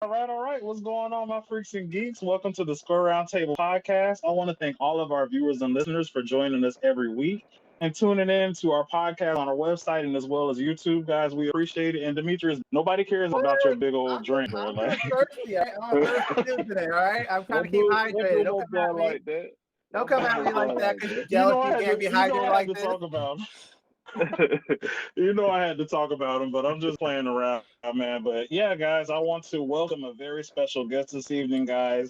All right. What's going on, my freaks and geeks? Welcome to the Square Round Table podcast. I want to thank all of our viewers and listeners for joining us every week and tuning in to our podcast on our website and as well as YouTube, guys. We appreciate it. And Demetrius, nobody cares What? about your big old I'm just, drink, bro. I'm Like, just thirsty. I'm a thirsty dude today. All right, I'm trying to Don't keep do don't hydrated. do Don't no come boy at me. like that. Don't Don't come do at no me like boy that like because you're that. jealous. You can't be you know, hydrated I had like to this. talk about I had to talk about him, but I'm just playing around, man. But yeah, guys, I want to welcome a very special guest this evening, guys.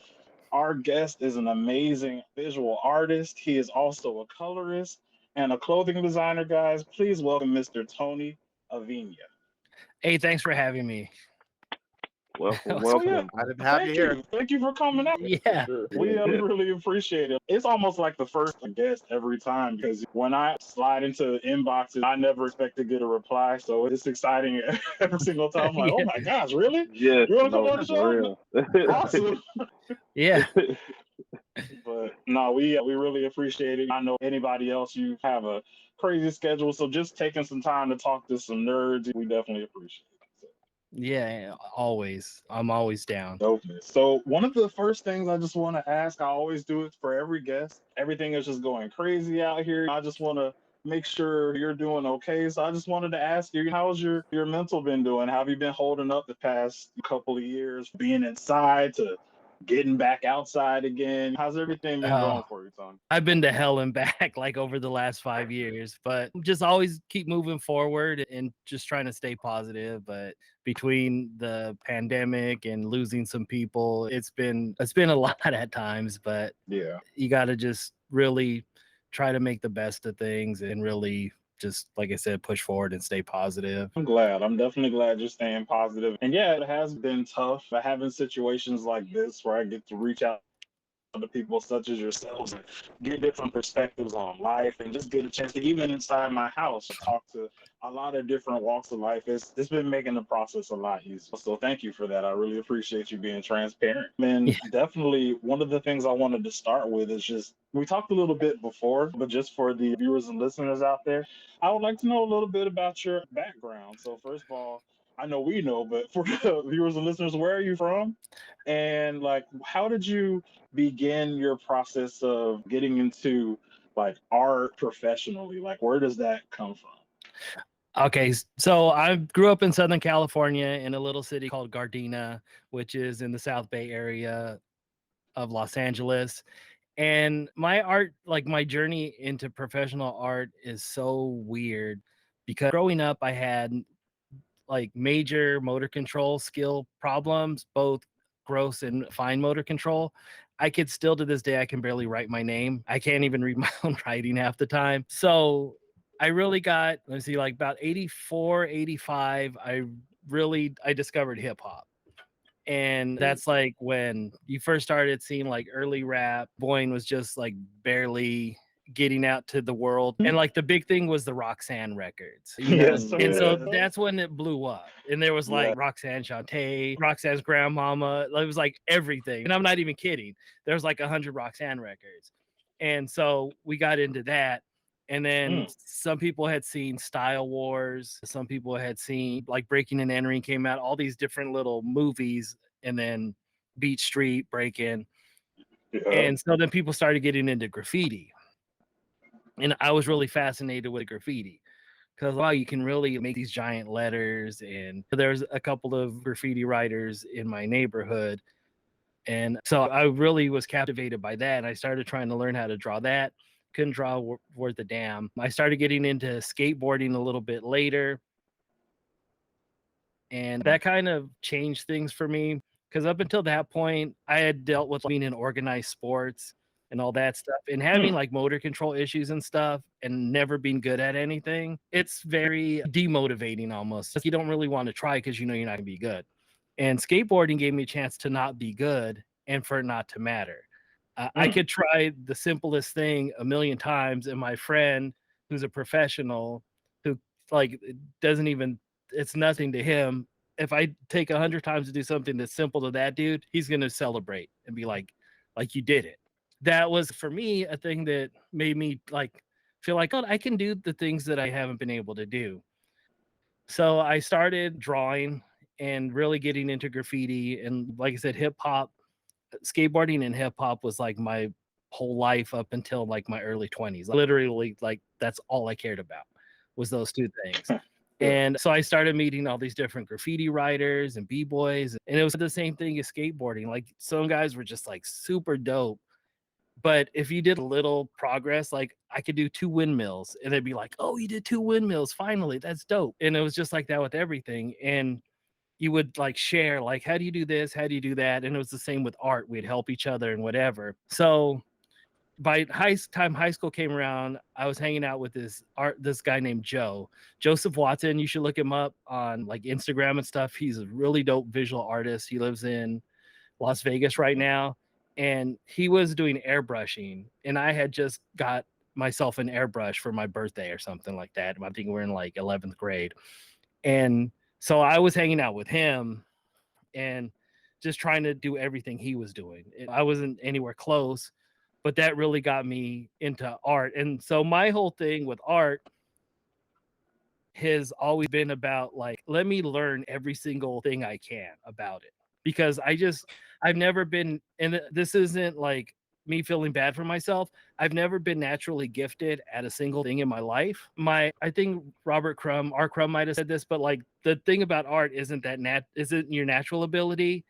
Our guest is an amazing visual artist. He is also a colorist and a clothing designer, guys. Please welcome Mr. Tony Avina. Hey, thanks for having me. Welcome, Oh yeah, welcome. I'd have you thank here. you, thank you for coming out. For Yeah. sure. We really appreciate it. It's almost like the first guest every time because when I slide into inboxes, I never expect to get a reply. So it's exciting every single time. I'm like, oh Yeah. my gosh, really? Yes, You want to come no, on the for show? real. Awesome. Yeah. But no, we really appreciate it. I know anybody else, you have a crazy schedule. So just taking some time to talk to some nerds, we definitely appreciate it. So, Yeah. Always. I'm always down. dopeness. So one of the first things I just want to ask, I always do it for every guest. Everything is just going crazy out here. I just want to make sure you're doing okay. So I just wanted to ask you, how's your mental been doing? How have you been holding up the past couple of years, being inside to getting back outside again? How's everything been Oh, going for you, Tony? I've been to hell and back like over the last 5 years, but just always keep moving forward and just trying to stay positive. But between the pandemic and losing some people, it's been a lot at times, but Yeah. you got to just really try to make the best of things and really just, like I said, push forward and stay positive. I'm glad. I'm definitely glad you're staying positive. And yeah, it has been tough. But having situations like this where I get to reach out to people such as yourselves and get different perspectives on life and just get a chance to even inside my house talk to a lot of different walks of life. It's been making the process a lot easier. So thank you for that. I really appreciate you being transparent. And Yeah. definitely one of the things I wanted to start with is just we talked a little bit before, but just for the viewers and listeners out there, I would like to know a little bit about your background. So first of all, I know we know, but for the viewers and listeners, where are you from? And like, how did you begin your process of getting into like art professionally? Like, where does that come from? Okay, so I grew up in Southern California in a little city called Gardena, which is in the South Bay area of Los Angeles. And my art, like my journey into professional art, is so weird because growing up, I had like major motor control skill problems, both gross and fine motor control. I could still to this day, I can barely write my name. I can't even read my own writing half the time. So I really got, let's see, like about 84, 85, I discovered hip hop. And that's like when you first started seeing like early rap. Boyne was just like barely getting out to the world. And like the big thing was the Roxanne records. Yes, And so sir. that's when it blew up. And there was like Yeah. Roxanne Shante, Roxanne's grandmama. It was like everything. And I'm not even kidding. There's like 100 Roxanne records. And so we got into that. And then some people had seen Style Wars. Some people had seen like Breaking and Entering came out, all these different little movies, and then Beat Street, Breaking. Yeah. And so then people started getting into graffiti. And I was really fascinated with graffiti because, wow, you can really make these giant letters. And there's a couple of graffiti writers in my neighborhood. And so I really was captivated by that. And I started trying to learn how to draw that. Couldn't draw worth a damn. I started getting into skateboarding a little bit later. And that kind of changed things for me because up until that point, I had dealt with being in organized sports and all that stuff and having like motor control issues and stuff and never being good at anything. It's very demotivating almost. You don't really want to try because you know you're not going to be good. And skateboarding gave me a chance to not be good and for it not to matter. I could try the simplest thing a million times, and my friend, who's a professional, who like doesn't even, it's nothing to him. If I take 100 times to do something that's simple to that dude, he's gonna celebrate and be like you did it. That was for me a thing that made me like feel like, oh, I can do the things that I haven't been able to do. So I started drawing and really getting into graffiti. And like I said, hip hop, skateboarding and hip hop was like my whole life up until like my early 20s. Literally, like that's all I cared about was those two things. And so I started meeting all these different graffiti writers and b-boys, and it was the same thing as skateboarding. Like some guys were just like super dope, but if you did a little progress, like I could do 2 windmills, and they'd be like, "Oh, you did 2 windmills, finally, that's dope." And it was just like that with everything. And you would like share, like, how do you do this, how do you do that? And it was the same with art. We'd help each other and whatever. So by time high school came around, I was hanging out with this guy named Joseph Watson. You should look him up on like Instagram and stuff. He's a really dope visual artist. He lives in Las Vegas right now, and he was doing airbrushing, and I had just got myself an airbrush for my birthday or something like that. I think we're in like 11th grade. And so I was hanging out with him and just trying to do everything he was doing. I wasn't anywhere close, but that really got me into art. And so my whole thing with art has always been about like, let me learn every single thing I can about it, because I've never been, and this isn't like me feeling bad for myself. I've never been naturally gifted at a single thing in my life. I think Robert Crumb, R. Crumb might have said this, but like the thing about art isn't isn't your natural ability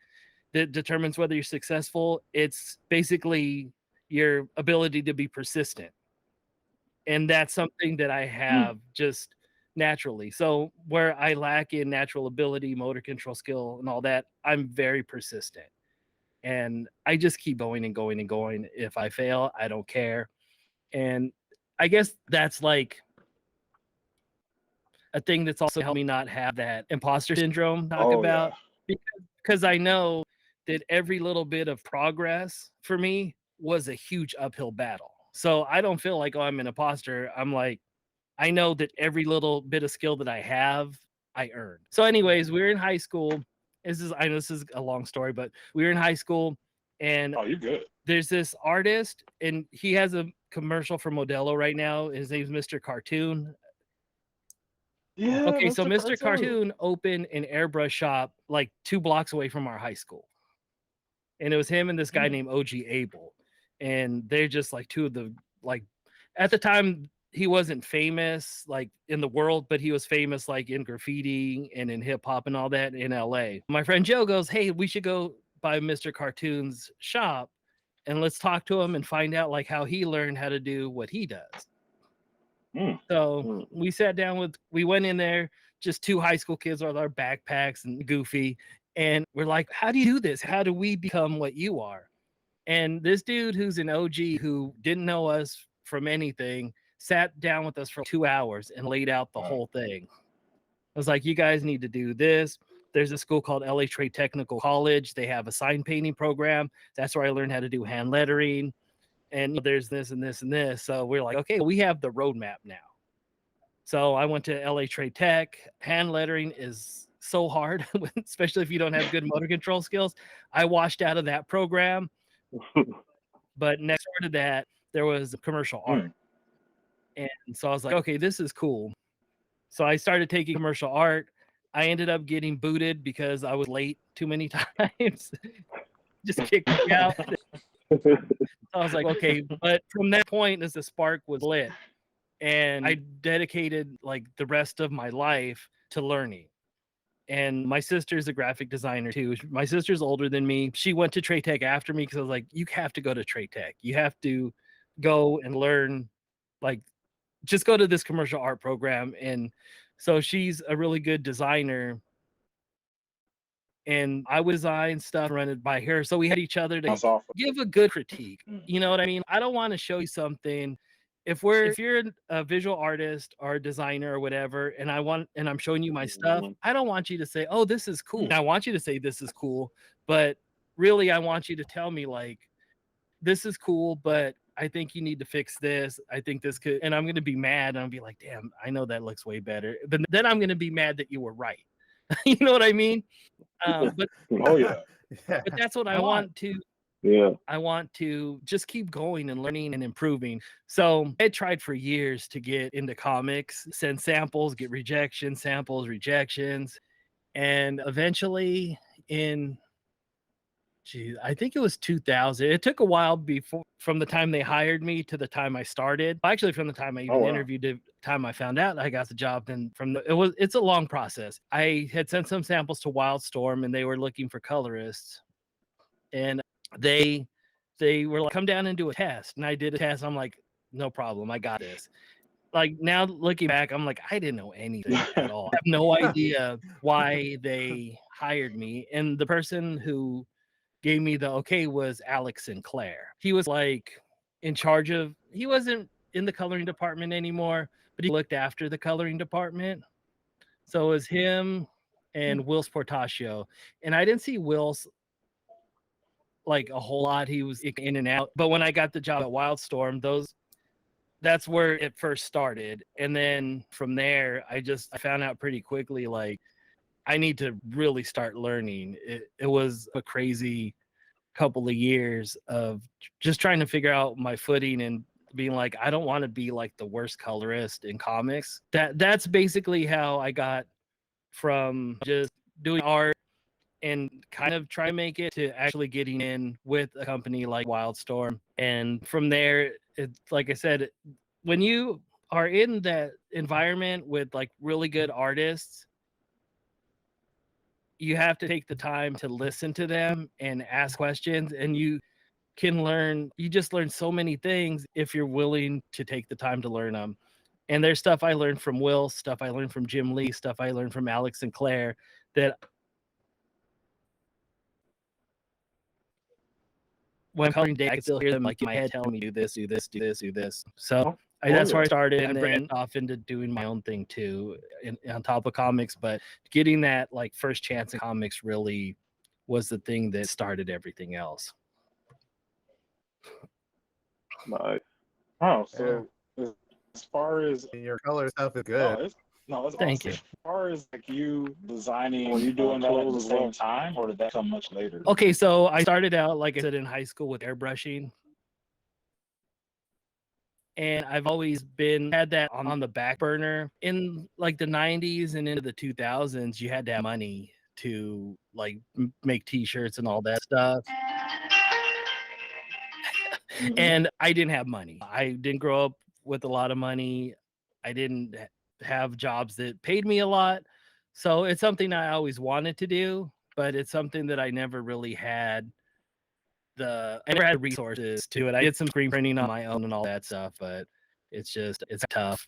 that determines whether you're successful. It's basically your ability to be persistent. And that's something that I have just naturally. So where I lack in natural ability, motor control skill, and all that, I'm very persistent. And I just keep going and going and going. If I fail, I don't care. And I guess that's like a thing that's also helped me not have that imposter syndrome talk about, because I know that every little bit of progress for me was a huge uphill battle. So I don't feel like, oh, I'm an imposter. I'm like, I know that every little bit of skill that I have, I earned. So anyways, we were in high school. I know this is a long story, but we were in high school, and Oh, you're good. there's this artist, and he has a commercial for Modelo right now. His name's Mr. Cartoon. Yeah. Okay, so Mr. Cartoon opened an airbrush shop like 2 blocks away from our high school. And it was him and this guy named OG Abel. And they're just like two of the, like, at the time he wasn't famous like in the world, but he was famous like in graffiti and in hip hop and all that in LA. My friend Joe goes, "Hey, we should go by Mr. Cartoon's shop and let's talk to him and find out like how he learned how to do what he does." So we sat down we went in there, just 2 high school kids with our backpacks and goofy. And we're like, how do you do this? How do we become what you are? And this dude who's an OG who didn't know us from anything sat down with us for 2 hours and laid out the whole thing. I was like, you guys need to do this. There's a school called LA Trade Technical College. They have a sign painting program. That's where I learned how to do hand lettering. And there's this and this and this. So we're like, okay, we have the roadmap now. So I went to LA Trade Tech. Hand lettering is so hard, especially if you don't have good motor control skills. I washed out of that program. But next door to that, there was commercial art. And so I was like, okay, this is cool. So I started taking commercial art. I ended up getting booted because I was late too many times. Just kicked me out. So I was like, okay. But from that point, as the spark was lit, and I dedicated like the rest of my life to learning. And my sister's a graphic designer too. My sister's older than me. She went to Trade Tech after me because I was like, you have to go to Trade Tech. You have to go and learn, like, just go to this commercial art program. And so she's a really good designer. And I would design stuff run it by her. So we had each other to give a good critique. You know what I mean? I don't want to show you something. If you're a visual artist or a designer or whatever, and I'm showing you my stuff, I don't want you to say, "Oh, this is cool." I want you to say this is cool, but really I want you to tell me like, this is cool, but I think you need to fix this. I think this could, and I'm going to be mad and I'll be like, damn, I know that looks way better. But then I'm going to be mad that you were right. You know what I mean? But but that's what I want to. Yeah. I want to just keep going and learning and improving. So I tried for years to get into comics, send samples, get rejections, samples, rejections. And eventually I think it was 2000. It took a while before from the time they hired me to the time I started. Actually, from the time I even interviewed to the time I found out I got the job. Then it's a long process. I had sent some samples to Wildstorm and they were looking for colorists. And they were like, come down and do a test. And I did a test. I'm like, no problem. I got this. Like now looking back, I'm like, I didn't know anything at all. I have no idea why they hired me. And the person who gave me the okay was Alex Sinclair. He was like in charge of, he wasn't in the coloring department anymore, but he looked after the coloring department. So it was him and Will Portacio. And I didn't see Will's like a whole lot. He was in and out. But when I got the job at Wildstorm, that's where it first started. And then from there, I found out pretty quickly, like, I need to really start learning. It was a crazy couple of years of just trying to figure out my footing and being like, I don't want to be like the worst colorist in comics. That's basically how I got from just doing art and kind of try to make it to actually getting in with a company like Wildstorm. And from there, it's like I said, when you are in that environment with like really good artists, you have to take the time to listen to them and ask questions, and you just learn so many things if you're willing to take the time to learn them. And there's stuff I learned from Will, stuff I learned from Jim Lee, stuff I learned from Alex Sinclair that when I'm coloring day, I can still hear them like in my head telling me do this, do this, do this, do this. So that's where I started, and then off into doing my own thing too, on top of comics. But getting that like first chance in comics really was the thing that started everything else. Nice. Oh, so as far as your color stuff is good. it's Thank awesome. you. As far as like you designing, were you doing that at the same time, or did that come much later? Okay, so I started out, like I said, in high school with airbrushing. And I've always had that on the back burner. In like the 90s and into the 2000s, you had to have money to like make t-shirts and all that stuff. And I didn't have money. I didn't grow up with a lot of money. I didn't have jobs that paid me a lot. So it's something I always wanted to do, but it's something that I never really had I never had resources to it. I did some screen printing on my own and all that stuff, but it's tough.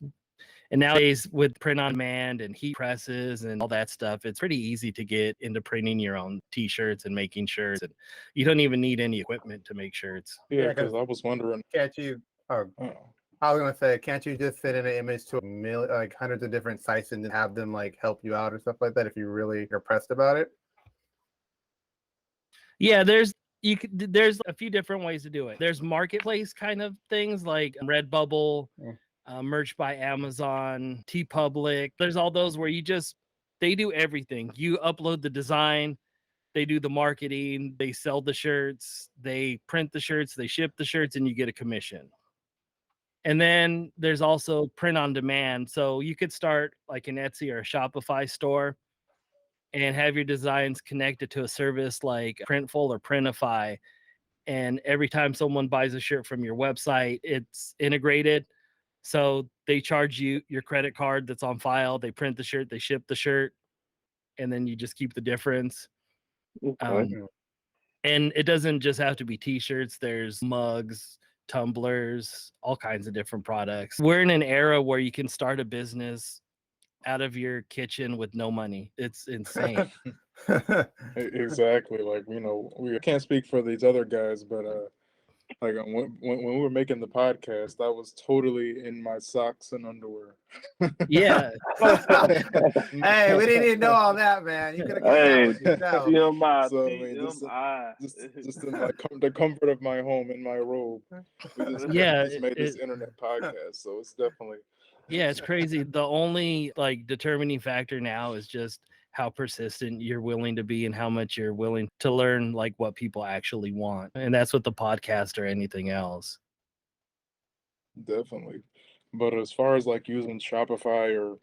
And nowadays with print on demand and heat presses and all that stuff, it's pretty easy to get into printing your own t-shirts and making shirts. And you don't even need any equipment to make shirts. Yeah, because I was wondering. Can't you? I was gonna say, can't you just fit in an image to like hundreds of different sites and have them like help you out or stuff like that if you really are pressed about it? Yeah, there's a few different ways to do it. There's marketplace kind of things like Redbubble, Merch by Amazon, TeePublic. There's all those where they do everything. You upload the design, they do the marketing, they sell the shirts, they print the shirts, they ship the shirts, and you get a commission. And then there's also print on demand. So you could start like an Etsy or a Shopify store and have your designs connected to a service like Printful or Printify. And every time someone buys a shirt from your website, it's integrated. So they charge you your credit card that's on file. They print the shirt, they ship the shirt, and then you just keep the difference. Okay. And it doesn't just have to be t-shirts. There's mugs, tumblers, all kinds of different products. We're in an era where you can start a business out of your kitchen with no money. It's insane. Exactly. Like, we can't speak for these other guys, but like when we were making the podcast, I was totally in my socks and underwear. Yeah. Hey, we didn't even know all that, man. You could have kept that with yourself. TMI, So, I mean, TMI. just in the comfort of my home, in my robe. We just made this internet podcast, so it's definitely. Yeah, it's crazy. The only like determining factor now is just how persistent you're willing to be and how much you're willing to learn like what people actually want. And that's with the podcast or anything else. Definitely. But as far as like using Shopify or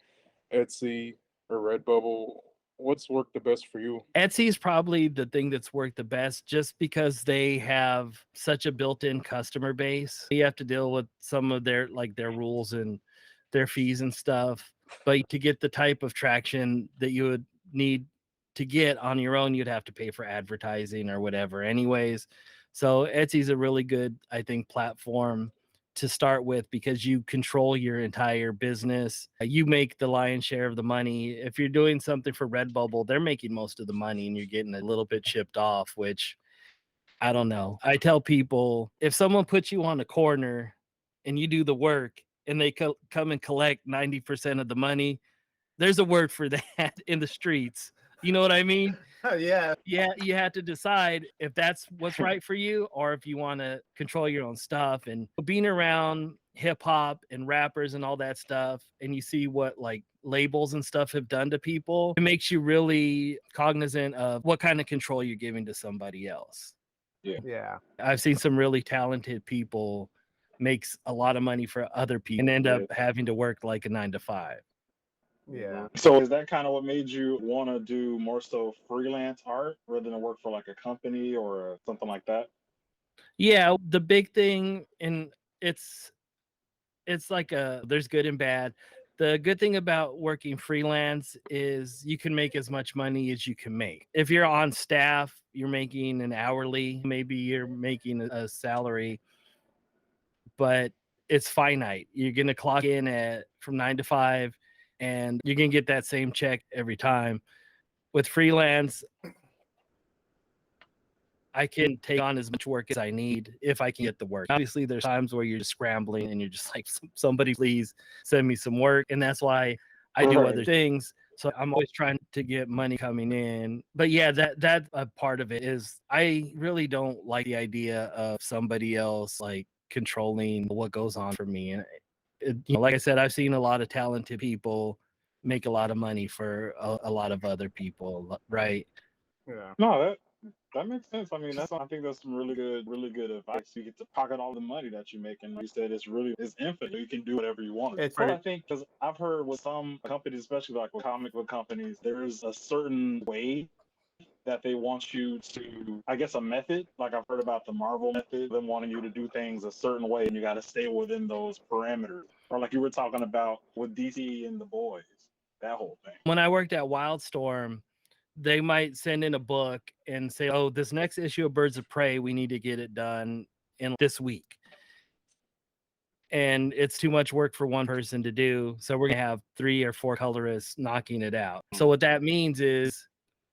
Etsy or Redbubble, what's worked the best for you? Etsy is probably the thing that's worked the best just because they have such a built-in customer base. You have to deal with some of their rules and their fees and stuff. But to get the type of traction that you would need to get on your own, you'd have to pay for advertising or whatever anyways. So Etsy's a really good, I think, platform to start with because you control your entire business. You make the lion's share of the money. If you're doing something for Redbubble, they're making most of the money and you're getting a little bit chipped off, which I don't know. I tell people if someone puts you on a corner and you do the work and they come and collect 90% of the money, there's a word for that in the streets. You know what I mean? Yeah. Yeah, you have to decide if that's what's right for you or if you want to control your own stuff. And being around hip hop and rappers and all that stuff, and you see what like labels and stuff have done to people, it makes you really cognizant of what kind of control you're giving to somebody else. Yeah. I've seen some really talented people makes a lot of money for other people and end up having to work like a 9 to 5. Yeah. So is that kind of what made you want to do more so freelance art rather than work for like a company or something like that? Yeah, the big thing, and it's like there's good and bad. The good thing about working freelance is you can make as much money as you can make. If you're on staff, you're making an hourly, maybe you're making a salary, but it's finite. You're going to clock in from 9 to 5 and you're going to get that same check every time. With freelance, I can take on as much work as I need if I can get the work. Obviously, there's times where you're just scrambling and you're just like, somebody please send me some work. And that's why I do other things. So I'm always trying to get money coming in. But yeah, that a part of it is I really don't like the idea of somebody else like controlling what goes on for me. And like I said, I've seen a lot of talented people make a lot of money for a lot of other people, right? Yeah. No, that makes sense. I mean, I think that's some really good advice. You get to pocket all the money that you make, and like you said, it's infinite. You can do whatever you want. It's I think because I've heard with some companies, especially like with comic book companies, there's a certain way that they want you to, I guess, a method. Like I've heard about the Marvel method, them wanting you to do things a certain way, and you got to stay within those parameters. Or like you were talking about with DC and TheBoys, that whole thing. When I worked at Wildstorm, they might send in a book and say, oh, this next issue of Birds of Prey, we need to get it done in this week. And it's too much work for one person to do. So we're going to have 3 or 4 colorists knocking it out. So what that means is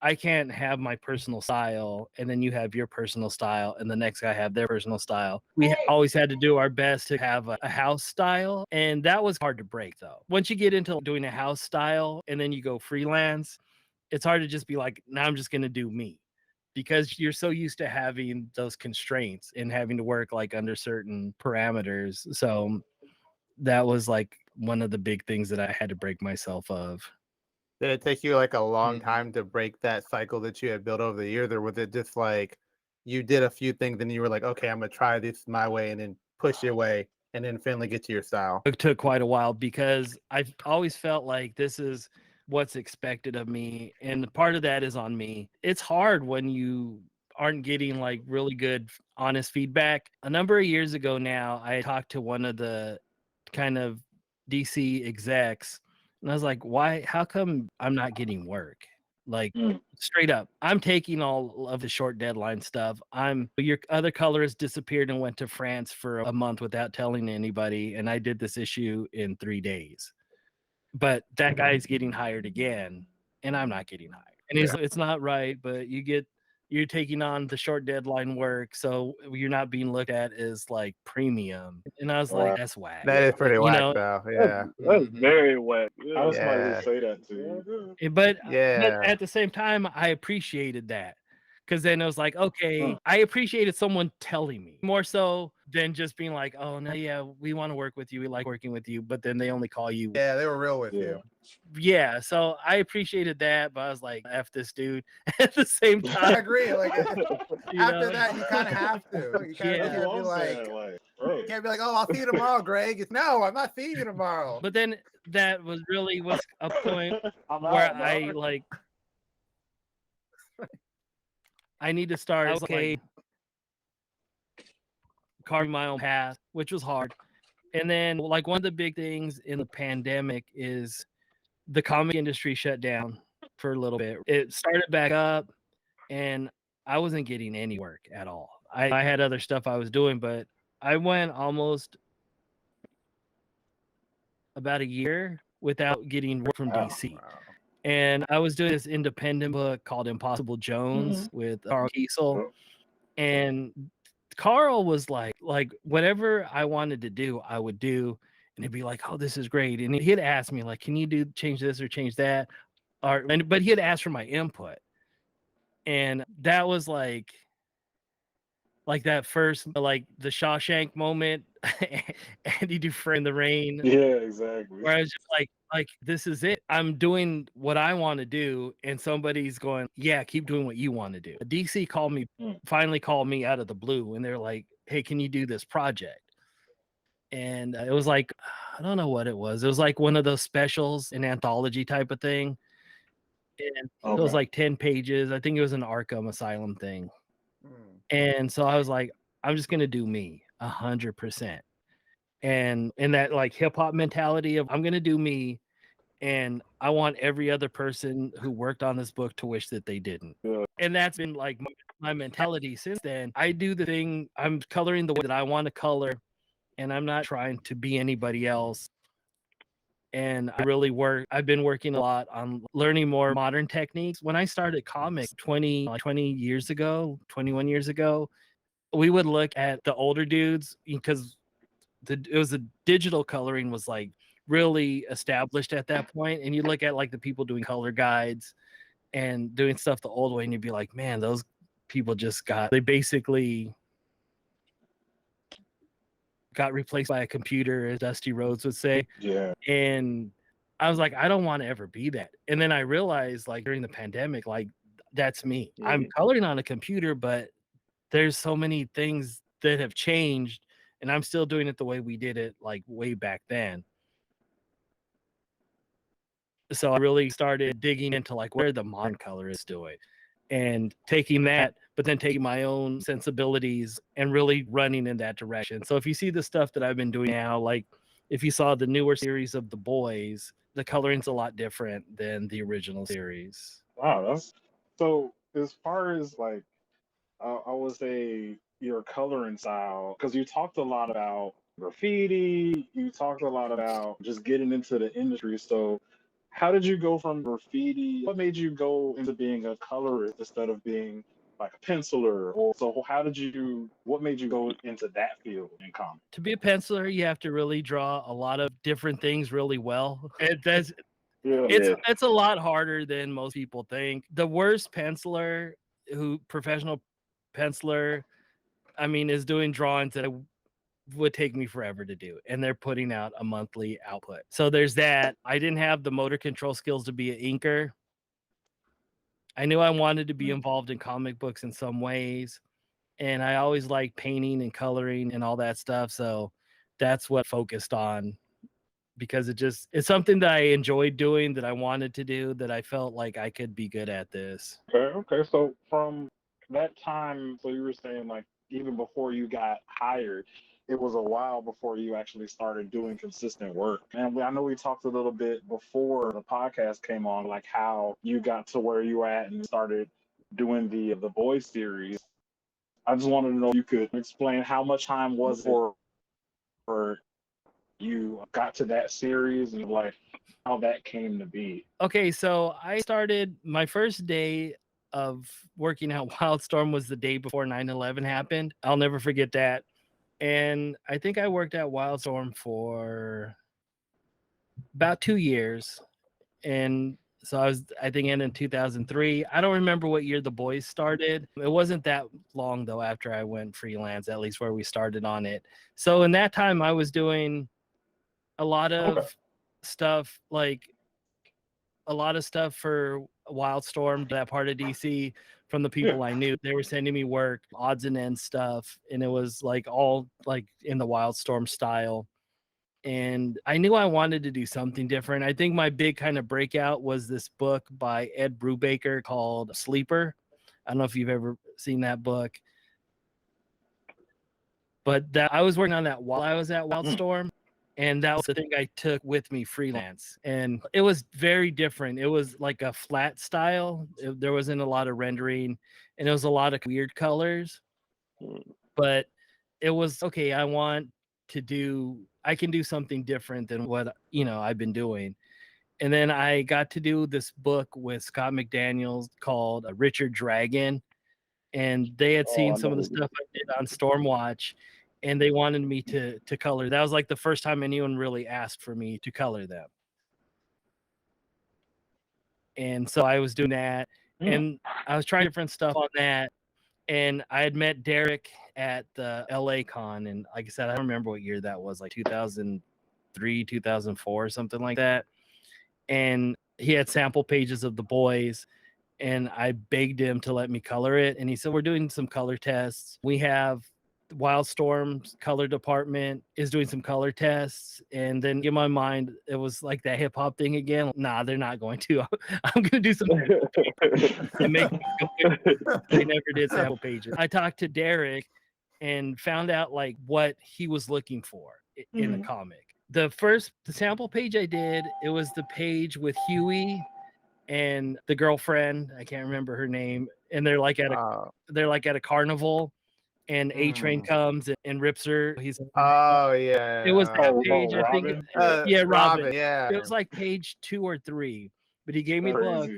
I can't have my personal style and then you have your personal style and the next guy have their personal style. We always had to do our best to have a house style. And that was hard to break though. Once you get into doing a house style and then you go freelance, it's hard to just be like, now I'm just going to do me because you're so used to having those constraints and having to work like under certain parameters. So that was like one of the big things that I had to break myself of. Did it take you like a long time to break that cycle that you had built over the years, or was it just like you did a few things and you were like, okay, I'm gonna try this my way and then push your way and then finally get to your style? It took quite a while because I've always felt like this is what's expected of me, and part of that is on me. It's hard when you aren't getting like really good honest feedback. A number of years ago now, I talked to one of the kind of DC execs and I was like, why, how come I'm not getting work? Like straight up, I'm taking all of the short deadline stuff. Your other colorist disappeared and went to France for a month without telling anybody, and I did this issue in 3 days. But that guy's getting hired again, and I'm not getting hired. And it's not right, but you're taking on the short deadline work, so you're not being looked at as like premium. And I was like, that's whack. That is pretty whack, know, though. Yeah. That's very wet. I was somebody who say that to you. But Yeah. at the same time, I appreciated that. Because then it was like, okay, I appreciated someone telling me more so than just being like, oh, no, yeah, we want to work with you. We like working with you. But then they only call you. Yeah, they were real with you. Yeah, so I appreciated that. But I was like, F this dude at the same time. I agree. Like, after that, you kind of have to. You kind of can't be like, you can't be like, oh, I'll see you tomorrow, Greg. It's, no, I'm not seeing you tomorrow. But then that was a point where I like I need to start carving my own path, which was hard. And then like one of the big things in the pandemic is the comic industry shut down for a little bit. It started back up and I wasn't getting any work at all. I had other stuff I was doing, but I went almost about a year without getting work from DC. And I was doing this independent book called Impossible Jones with Carl Kiesel. And Carl was like whatever I wanted to do, I would do. And he'd be like, oh, this is great. And he'd ask me, like, can you change this or change that? But he had asked for my input. And that was like that first, like the Shawshank moment, Andy Dufresne in the rain. Yeah, exactly. Where I was just like, this is it. I'm doing what I want to do, and somebody's going, yeah, keep doing what you want to do. DC finally called me out of the blue, and they're like, hey, can you do this project? And it was like, I don't know what it was. It was like one of those specials, an anthology type of thing. And it was like 10 pages. I think it was an Arkham Asylum thing. And so I was like, I'm just going to do me 100%. And in that like hip hop mentality of I'm going to do me. And I want every other person who worked on this book to wish that they didn't. Yeah. And that's been like my mentality since then. I do the thing, I'm coloring the way that I want to color, and I'm not trying to be anybody else. And I've been working a lot on learning more modern techniques. When I started comics 20 years ago, 21 years ago, we would look at the older dudes because it was a digital coloring was like really established at that point. And you look at like the people doing color guides and doing stuff the old way, and you'd be like, man, those people they basically got replaced by a computer, as Dusty Rhodes would say. Yeah. And I was like, I don't want to ever be that. And then I realized like during the pandemic, like that's me. I'm coloring on a computer, but there's so many things that have changed, and I'm still doing it the way we did it like way back then. So I really started digging into like where the modern colorists do it, and taking that, but then taking my own sensibilities and really running in that direction. So if you see the stuff that I've been doing now, like if you saw the newer series of TheBoys, the coloring's a lot different than the original series. Wow, that's so. As far as like, I would say your coloring style, because you talked a lot about graffiti, you talked a lot about just getting into the industry. So, how did you go from graffiti? What made you go into being a colorist instead of being like a penciler? Or so, what made you go into that field in comics? To be a penciler, you have to really draw a lot of different things really well. It's a lot harder than most people think. The worst professional penciler, I mean, is doing drawings that would take me forever to do, and they're putting out a monthly output. So there's that. I didn't have the motor control skills to be an inker. I knew I wanted to be involved in comic books in some ways, and I always liked painting and coloring and all that stuff. So that's what I focused on, because it's something that I enjoyed doing, that I wanted to do, that I felt like I could be good at this. Okay. So from that time, so you were saying like even before you got hired, it was a while before you actually started doing consistent work. And I know we talked a little bit before the podcast came on, like how you got to where you were at and started doing the Boys series. I just wanted to know if you could explain how much time was it for you got to that series and like how that came to be. Okay, so I started my first day of working at Wildstorm was the day before 9/11 happened. I'll never forget that. And I think I worked at Wildstorm for about 2 years. And so I think in 2003. I don't remember what year TheBoys started. It wasn't that long though after I went freelance, at least where we started on it. So in that time I was doing a lot of stuff, like a lot of stuff for Wildstorm, that part of DC, from the people I knew. They were sending me work, odds and ends stuff, and it was like all like in the Wildstorm style. And I knew I wanted to do something different. I think my big kind of breakout was this book by Ed Brubaker called Sleeper. I don't know if you've ever seen that book. But that I was working on that while I was at Wildstorm, and that was the thing I took with me freelance. And it was very different. It was like a flat style. There wasn't a lot of rendering, and it was a lot of weird colors. But it was okay. I can do something different than what I've been doing. And then I got to do this book with Scott McDaniels called Richard Dragon. And they had seen some of the stuff I did on Stormwatch, and they wanted me to color. That was like the first time anyone really asked for me to color them. And so I was doing that, and I was trying different stuff on that. And I had met Derek at the LA Con, and like I said, I don't remember what year that was, like 2003, 2004, something like that. And he had sample pages of TheBoys, and I begged him to let me color it. And he said, we're doing some color tests. We have Wildstorm's color department is doing some color tests. And then in my mind, it was like that hip hop thing again. Nah, they're not going to. I'm going to do something and make they never did sample pages. I talked to Derek and found out like what he was looking for in the comic. The sample page I did, it was the page with Huey and the girlfriend, I can't remember her name, and they're like at a carnival, and A-Train comes and rips her. He's it was that page, I think. Robin. Yeah, it was like page 2 or 3, but he gave me the book,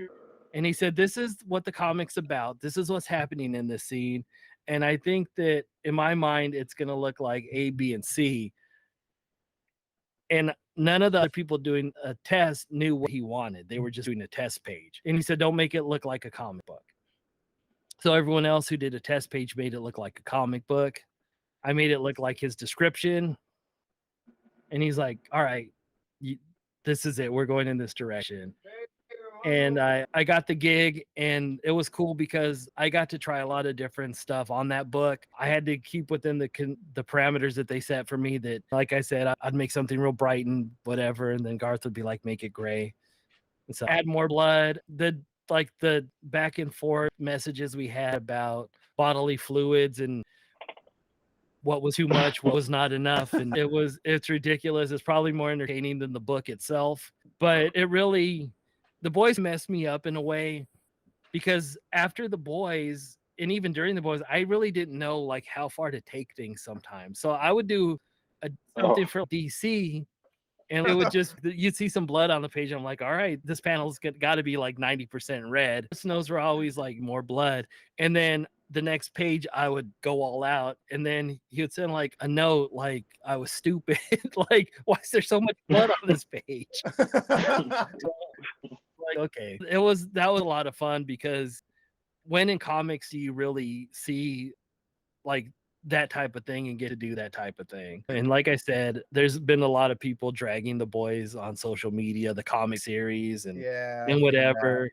and he said, this is what the comic's about. This is what's happening in this scene, and I think that in my mind, it's gonna look like A, B, and C. And none of the other people doing a test knew what he wanted. They were just doing a test page. And he said, don't make it look like a comic book. So everyone else who did a test page made it look like a comic book. I made it look like his description. And he's like, all right, this is it. We're going in this direction. And I got the gig, and it was cool because I got to try a lot of different stuff on that book. I had to keep within the parameters that they set for me. That, like I said, I'd make something real bright and whatever, and then Garth would be like, make it gray. And so add more blood. The back and forth messages we had about bodily fluids and what was too much, what was not enough, and it's ridiculous. It's probably more entertaining than the book itself, but it really. The Boys messed me up in a way because after The Boys, and even during The Boys, I really didn't know like how far to take things sometimes. So I would do something for DC, and it would just, you'd see some blood on the page. And I'm like, all right, this panel's got to be like 90% red. Snows were always like more blood. And then the next page, I would go all out. And then he would send like a note like I was stupid. Like, why is there so much blood on this page? Like, okay, that was a lot of fun, because when in comics do you really see like that type of thing and get to do that type of thing? And like I said, there's been a lot of people dragging The Boys on social media, the comic series and whatever.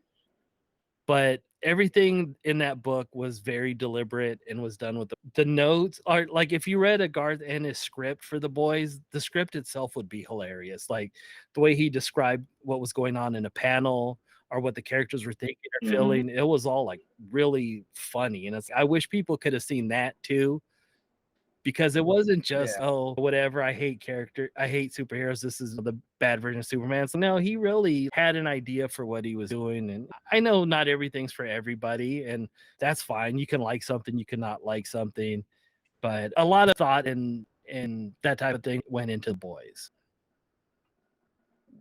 But everything in that book was very deliberate and was done with the notes are like, if you read a Garth Ennis script for The Boys, the script itself would be hilarious. Like the way he described what was going on in a panel or what the characters were thinking or feeling, it was all like really funny. And I wish people could have seen that too, because it wasn't just, oh, whatever, I hate superheroes, this is the bad version of Superman. So no, he really had an idea for what he was doing. And I know not everything's for everybody, and that's fine. You can like something, you cannot like something, but a lot of thought and that type of thing went into The Boys.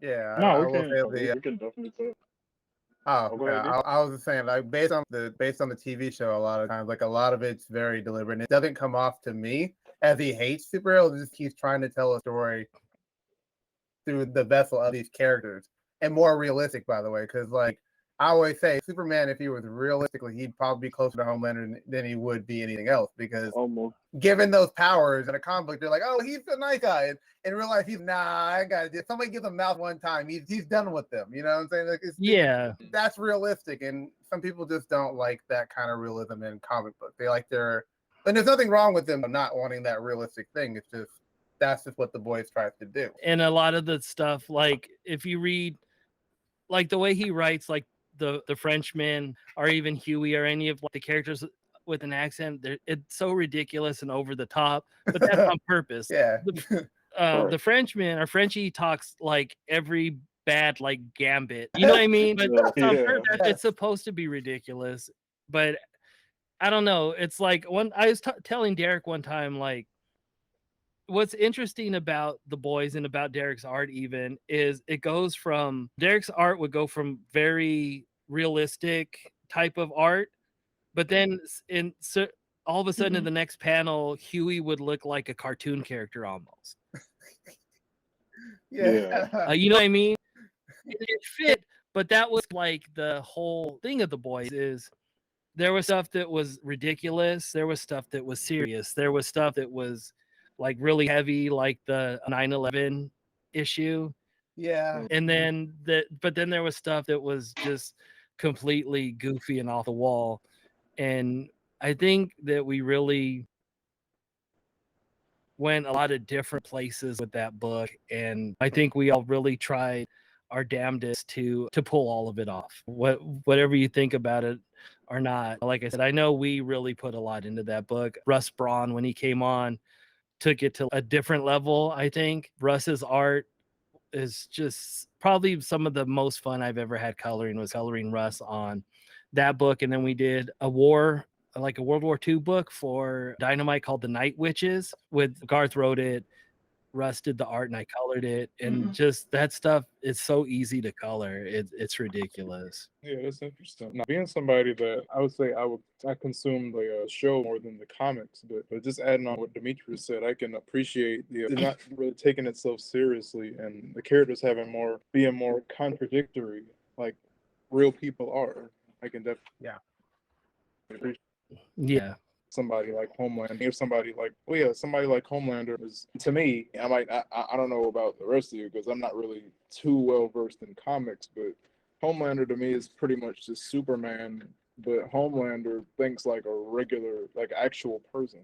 Yeah, No, we can definitely say. I was just saying, like based on the TV show, a lot of times, like a lot of it's very deliberate. And it doesn't come off to me as he hates superheroes. Just he's trying to tell a story through the vessel of these characters, and more realistic, by the way. Because like I always say, Superman, if he was realistically, he'd probably be closer to Homelander than he would be anything else. Because given those powers in a comic book, they're like, oh, he's a nice guy. And in real life, he's I got it. Somebody gives him mouth one time, he's done with them. You know what I'm saying? Like, that's realistic, and some people just don't like that kind of realism in comic books. They like and there's nothing wrong with them not wanting that realistic thing. It's just that's just what The Boys tries to do. And a lot of the stuff, like if you read, like the way he writes, like the Frenchmen or even Huey or any of like, the characters with an accent. It's so ridiculous and over the top, but that's on purpose. Yeah. The Frenchman or Frenchie talks like every bad like gambit. You know what I mean? But it's on purpose. It's supposed to be ridiculous, but I don't know. It's like I was telling Derek one time, like, what's interesting about the boys and about Derek's art even is it goes from Derek's art would go from very realistic type of art, but then all of a sudden in the next panel, Huey would look like a cartoon character almost. Yeah. You know what I mean? It fit, but that was like the whole thing of the boys is there was stuff that was ridiculous. There was stuff that was serious. There was stuff that was like really heavy, like the 9/11 issue. Yeah. And then but then there was stuff that was just completely goofy and off the wall. And I think that we really went a lot of different places with that book. And I think we all really tried our damnedest to pull all of it off. Whatever you think about it or not. Like I said, I know we really put a lot into that book. Russ Braun, when he came on, took it to a different level. I think Russ's art is just probably some of the most fun I've ever had coloring was coloring Russ on that book. And then we did a World War II book for Dynamite called The Night Witches. With Garth wrote it, Russ did the art, and I colored it. And just that stuff is so easy to color. It's ridiculous. Yeah, that's interesting. Now, being somebody that I would say I consume the show more than the comics, but just adding on what Dmitri said, I can appreciate the not really taking itself seriously and the characters being more contradictory, like real people are. I can definitely appreciate. Yeah. Somebody like Homelander. If somebody like Homelander is, to me, I don't know about the rest of you because I'm not really too well versed in comics, but Homelander to me is pretty much just Superman, but Homelander thinks like a regular, like actual person.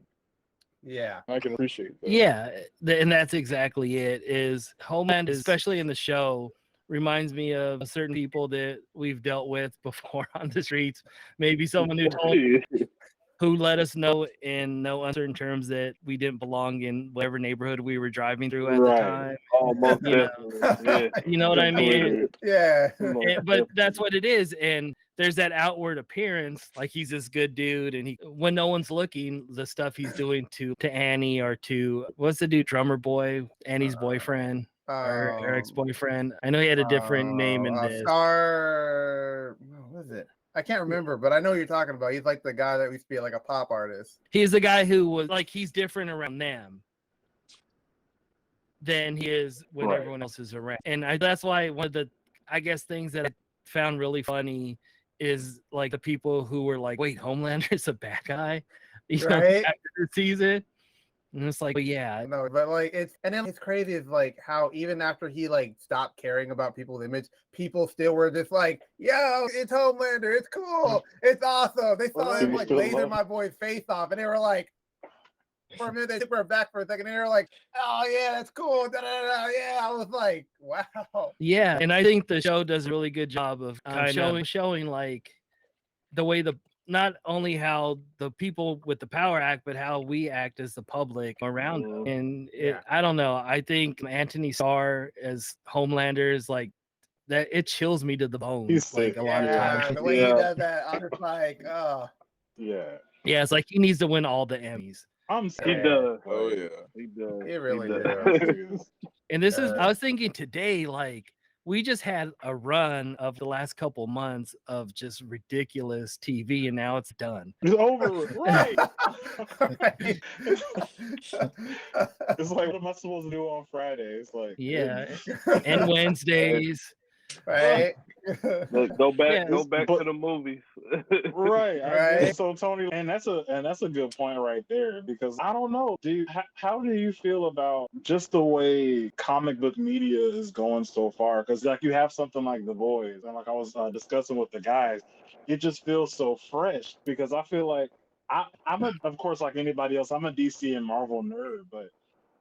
Yeah. I can appreciate that. Yeah, and that's exactly it. Is Homeland, especially in the show, reminds me of certain people that we've dealt with before on the streets. Maybe someone who let us know in no uncertain terms that we didn't belong in whatever neighborhood we were driving through at the time. Oh, most definitely. You know what I mean? Yeah. But that's what it is. And there's that outward appearance, like he's this good dude, and when no one's looking, the stuff he's doing to Annie or to what's the dude, Drummer Boy, Annie's boyfriend or Eric's boyfriend. I know he had a different name in this. What is it? I can't remember, but I know what you're talking about. He's like the guy that used to be like a pop artist. He's the guy who was like he's different around them than he is when everyone else is around. And that's why one of the things that I found really funny is like the people who were like, wait, Homelander's a bad guy, after the season. And it's like, yeah. No, but like it's crazy is like how even after he like stopped caring about people's image, people still were just like, yo, it's Homelander, it's cool, it's awesome. They saw him like laser my boy's face off, and they were like, for a minute they were back for a second, and they were like, oh yeah, that's cool. Da, da, da. Yeah, I was like, wow. Yeah, and I think the show does a really good job of showing like the way not only how the people with the power act, but how we act as the public around them. And I don't know. I think Anthony Starr as Homelander is like that. It chills me to the bone. He's like a lot of times. The way he does that, I'm just like, oh. Yeah. Yeah, it's like he needs to win all the Emmys. He does. Oh yeah, he does. He really does. And this is, I was thinking today, like, we just had a run of the last couple months of just ridiculous TV, and now it's done. It's over with. Right. It's like, what am I supposed to do on Fridays? Like, and Wednesdays. Right. Go back to the movies. Right. So Tony, and that's a good point right there, because I don't know, how do you feel about just the way comic book media is going so far? Because like you have something like TheBoys, and like I was discussing with the guys, it just feels so fresh, because I feel like I'm of course, like anybody else, I'm a DC and Marvel nerd, but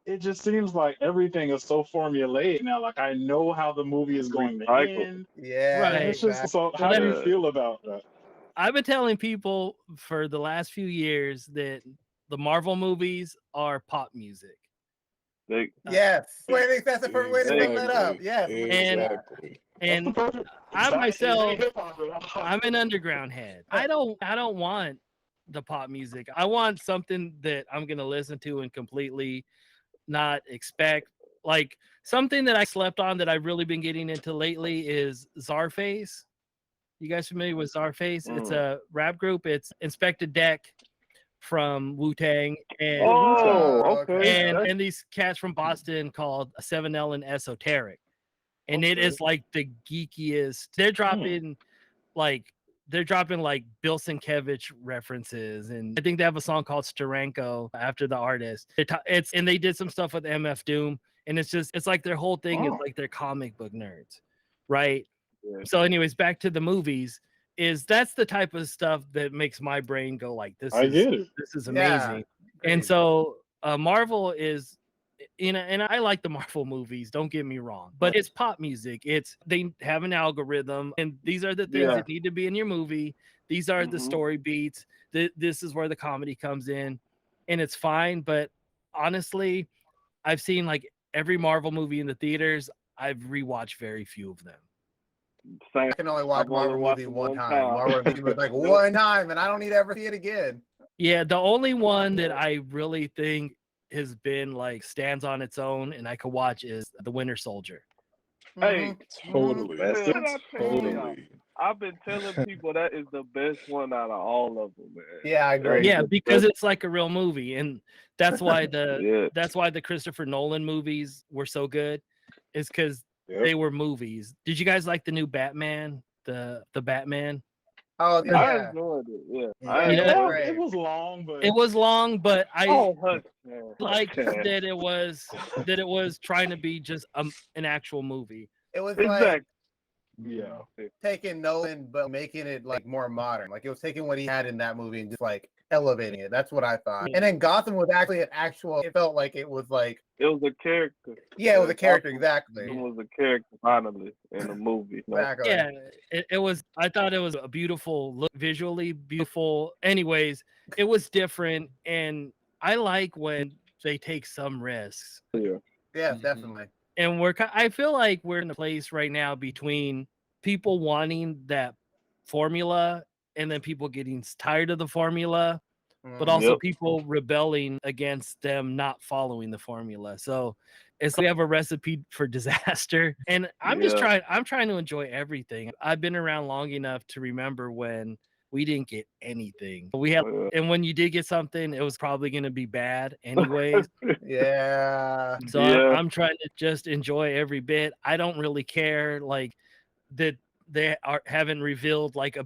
it just seems like everything is so formulaic now. Like I know how the movie is going to end. Yeah, Right. And it's just so. Well, How do you that- feel about that? I've been telling people for the last few years that the Marvel movies are pop music. They, Yes. Wait, that's the perfect way to sum that up. Yes. Exactly. And That's the perfect- I exactly. myself, Hip-hop. I'm an underground head. I don't want the pop music. I want something that I'm gonna listen to and completely not expect. Like something that I slept on that I've really been getting into lately is Czarface. You guys familiar with Czarface? It's a rap group. It's Inspector Deck from Wu-Tang and okay. and these cats from Boston called 7L and Esoteric. And it is like the geekiest. They're dropping like Bill Sienkiewicz references, and I think they have a song called Steranko after the artist. It's and they did some stuff with MF Doom, and it's like their whole thing is like they're comic book nerds, right? Yeah. So, anyways, back to the movies. That's the type of stuff that makes my brain go like this is amazing. And so Marvel is and I like the Marvel movies, don't get me wrong, but it's pop music. They have an algorithm, and these are the things that need to be in your movie. These are the story beats. This is where the comedy comes in, and it's fine. But honestly, I've seen like every Marvel movie in the theaters. I've rewatched very few of them. I can only watch I've only Marvel watched movie it one one time. time. Marvel movie was like one time, and I don't need to ever see it again. Yeah, the only one that I really think has been like stands on its own and I could watch is The Winter Soldier. Hey, Totally. man, what I tell y'all? Totally. I've been telling people that is the best one out of all of them, man. Yeah, I agree. Yeah, because it's like a real movie, and that's why Yeah. that's why the Christopher Nolan movies were so good, is because they were movies. Did you guys like the new Batman, the Batman? Oh, I yeah. enjoyed it. Yeah, Yeah, It was long, but It was long, but I hush, man. liked Hush, man. that it was trying to be just an actual movie. It was like Exactly. taking Nolan but making it like more modern. Like it was taking what he had in that movie and just like elevating it. That's what I thought. And then Gotham was actually an actual. It felt like it was like It was a character. yeah, it was a character It exactly. was a character finally in the movie. You know? Exactly. Yeah, it was. I thought it was a beautiful look, visually beautiful. Anyways, it was different, and I like when they take some risks. Yeah, definitely. And I feel like we're in a place right now between people wanting that formula and then people getting tired of the formula, but also people rebelling against them not following the formula. So it's like we have a recipe for disaster. And I'm trying to enjoy everything. I've been around long enough to remember when we didn't get anything. And when you did get something, it was probably going to be bad anyways. Yeah. So I'm trying to just enjoy every bit. I don't really care like that they haven't revealed like a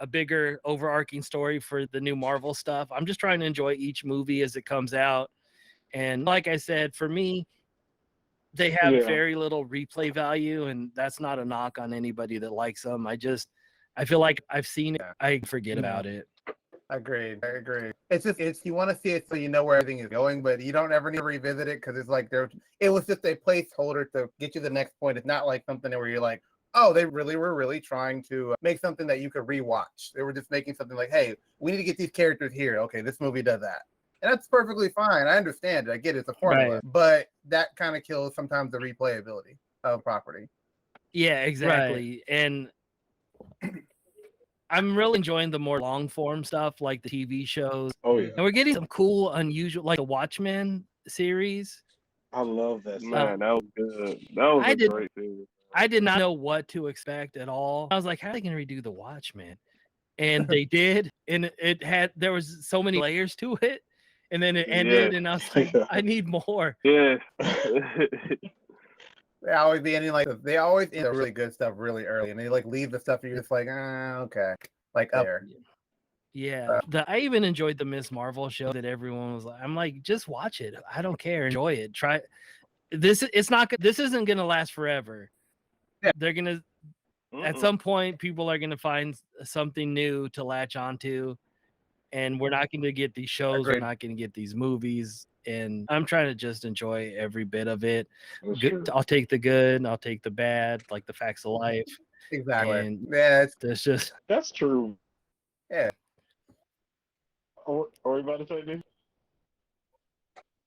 bigger overarching story for the new Marvel stuff. I'm just trying to enjoy each movie as it comes out. And like I said, for me, they have very little replay value, and that's not a knock on anybody that likes them. I feel like I've seen it. I forget about it. Agreed. I agree. It's you want to see it so you know where everything is going, but you don't ever need to revisit it because it's like it was just a placeholder to get you the next point. It's not like something where you're like, oh, they really were really trying to make something that you could rewatch. They were just making something like, hey, we need to get these characters here. Okay, this movie does that. And that's perfectly fine. I understand it. I get it. It's a formula. Right. But that kind of kills sometimes the replayability of property. Yeah, exactly. Right. And I'm really enjoying the more long form stuff like the TV shows. Oh yeah. And we're getting some cool, unusual, like the Watchmen series. I love that. Man, that was good. That was a great series. I did not know what to expect at all. I was like, how are they going to redo the Watchmen? And they did. And there was so many layers to it. And then it ended, and I was like, I need more. Yeah. They always be ending like they always end the really good stuff really early, and they like leave the stuff you're just like, okay, like up there. Yeah, I even enjoyed the Miss Marvel show that everyone was like, I'm like, just watch it. I don't care, enjoy it. Try this. This isn't gonna last forever. Yeah. They're gonna at some point people are gonna find something new to latch onto, and we're not gonna get these shows. We're not gonna get these movies. and I'm trying to just enjoy every bit of it. That's Good, true. I'll take the good and I'll take the bad, like the facts of life. Exactly. And Yeah, that's just That's true. yeah. Or you about to say this?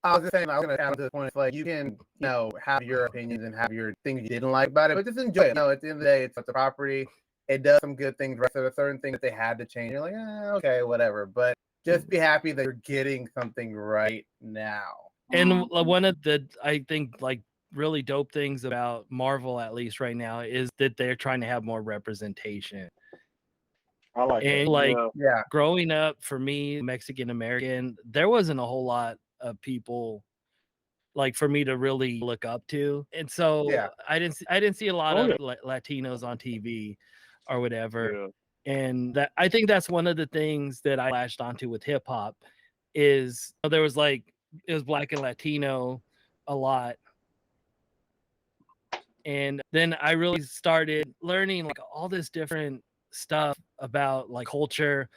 I was just saying, I was gonna add to the point. Like, you can, have your opinions and have your things you didn't like about it, but just enjoy it. At the end of the day, it's a property. It does some good things. Right? So there are certain things that they had to change. You're like, okay, whatever. But just be happy that you're getting something right now. and one of the I think like really dope things about Marvel, at least right now, is that they're trying to have more representation. I like And that. like Yeah. Yeah. growing up for me, Mexican American, there wasn't a whole lot of people like for me to really look up to. And so Yeah. I didn't see a lot Oh, of yeah. Latinos on TV or whatever. Yeah. And that I think that's one of the things that I latched onto with hip hop is there was like it was Black and Latino a lot. And then I really started learning like all this different stuff about like culture,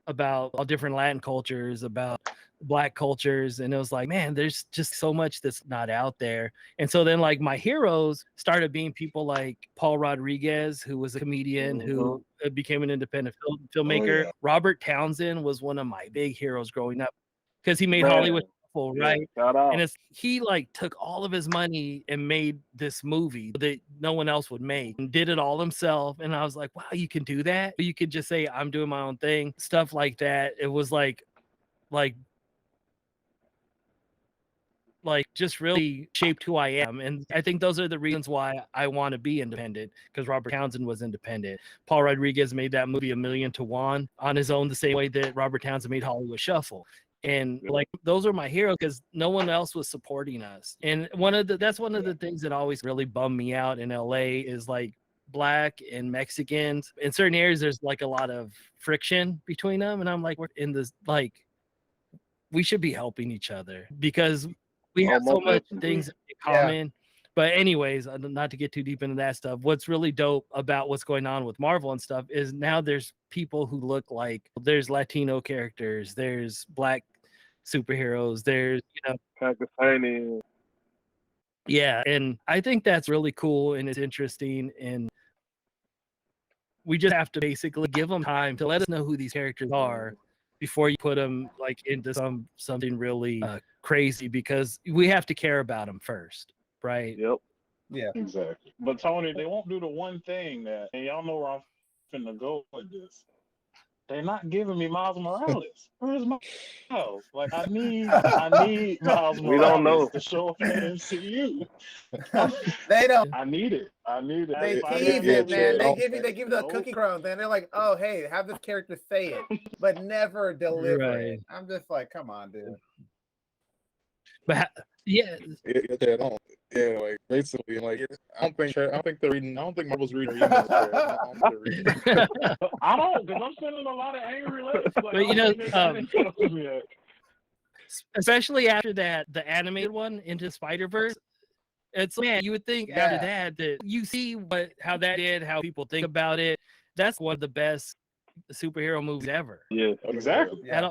about all different Latin cultures, about Black cultures. And it was like, man, there's just so much that's not out there. And so then like my heroes started being people like Paul Rodriguez, who was a comedian who became an independent filmmaker. yeah. Robert Townsend was one of my big heroes growing up because he made Man. Hollywood Shuffle, Yeah. right? Shout out. And it's he like took all of his money and made this movie that no one else would make and did it all himself. And I was like, wow, you can do that. You could just say I'm doing my own thing, stuff like that. It was like just really shaped who I am. And I think those are the reasons why I want to be independent, because Robert Townsend was independent. Paul Rodriguez made that movie 1,000,000 to 1 on his own, the same way that Robert Townsend made Hollywood Shuffle. And like those are my heroes because no one else was supporting us. And that's one of the things that always really bummed me out in LA is like Black and Mexicans in certain areas. There's like a lot of friction between them, and I'm like, we're in this like we should be helping each other because we have so most much definitely. things in Yeah. common. But anyways, not to get too deep into that stuff, what's really dope about what's going on with Marvel and stuff is now there's people who look like there's Latino characters, there's Black superheroes, there's Pakistani. yeah, and I think that's really cool and it's interesting, and we just have to basically give them time to let us know who these characters are before you put them like into something really crazy, because we have to care about them first, right? Yep. Yeah. Exactly. But Tony, they won't do the one thing that, and y'all know where I'm finna go with this. They're not giving me Miles Morales. Where's Miles? Like I need Miles We don't know. Morales to show up in the MCU. They don't. I need it. They If I tease didn't it, get man. it, They give you the cookie crumbs, and they're like, "Oh, hey, have this character say it," but never deliver Right. it. I'm just like, come on, dude. But yeah, Yeah, like basically, like I don't think they're reading. I don't think Marvel's reading our emails. Right? I don't think they're reading. I don't, because I'm sending a lot of angry letters. Like, But, you know, yeah. especially after that, the animated one, Into Spider-Verse, it's man, you would think after that you see how that did, how people think about it. That's one of the best superhero movies ever. Yeah. Exactly. Yeah.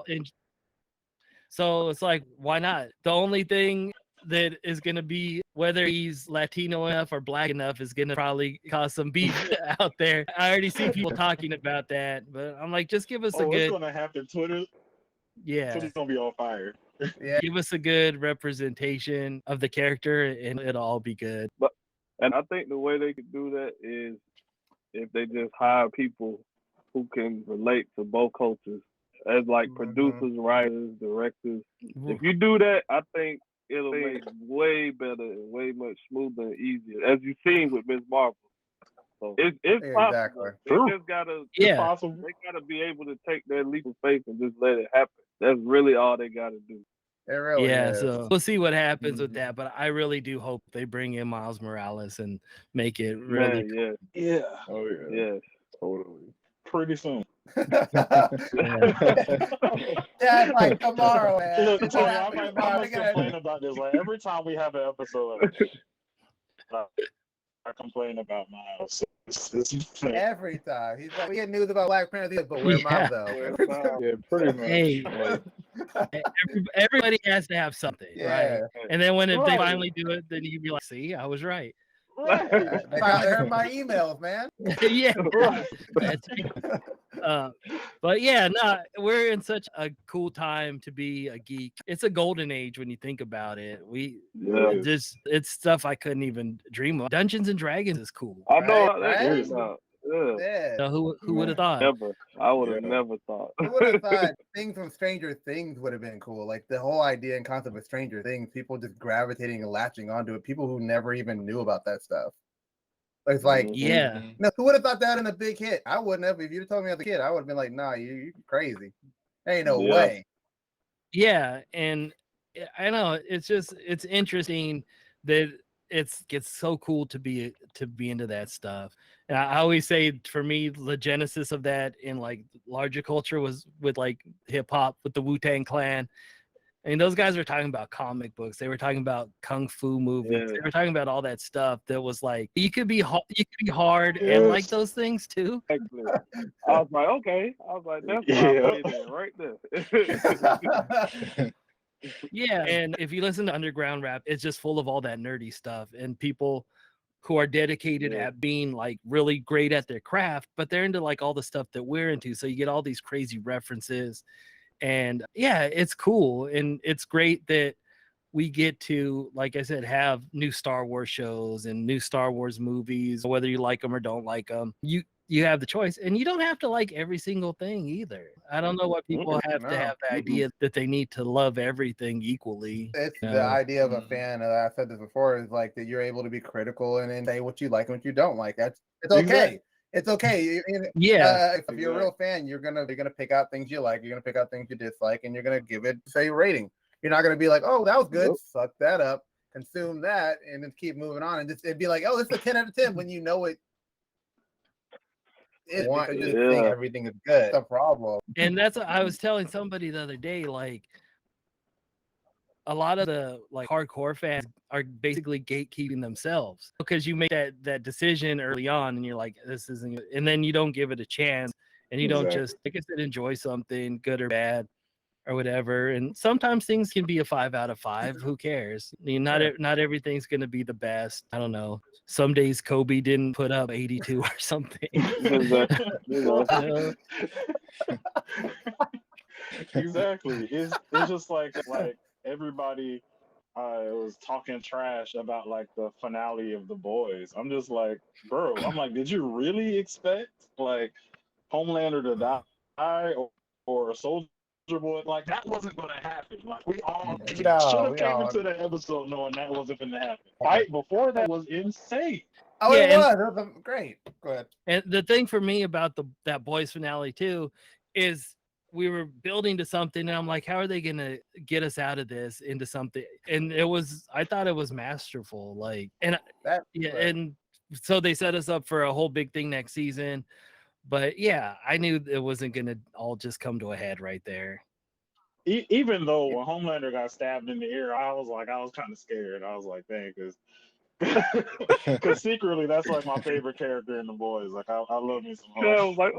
So it's like, why not? The only thing that is going to be whether he's Latino enough or Black enough is going to probably cause some beef out there. I already see people talking about that, but I'm like, just give us a It's good, gonna happen. Twitter's gonna be on fire. give us a good representation of the character, and it'll all be good. And I think the way they could do that is if they just hire people who can relate to both cultures as like producers, writers, directors. If you do that, I think it'll make way better and way much smoother and easier, as you've seen with Ms. Marvel. So it's possible. Exactly. They just gotta Possible. they gotta be able to take that leap of faith and just let it happen. That's really all they gotta do. It really is. So we'll see what happens with that, but I really do hope they bring in Miles Morales and make it really Man, Yeah. Oh yeah. yeah. Totally. Pretty soon. Yeah, like tomorrow, man. Look, It's Tony, I happening must tomorrow. We're gonna- complain about this. Like every time we have an episode, I complain about Miles. It's Every time he's like, we get news about Black Panther, but where's Yeah. Miles though? Yeah, pretty much. Hey. Like, Everybody has to have something, right? Yeah. And then when if they Right. finally do it, then you'd be like, "See, I was right." Right. They finally heard my emails, man. Yeah, Right. that's but yeah, no, we're in such a cool time to be a geek. It's a golden age when you think about it. Yeah. Just it's stuff I couldn't even dream of. Dungeons and Dragons is cool. I know Right, that right? is not. Yeah. Yeah. So who would have thought? Never. I would have Yeah. never thought. Who would have thought things from Stranger Things would have been cool? Like the whole idea and concept of Stranger Things, people just gravitating and latching onto it. People who never even knew about that stuff. It's like, Yeah. no, who would have thought that in a big hit? I wouldn't have. If you'd told me as a kid, I would have been like, nah, you crazy. Ain't no Yeah. way. Yeah, and I know it's interesting that gets so cool to be into that stuff. And I always say for me the genesis of that in like larger culture was with like hip hop with the Wu-Tang Clan. And those guys were talking about comic books. They were talking about kung fu movies. Yeah. They were talking about all that stuff that was like you could be hard and like Yes. those things too. Exactly. I was like, okay. I was like, that's Yeah. what I played in right there. Yeah, and if you listen to underground rap, it's just full of all that nerdy stuff and people who are dedicated Yeah. at being like really great at their craft, but they're into like all the stuff that we're into. So you get all these crazy references. And yeah, it's cool. And it's great that we get to, like I said, have new Star Wars shows and new Star Wars movies, whether you like them or don't like them. You have the choice, and you don't have to like every single thing either. I don't know why people have to have the idea that they need to love everything equally. It's you the know? idea of a fan. And I've said this before. Is like that you're able to be critical and say what you like and what you don't like. It's okay. Exactly. It's okay. Yeah. If you're a real fan, you're gonna pick out things you like. You're gonna pick out things you dislike, and you're gonna give it say rating. You're not gonna be like, oh, that was good. Nope. Suck that up, consume that, and then keep moving on. And just it'd be like, oh, this is a 10 out of 10 when you know it. It's because you just think everything is good. It's a problem. And that's what I was telling somebody the other day, like a lot of the like hardcore fans are basically gatekeeping themselves because you make that decision early on and you're like, this isn't, and then you don't give it a chance and you don't just, like I said, enjoy something good or bad or whatever. And sometimes things can be a 5 out of 5. Who cares? I mean, not everything's gonna be the best. I don't know. Some days Kobe didn't put up 82 or something. Exactly. It's just like everybody was talking trash about like the finale of The Boys. I'm just like, bro, did you really expect like Homelander to die or a Soldier Boy? Like that wasn't gonna happen. Like we all should have came into the episode knowing that wasn't gonna happen. Fight before that was insane. Oh, Yeah, it was great. Go ahead. And the thing for me about that Boys finale too is we were building to something, and I'm like, how are they gonna get us out of this into something? And I thought it was masterful. Like, and and so they set us up for a whole big thing next season. But yeah, I knew it wasn't gonna all just come to a head right there. Even though when Homelander got stabbed in the ear, I was kind of scared. I was like, dang, because secretly that's like my favorite character in The Boys. Like I love me some. Yeah, I was like,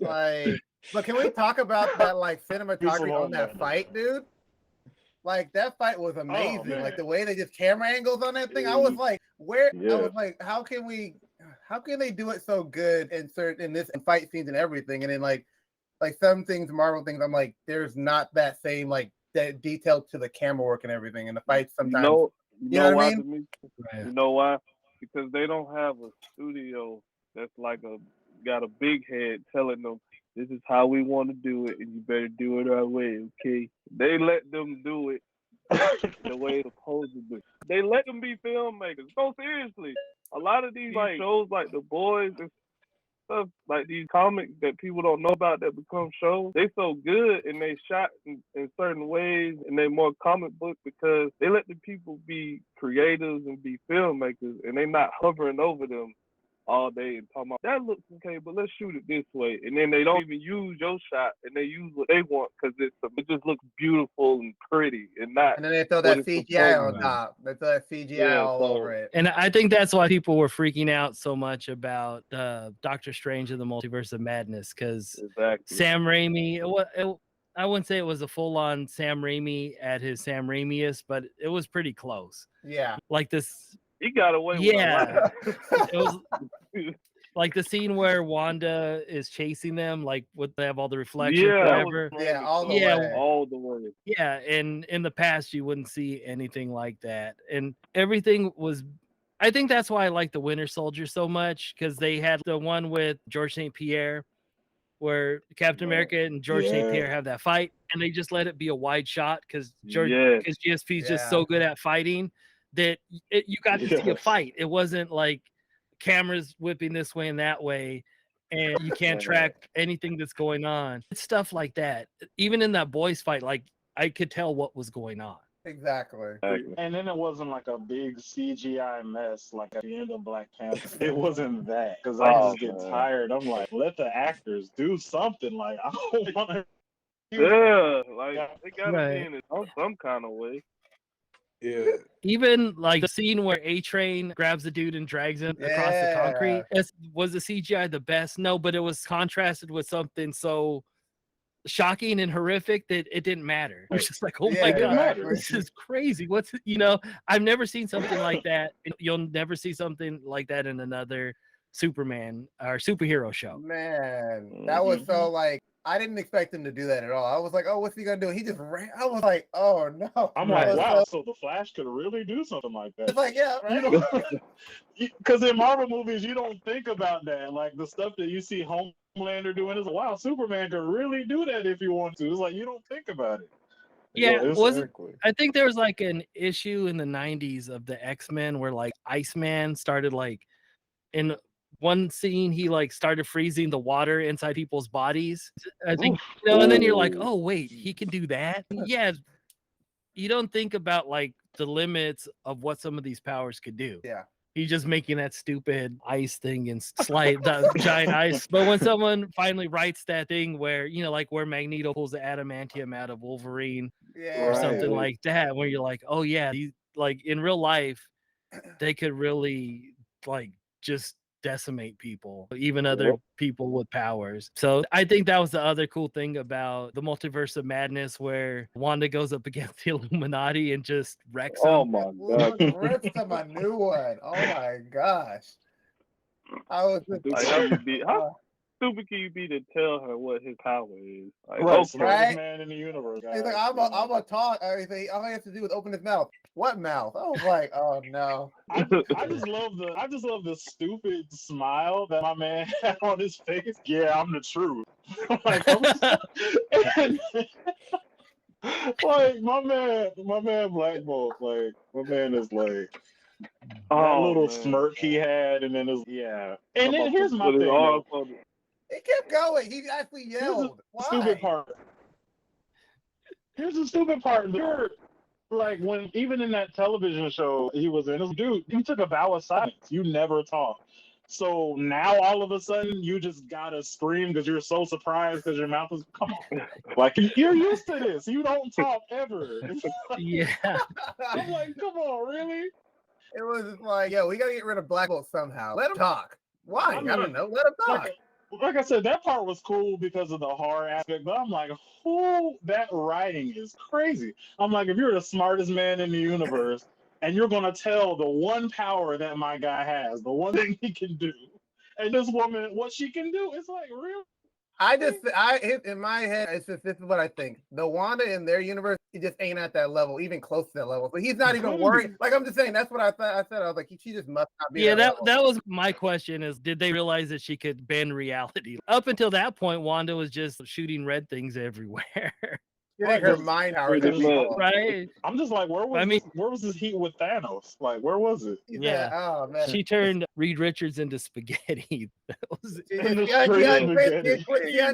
like, but can we talk about that like cinematography on that fight, dude? Like that fight was amazing. Like the way they just camera angles on that thing, I was like, I was like, how can they do it so good in fight scenes and everything? And then like some things, Marvel things, I'm like, there's not that same like that detail to the camera work and everything. And the fights sometimes. You know what why? I mean? You know why? Because they don't have a studio that's like got a big head telling them this is how we want to do it, and you better do it our way, okay? They let them do it the way it's supposed to be. They let them be filmmakers. No, seriously. A lot of these like shows like The Boys and stuff, like these comics that people don't know about that become shows, they so good and they shot in certain ways and they more comic book because they let the people be creators and be filmmakers and they not hovering over them all day and talking about that looks okay, but let's shoot it this way. And then they don't even use your shot and they use what they want because it just looks beautiful and pretty and not. And then they throw that CGI on top. They throw that CGI all over it. And I think that's why people were freaking out so much about Doctor Strange and the Multiverse of Madness because Sam Raimi. I wouldn't say it was a full-on Sam Raimi at his Sam Raimiest, but it was pretty close. Yeah. Like this. He got away with a lot. It was like the scene where Wanda is chasing them, like they have all the reflections, whatever. Yeah, all the way. All the way. Yeah, and in the past you wouldn't see anything like that. And everything was, I think that's why I like the Winter Soldier so much, because they had the one with George St. Pierre where Captain America and George St. Pierre have that fight, and they just let it be a wide shot because GSP is just so good at fighting that you got to see a fight. It wasn't like cameras whipping this way and that way, and you can't track anything that's going on. It's stuff like that. Even in that boys fight, like I could tell what was going on. Exactly. And then it wasn't like a big CGI mess like at the end of Black Panther. It wasn't that, because I just get tired. I'm like, let the actors do something. Like, I don't want to. Yeah, like they gotta be in it some kind of way. Yeah. Even like the scene where A-Train grabs the dude and drags him across the concrete. Was the CGI the best? No, but it was contrasted with something so shocking and horrific that it didn't matter. It was just like, oh my god, this is crazy. What's, I've never seen something like that. You'll never see something like that in another Superman or superhero show. Man, that was so like, I didn't expect him to do that at all. I was like, oh, what's he gonna do? He just ran. I was like, oh no. I'm like, wow, so the Flash could really do something like that. It's like, yeah, right? Because in Marvel movies, you don't think about that. Like the stuff that you see Homelander doing is, wow, Superman could really do that if you want to. It's like, you don't think about it. Yeah, I think there was like an issue in the 90s of the X-Men where like Iceman started like in one scene he like started freezing the water inside people's bodies. I think and then you're like, oh wait, he can do that. Yeah, you don't think about like the limits of what some of these powers could do. Yeah, he's just making that stupid ice thing and slide the giant ice. But when someone finally writes that thing where like where Magneto pulls the adamantium out of Wolverine or something like that, where you're like, oh yeah, like in real life they could really like just decimate people, even other people with powers. So I think that was the other cool thing about the Multiverse of Madness, where Wanda goes up against the Illuminati and just wrecks them. Oh my god, wrecks them a new one. Oh my gosh, I was how stupid can you be to tell her what his power is? Like, right? Man in the universe. He's like, I'm a talk. Everything all I have to do is open his mouth. What mouth? I was like, oh no. I just love the stupid smile that my man had on his face. Yeah, I'm the truth. Like my man Black Bolt, like my man is like that little smirk he had, and then and then here's my thing. He kept going. He actually yelled. Stupid part. Here's the stupid part. Like when even in that television show he was in, dude, you took a vow of silence. You never talk. So now all of a sudden you just gotta scream because you're so surprised because your mouth is like you're used to this. You don't talk ever. Yeah. I'm like, come on, really? It was like, yo, we gotta get rid of Black Bolt somehow. Let him talk. Why? I don't know. Let him talk. Like I said, that part was cool because of the horror aspect, but I'm like, that writing is crazy. I'm like, if you're the smartest man in the universe and you're going to tell the one power that my guy has, the one thing he can do, and this woman, what she can do, it's like, real. In my head, it's just, this is what I think. The Wanda in their universe, he just ain't at that level, even close to that level. So he's not even worried. Like, I'm just saying, that's what I thought. I said, I was like, she just must not be. Yeah, that was my question: is did they realize that she could bend reality? Up until that point, Wanda was just shooting red things everywhere. Getting her mind power, right? I'm just like, where was this heat with Thanos? Like, where was it? Yeah. Oh man. She turned Reed Richards into spaghetti. She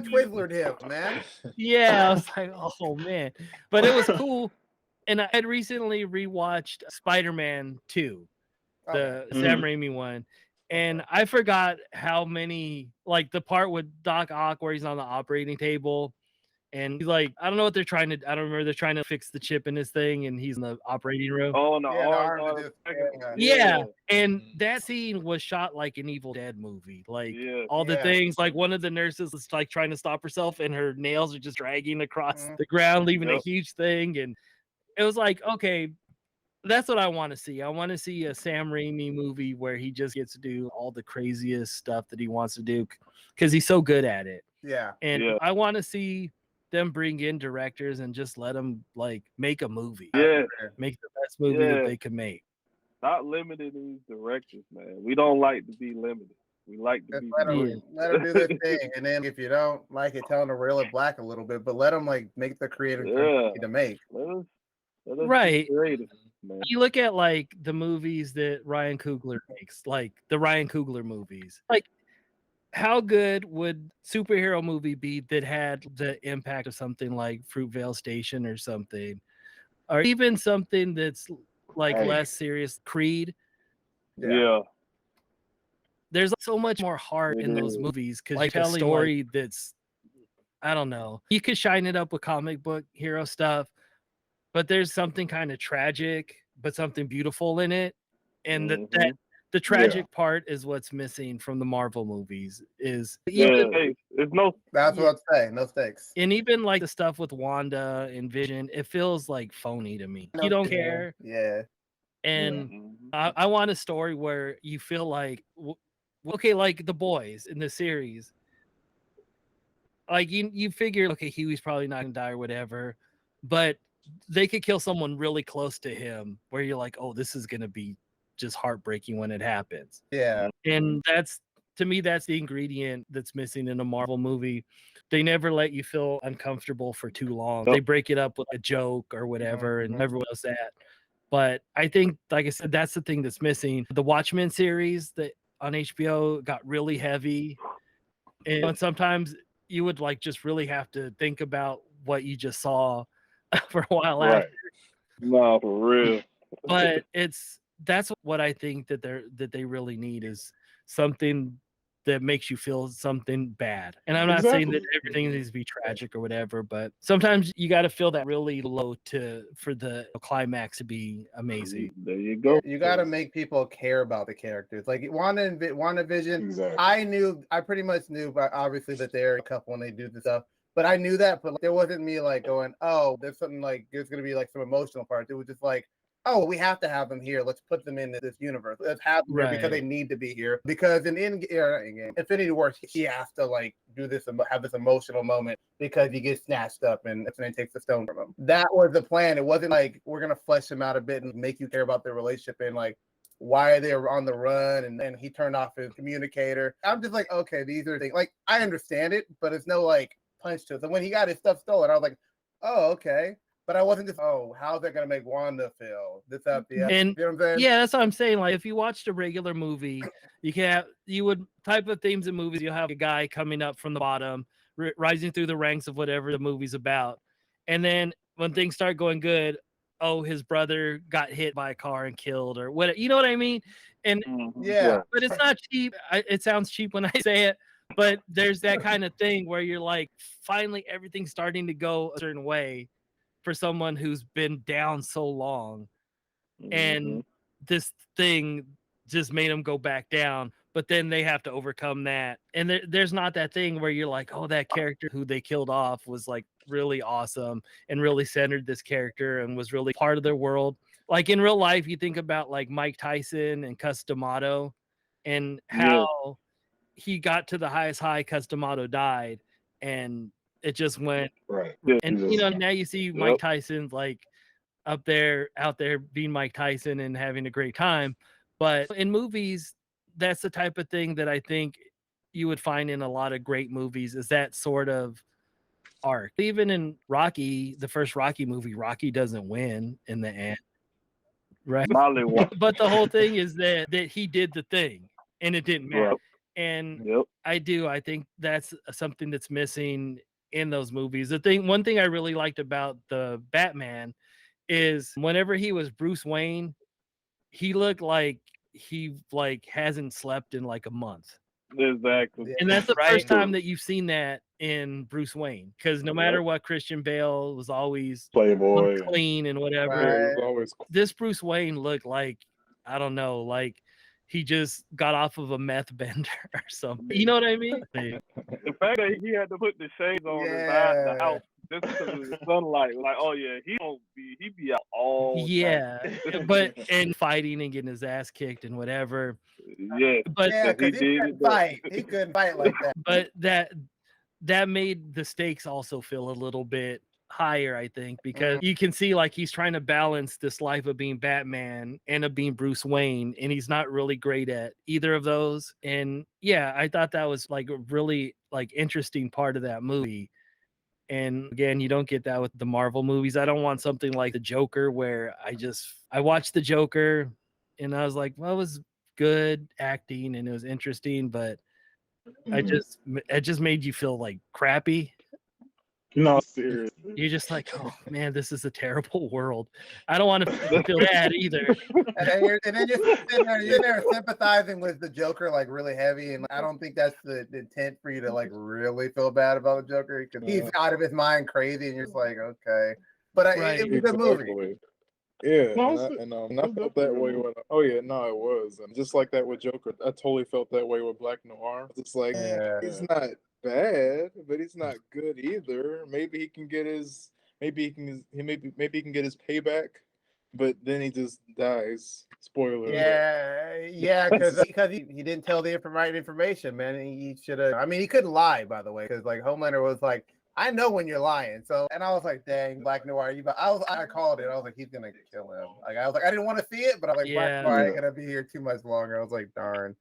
Twizzlered him, man. Yeah, I was like, oh man. But it was cool. And I had recently rewatched Spider-Man 2, the Sam Raimi one. And I forgot how many, like the part with Doc Ock where he's on the operating table And he's like, I don't know what they're trying to. I don't remember. They're trying to fix the chip in his thing, and he's in the operating room. Oh, no, Yeah, the arm is Yeah, and that scene was shot like an Evil Dead movie. Like all the things, like one of the nurses is like trying to stop herself, and her nails are just dragging across the ground, leaving a huge thing. And it was like, okay, that's what I want to see. I want to see a Sam Raimi movie where he just gets to do all the craziest stuff that he wants to do because he's so good at it. Yeah, and I want to see them bring in directors and just let them like make a movie. Make the best movie that they can make. Stop limiting these directors, man. We don't like to be limited. We like to be let them do their thing, and then if you don't like it, tell them to reel it back a little bit. But let them like make the creative to make. Let us right. be creative, man. You look at like the movies that Ryan Coogler makes, like the Ryan Coogler movies. Like, how good would superhero movie be that had the impact of something like Fruitvale Station or something, or even something that's like less serious, Creed? Yeah. There's so much more heart in those movies because like a story that's, I don't know. You could shine it up with comic book hero stuff, but there's something kind of tragic, but something beautiful in it, and that the tragic part is what's missing from the Marvel movies. Is it's that's what I'm saying. No stakes. And even like the stuff with Wanda and Vision, it feels like phony to me. You don't care. Yeah. And I want a story where you feel like, okay, like the boys in the series. Like you figure, okay, Huey's probably not gonna die or whatever, but they could kill someone really close to him where you're like, oh, this is gonna be just heartbreaking when it happens. Yeah. And that's, to me, that's the ingredient that's missing in a Marvel movie. They never let you feel uncomfortable for too long. They break it up with a joke or whatever, and everyone knows that. But I think, like I said, that's the thing that's missing. The Watchmen series that on HBO got really heavy, and sometimes you would like just really have to think about what you just saw for a while after. No, for real. But that's what I think that they really need is something that makes you feel something bad. And I'm not saying that everything needs to be tragic or whatever, but sometimes you got to feel that really low for the climax to be amazing. There you go. You got to make people care about the characters. Like WandaVision, I pretty much knew, but obviously that they're a couple when they do the stuff. But I knew that, but there wasn't me like going, oh, there's something like there's gonna be like some emotional parts. It was just like, oh, we have to have them here. Let's put them in this universe. Let's have them here because they need to be here. Because in Infinity War, he has to like do this and have this emotional moment because he gets snatched up and then takes the stone from him. That was the plan. It wasn't like we're gonna flesh him out a bit and make you care about their relationship and like why they were on the run and he turned off his communicator. I'm just like, okay, these are things like I understand it, but it's no like punch to it. So when he got his stuff stolen, I was like, oh, okay. But I wasn't just, oh, how's that going to make Wanda feel? This up the and you know what I'm saying? Yeah, that's what I'm saying. Like, if you watched a regular movie, you would type of themes in movies. You'll have a guy coming up from the bottom, rising through the ranks of whatever the movie's about. And then when things start going good, oh, his brother got hit by a car and killed or what, you know what I mean? And but it's not cheap. It sounds cheap when I say it, but there's that kind of thing where you're like, finally, everything's starting to go a certain way for someone who's been down so long, and this thing just made them go back down, but then they have to overcome that. And there's not that thing where you're like, oh, that character who they killed off was like really awesome and really centered this character and was really part of their world. Like in real life, you think about like Mike Tyson and Cus D'Amato and how he got to the highest high, Cus D'Amato died, and it just went and you know, now you see Mike Tyson like out there being Mike Tyson and having a great time. But in movies, that's the type of thing that I think you would find in a lot of great movies, is that sort of arc. Even in Rocky, the first Rocky movie, Rocky doesn't win in the end, right? But the whole thing is that he did the thing and it didn't matter. And I think that's something that's missing in those movies. One thing I really liked about the Batman is whenever he was Bruce Wayne, he looked like he like hasn't slept in like a month. Exactly. And that's the Right. first time that you've seen that in Bruce Wayne. Because no matter what, Christian Bale was always Playboy. clean and whatever. Yeah, it Right. was always This Bruce Wayne looked like, I don't know, like he just got off of a meth bender or something. You know what I mean? The fact that he had to put the shades on inside the house just because of the sunlight, like, oh yeah, he be out all Yeah, time. but and fighting and getting his ass kicked and whatever. Yeah, But Yeah, he because he did couldn't it, but- fight. He couldn't fight like that. but that made the stakes also feel a little bit higher, I think, because you can see like he's trying to balance this life of being Batman and of being Bruce Wayne, and he's not really great at either of those. And yeah, I thought that was like a really like interesting part of that movie. And again, you don't get that with the Marvel movies. I don't want something like the Joker where I watched the Joker and I was like, well, it was good acting and it was interesting, but it just made you feel like crappy. No, seriously. You're just like, oh man, this is a terrible world. I don't want to feel bad either. And then you're sitting there sympathizing with the Joker like really heavy, and I don't think that's the intent for you to like really feel bad about the Joker because he's out of his mind crazy, and you're just like, okay. But Right. it was a good movie. Exactly. Yeah, No, and I felt that way when. Oh yeah, no, it was, and just like that with Joker, I totally felt that way with Black Noir. It's like he's not bad, but he's not good either. Maybe he can get his, maybe he can get his payback, but then he just dies. Spoiler. Yeah, because he didn't tell the right information, man. He should have. I mean, he couldn't lie, by the way, because like Homelander was like, I know when you're lying. So, and I was like, dang, Black Noir, I called it. I was like, he's gonna kill him. Like, I was like, I didn't want to see it, but I was like, Black Noir ain't gonna be here too much longer. I was like, darn.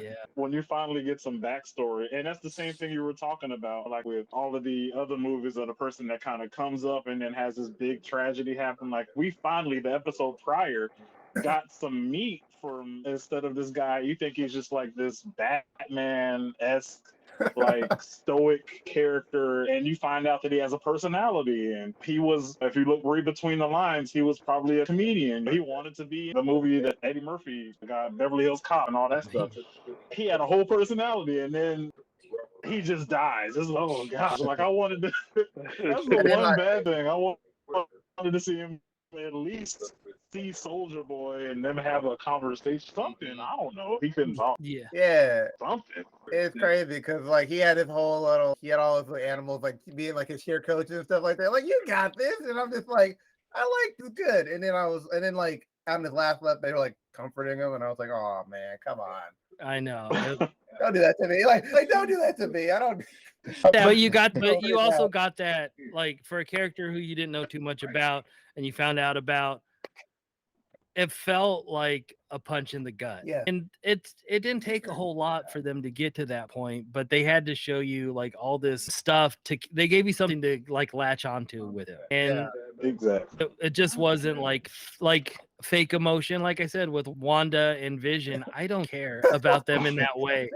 Yeah. When you finally get some backstory, and that's the same thing you were talking about, like with all of the other movies of the person that kind of comes up and then has this big tragedy happen. Like we finally, the episode prior, got some meat from instead of this guy. You think he's just like this Batman-esque, like stoic character, and you find out that he has a personality. And he was, if you read between the lines, he was probably a comedian. He wanted to be in the movie that Eddie Murphy got, Beverly Hills Cop, and all that stuff. He had a whole personality, and then he just dies. It's like, oh gosh, like I wanted to. That's the one bad thing. I wanted to see him at least see Soldier Boy and them have a conversation. Something, I don't know. He couldn't talk. Yeah. Something. It's crazy because like he had all his little animals like being like his cheer coaches and stuff like that. Like, you got this, and I'm just like, I like this good. And then like on his last lap, they were like comforting him, and I was like, oh man, come on. I know. Don't do that to me. Like don't do that to me. I don't. But you also got that, like, for a character who you didn't know too much about and you found out about, it felt like a punch in the gut. Yeah. And it didn't take a whole lot for them to get to that point, but they had to show you like all this stuff they gave you something to like latch onto with it. And exactly. it just wasn't like fake emotion. Like I said, with Wanda and Vision, I don't care about them in that way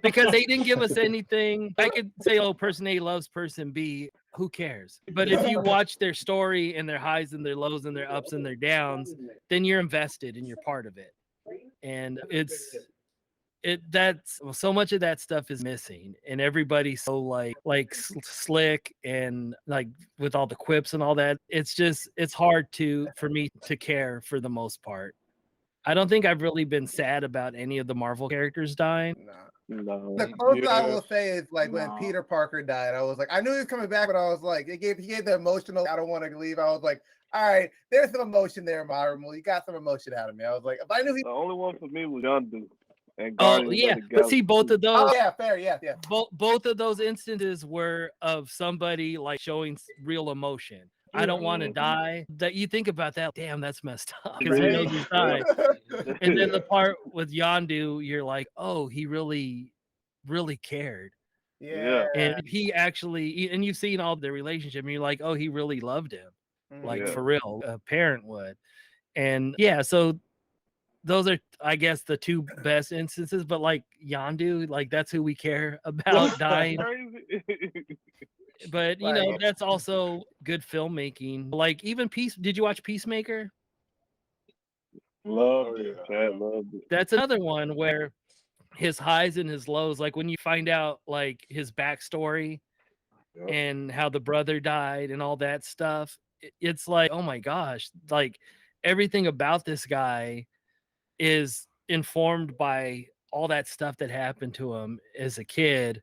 because they didn't give us anything. I could say, oh, person A loves person B. Who cares? But if you watch their story and their highs and their lows and their ups and their downs, then you're invested and you're part of it. And that's so much of that stuff is missing, and everybody's so like slick and like with all the quips and all that. It's hard for me to care for the most part. I don't think I've really been sad about any of the Marvel characters dying. No. The closest I will say is like when Peter Parker died. I was like, I knew he was coming back, but I was like, he gave the emotional. I don't want to leave. I was like, all right, there's some emotion there, Marvel. You got some emotion out of me. I was like, if I knew he. The only one for me was Yondu. Oh yeah, but see, both of those. Oh yeah, fair, yeah. Both of those instances were of somebody like showing real emotion. I don't want to die. That you think about that, damn, that's messed up. Because he knows he's dying. And then the part with Yondu, you're like, oh, he really, really cared. Yeah. And he actually, and you've seen all their relationship, and you're like, oh, he really loved him, like for real, a parent would. And yeah, so those are, I guess, the two best instances. But like Yondu, like that's who we care about dying. But you know, that's also good filmmaking. Like even did you watch Peacemaker? Loved it. Chad loved it. That's another one where his highs and his lows. Like when you find out like his backstory Yep. and how the brother died and all that stuff, it's like, oh my gosh, like everything about this guy is informed by all that stuff that happened to him as a kid.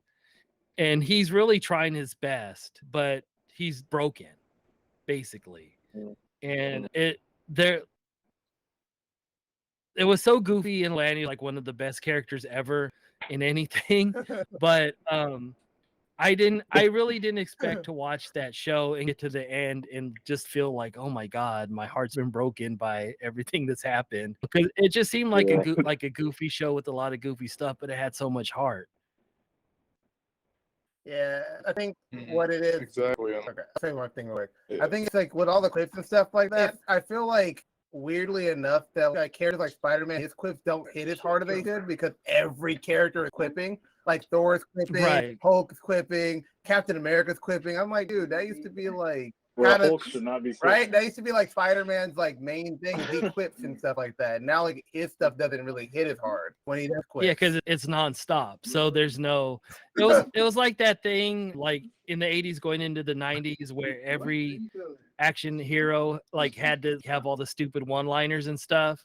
And he's really trying his best, but he's broken, basically. And it was so goofy, and Lanny like one of the best characters ever in anything. But I really didn't expect to watch that show and get to the end and just feel like, oh my god, my heart's been broken by everything that's happened, because it just seemed like a goofy show with a lot of goofy stuff, but it had so much heart. Yeah, I think what it is. Exactly. Okay, I'll say one thing quick. Yeah. I think it's like with all the clips and stuff like that. I feel like weirdly enough that like characters like Spider-Man, his clips don't hit as hard as they should because every character is clipping. Like Thor's clipping, Right. Hulk's clipping, Captain America's clipping. I'm like, dude, that used to be like Well, kind of Hulk should not be right. That used to be like Spider-Man's like main thing. He clips and stuff like that. Now like his stuff doesn't really hit as hard when he does clips. Yeah, because it's nonstop. So there's no. It was like that thing like in the 80s going into the 90s where every action hero like had to have all the stupid one-liners and stuff.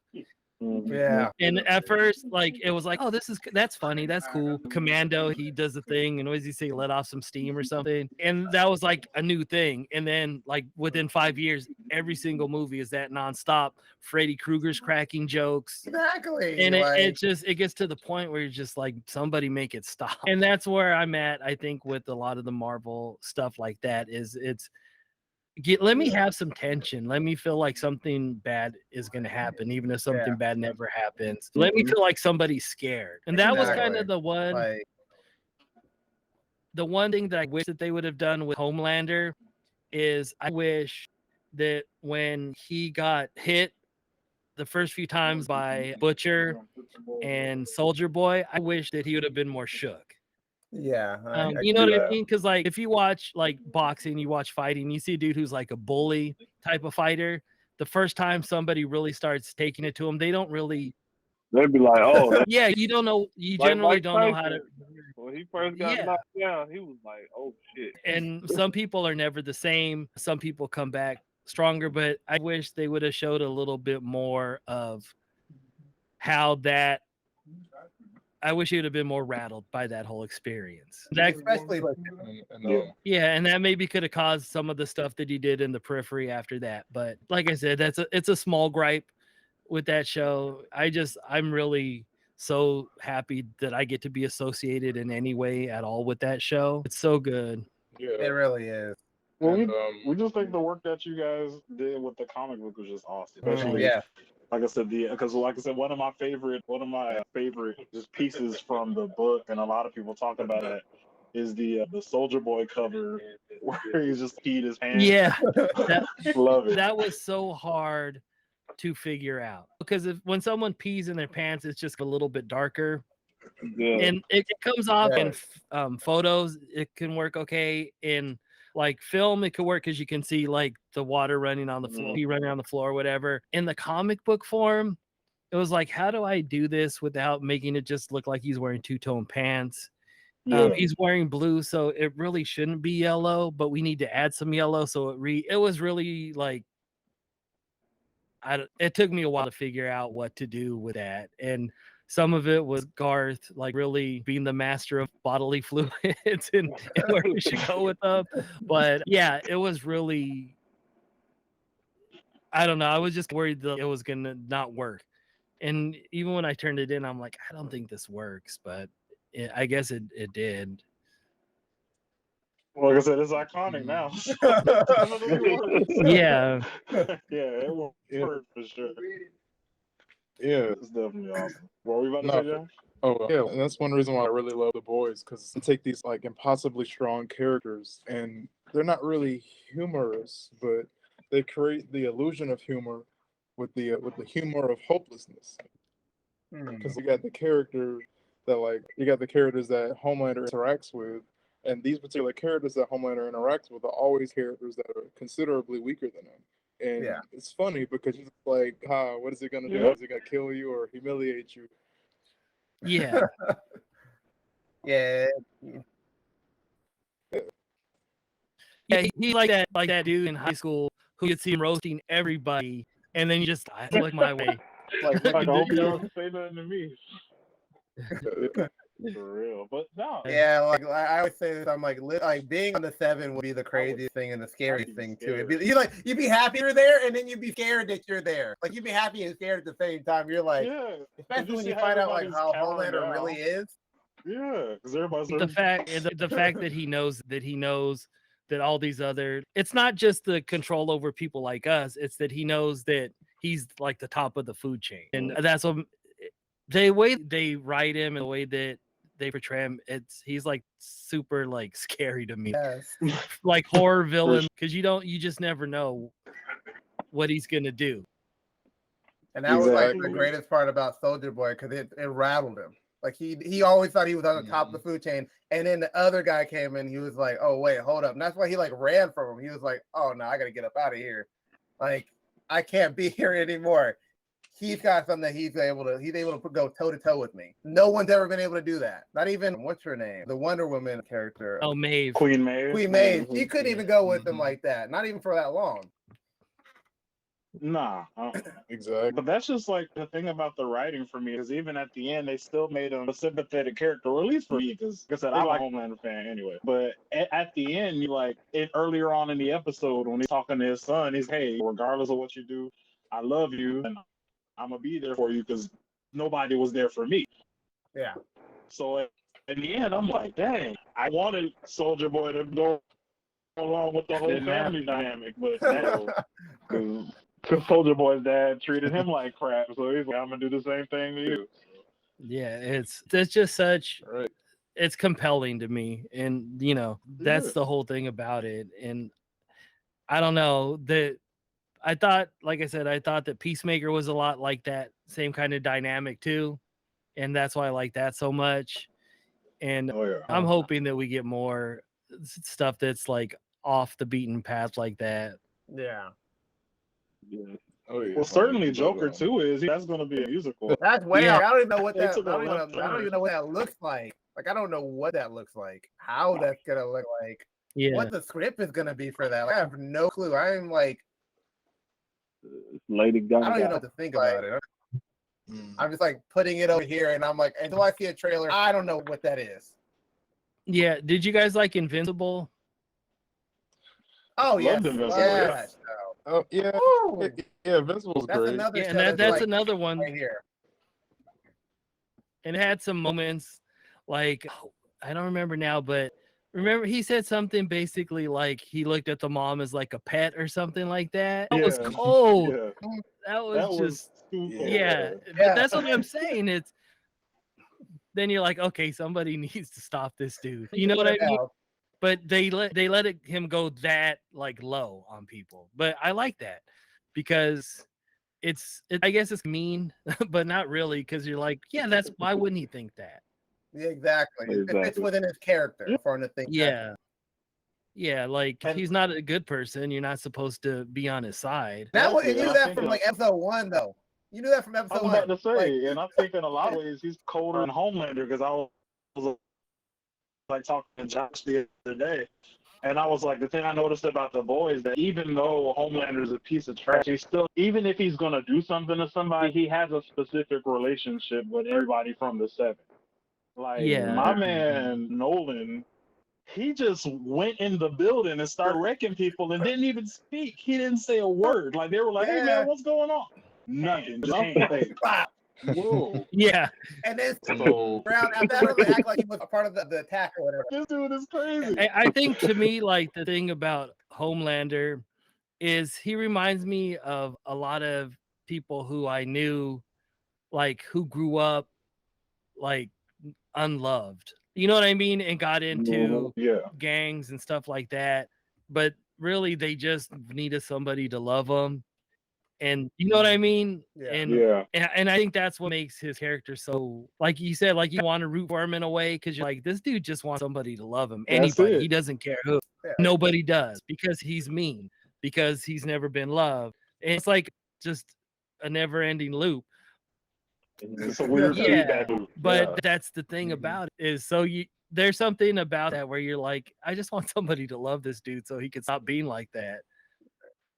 Yeah. And at first, like it was like, oh, that's funny, that's cool. Commando, he does the thing, and what does he say? Let off some steam or something. And that was like a new thing. And then, like within 5 years, every single movie is that nonstop. Freddy Krueger's cracking jokes. Exactly. And like, it gets to the point where you're just like, somebody make it stop. And that's where I'm at, I think, with a lot of the Marvel stuff like that. Let me have some tension. Let me feel like something bad is going to happen, even if something bad never happens. Let me feel like somebody's scared. And that was kind of the one thing that I wish that they would have done with Homelander is I wish that when he got hit the first few times by Butcher and Soldier Boy, I wish that he would have been more shook. Yeah, you know what I mean? Because like if you watch like boxing, you watch fighting, you see a dude who's like a bully type of fighter. The first time somebody really starts taking it to him, they don't really. They'd be like, "Oh, yeah, you don't know. You like generally Mike don't know how Tyson. to. When he first got knocked down, he was like, "Oh shit." And some people are never the same. Some people come back stronger, but I wish they would have showed a little bit more of how that. I wish he would have been more rattled by that whole experience. especially like and that maybe could have caused some of the stuff that he did in the periphery after that. But like I said, it's a small gripe with that show. I'm really so happy that I get to be associated in any way at all with that show. It's so good. Yeah. it really is. Well, And, we just think the work that you guys did with the comic book was just awesome, especially Yeah. like I said, one of my favorite just pieces from the book, and a lot of people talk about it, is the Soldier Boy cover where he's just peed his pants. Yeah, love it. That was so hard to figure out because when someone pees in their pants, it's just a little bit darker. Yeah. And it comes off in photos. It can work okay in like film. It could work because you can see like the water running on the floor, pee running on the floor, or whatever. In the comic book form, it was like, how do I do this without making it just look like he's wearing two-tone pants? He's wearing blue, so it really shouldn't be yellow, but we need to add some yellow. So it was really like, it took me a while to figure out what to do with that. And some of it was Garth like really being the master of bodily fluids and where we should go with them. But yeah, it was really, I don't know. I was just worried that it was going to not work. And even when I turned it in, I'm like, I don't think this works, but I guess it did. Like I said, it's iconic now. Yeah. It will work for sure. Yeah, It's definitely awesome. What were we about to say, Josh? Oh, yeah, and that's one reason why I really love The Boys, because they take these like impossibly strong characters, and they're not really humorous, but they create the illusion of humor with the humor of hopelessness. Because you got the characters that Homelander interacts with, and these particular characters that Homelander interacts with are always characters that are considerably weaker than him. And it's funny because you're like, what is it gonna do? Is it gonna kill you or humiliate you? Yeah. Yeah. Yeah, he like that dude in high school who you'd see him roasting everybody, and then you just I look my way. Like, Like, I hope you Yeah. don't say nothing to me. For real. But no. yeah, like I always say this, I'm like being on the 7 would be the craziest thing and the scariest be thing too. scared. You'd be happy you're there, and then you'd be scared that you're there. Like you'd be happy and scared at the same time. You're like, Yeah. especially when see you find out like everybody's how cowering Homelander down. really is. Yeah, because everybody's the fact that he knows that all these other, it's not just the control over people like us, it's that he knows that he's like the top of the food chain, and that's what the way they write him and the way that they portray him, he's like super like scary to me. Yes. Like horror villain, because you just never know what he's gonna do. And that was like the Exactly. greatest part about Soldier Boy, because it rattled him. Like he always thought he was on the top of the food chain, and then the other guy came in. He was like, "Oh wait, hold up!" And that's why he like ran from him. He was like, "Oh no, I gotta get up out of here. Like I can't be here anymore." He's got something that he's able to go toe to toe with me. No one's ever been able to do that. Not even what's her name, the Wonder Woman character. Oh, Maeve. Queen Maeve. Queen Maeve. She couldn't even go with him like that. Not even for that long. Nah. Exactly. But that's just like the thing about the writing for me, is even at the end they still made him a sympathetic character, or at least for me, because like I said, I'm a Homelander fan anyway. But at the end, you like it earlier on in the episode when he's talking to his son, he's, hey, regardless of what you do, I love you and I'm gonna be there for you because nobody was there for me. Yeah. So in the end, I'm like, dang, I wanted Soldier Boy to go along with the whole family dynamic, but because Soldier Boy's dad treated him like crap, so he's like, I'm gonna do the same thing to you. Yeah, it's just such Right. it's compelling to me, and that's the whole thing about it. And I don't know that I thought that Peacemaker was a lot like that same kind of dynamic too, and that's why I like that so much. And I'm hoping that we get more stuff that's like off the beaten path like that. Yeah. Yeah. Oh yeah. Well, certainly Joker 2 is. That's going to be a musical. That's way Yeah. out. I don't even know what They that. I took a don't left even turn. know what that looks like. Like I don't know what that looks like. How that's gonna look like. Yeah. What the script is gonna be for that. Like, I have no clue. I'm like, Lady Gaga. I don't even know what to think about it. I'm just like putting it over here, and I'm like, until I see a trailer, I don't know what that is. Yeah. Did you guys like Invincible? Oh yes, Loved Invincible, yes. Oh yeah. Woo! Yeah, Invincible's That's great. another. Yeah, show and that's like another one. right here. And it had some moments like I don't remember now, but remember he said something basically like he looked at the mom as like a pet or something like that. That was cold. Yeah. That was just too cold. yeah. But that's what I'm saying. It's then you're like, okay, somebody needs to stop this dude. You know what I mean? But they let him go that like low on people. But I like that because I guess it's mean, but not really, because you're like, yeah, that's why wouldn't he think that? Yeah, exactly. It fits within his character for him to think. Yeah. Yeah, like he's not a good person. You're not supposed to be on his side. That way, you knew that from like episode 1, though. You knew that from episode 1. I was about to say, and I think in a lot of ways he's colder than Homelander, because I was like talking to Josh the other day, and I was like, the thing I noticed about the boys, that even though Homelander is a piece of trash, he's still, even if he's gonna do something to somebody, he has a specific relationship with everybody from the 7. Like my man Nolan, he just went in the building and started wrecking people and didn't even speak. He didn't say a word. Like they were like, "Hey man, what's going on?" Nothing. Just ain't. Whoa. Yeah. And then So Brown, I don't really act like he was a part of the attack or whatever. this dude is crazy. I think to me, like the thing about Homelander is he reminds me of a lot of people who I knew, like who grew up like unloved. You know what I mean? And got into gangs and stuff like that. But really, they just needed somebody to love them. And you know what I mean? And I think that's what makes his character so, like you said, like you want to root for him in a way, because you're like, this dude just wants somebody to love him. Anybody. He doesn't care who. Yeah. Nobody does, because he's mean, because he's never been loved. And it's like just a never-ending loop. It's a weird Yeah, feedback loop. but that's the thing Mhm. about it is there's something about that where you're like, I just want somebody to love this dude so he can stop being like that.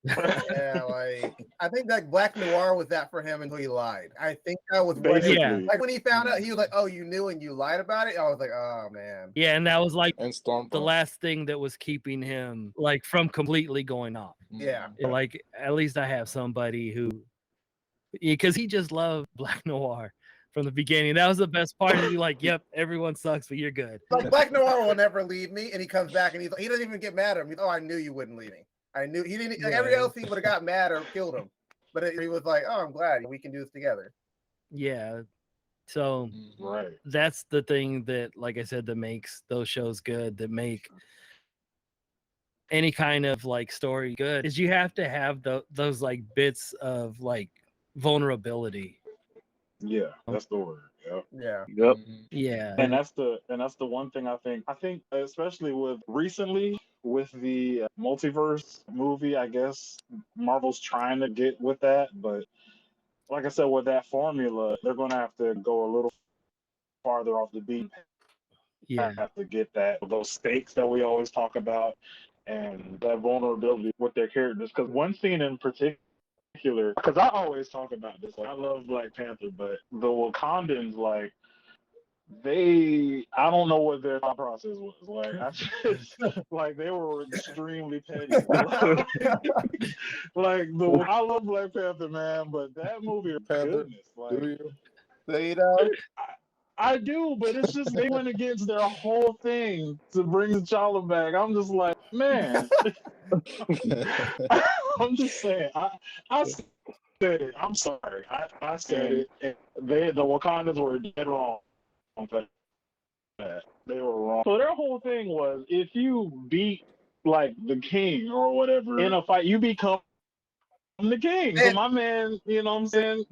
Yeah, like I think like Black Noir was that for him until he lied. I think that was what Basically. like when he found out, he was like, "Oh, you knew and you lied about it." I was like, "Oh man." Yeah, and that was like And Storm. the last thing that was keeping him like from completely going off. Yeah. Like at least I have somebody who, because he just loved Black Noir from the beginning. That was the best part. He's like, "Yep, everyone sucks, but you're good." Like Black Noir will never leave me, and he comes back and he doesn't even get mad at him. He's, "Oh, I knew you wouldn't leave me. I knew he didn't." Like every else he would have got mad or killed him, but he was like, "Oh, I'm glad we can do this together." Yeah. So Right. that's the thing that, like I said, that makes those shows good, that make any kind of like story good, is you have to have those like bits of like vulnerability. Yeah, that's the word. Yep. Yeah. Yep. Yeah. And that's the one thing I think especially with recently with the multiverse movie, I guess Marvel's trying to get with that, but like I said, with that formula, they're going to have to go a little farther off the beat. Yeah. Have to get those stakes that we always talk about and that vulnerability with their characters. Because one scene in particular, because I always talk about this, like I love Black Panther, but the Wakandans, like I don't know what their thought process was. Like I just like they were extremely petty. I love Black Panther, man, but that movie, Panther, goodness, like do you? So you know, I do, but it's just they went against their whole thing to bring T'Challa back. I'm just like, man. I'm just saying. I said it. I'm sorry. I said it. The Wakandans were dead wrong for that. They were wrong. So their whole thing was, if you beat like the king or whatever in a fight, you become the king. So my man, you know what I'm saying?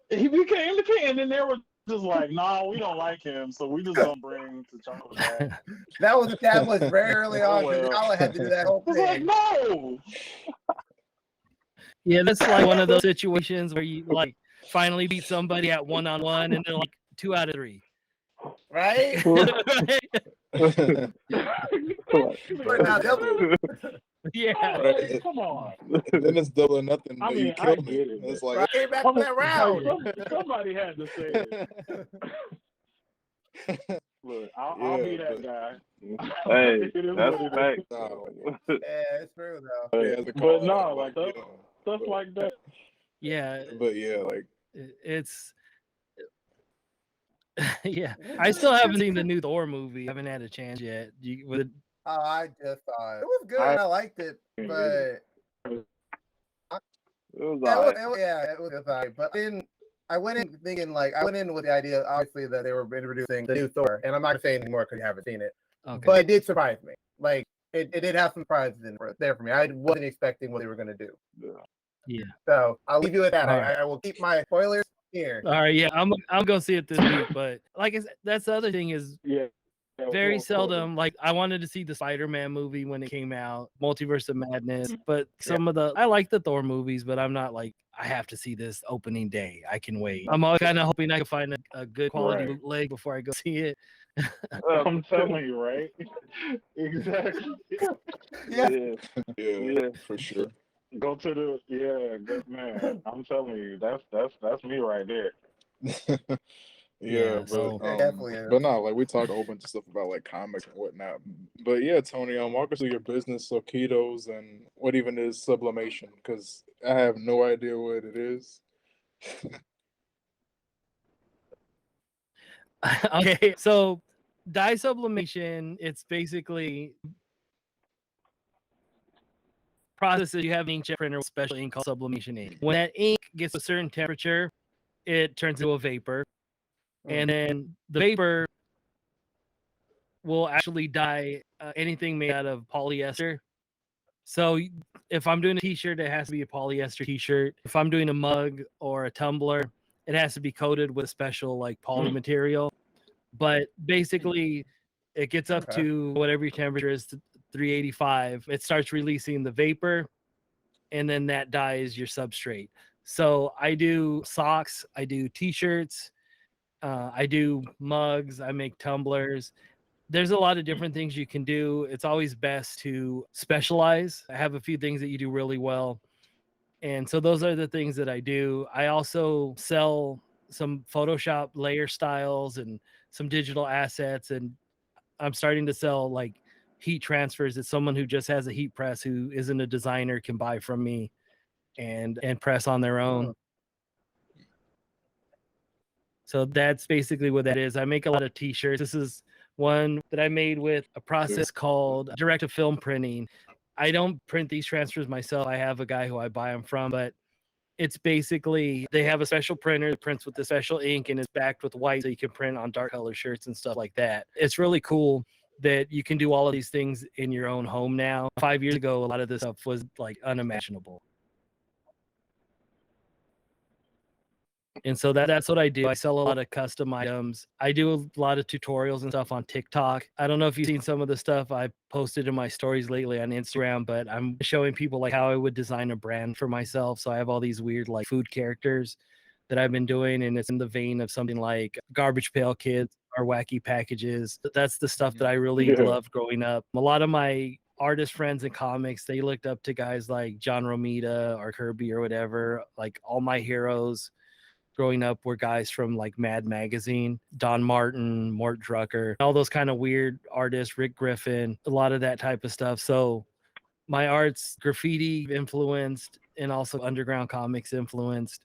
He became the king, and then they were just like, "Nah, we don't like him, so we just gonna bring T'Challa back." that was established very early on because T'Challa had to do that whole It's like, thing. no. Yeah, that's like one of those situations where you like finally beat somebody at 1-on-1 and they're like 2 out of 3. Right? But now Yeah. Right. Come on. Then it's double or nothing. I But mean, you I killed me. get it. It's I like, came back from that round. Somebody had to say it. Look, I'll be that guy. Hey, It is that's what it fact. is. Yeah, it's true though. yeah, But no, like stuff like that. Yeah, But yeah, like it's yeah. I still haven't seen the new Thor movie. I haven't had a chance yet. Oh, I just saw it. It was good. I liked it, but It was alright. it was alright. But I went in thinking I went in with the idea, obviously, that they were introducing the new Thor, and I'm not saying anymore because you haven't seen it. Okay. But it did surprise me. Like it did have some surprises there for me. I wasn't expecting what they were going to do. Yeah. So I'll leave you at that. All right. I will keep my spoilers here. All right, yeah, I'm gonna see it this week. But like I said, that's the other thing is very seldom. Like I wanted to see the Spider-Man movie when it came out, Multiverse of Madness. But I like the Thor movies, but I'm not like I have to see this opening day. I can wait. I'm all kind of hoping I can find a good quality bootleg before I go see it. I'm telling you, right? Exactly. Yeah, for sure. Go to good man. I'm telling you, that's me right there. Yeah, so but definitely is. but no, like we talk a whole bunch of stuff about like comics and whatnot. But yeah, Tony, walk us through your business, Soquitos, and what even is sublimation, because I have no idea what it is. Okay, so dye sublimation, it's basically processes you have an inkjet printer with special ink called sublimation ink. When that ink gets a certain temperature, it turns into a vapor, and then the vapor will actually dye anything made out of polyester. So if I'm doing a t-shirt, it has to be a polyester t-shirt. If I'm doing a mug or a tumbler, it has to be coated with a special like poly material. But basically, it gets up to whatever your temperature is, 385. It starts releasing the vapor, and then that dye is your substrate. So I do socks, I do t-shirts, I do mugs, I make tumblers. There's a lot of different things you can do. It's always best to specialize. I have a few things that you do really well. And so those are the things that I do. I also sell some Photoshop layer styles and some digital assets. And I'm starting to sell like heat transfers that someone who just has a heat press who isn't a designer can buy from me and press on their own. So that's basically what that is. I make a lot of t-shirts. This is one that I made with a process called direct-to-film printing. I don't print these transfers myself. I have a guy who I buy them from, but it's basically they have a special printer that prints with the special ink and is backed with white so you can print on dark color shirts and stuff like that. It's really cool that you can do all of these things in your own home now. 5 years ago, a lot of this stuff was like unimaginable. And so that's what I do. I sell a lot of custom items. I do a lot of tutorials and stuff on TikTok. I don't know if you've seen some of the stuff I posted in my stories lately on Instagram, but I'm showing people like how I would design a brand for myself. So I have all these weird like food characters that I've been doing, and it's in the vein of something like Garbage Pail Kids or Wacky Packages. That's the stuff that I really loved growing up. A lot of my artist friends in comics, they looked up to guys like John Romita or Kirby or whatever. Like all my heroes growing up were guys from like Mad Magazine, Don Martin, Mort Drucker, all those kind of weird artists, Rick Griffin, a lot of that type of stuff. So my art's graffiti influenced and also underground comics influenced.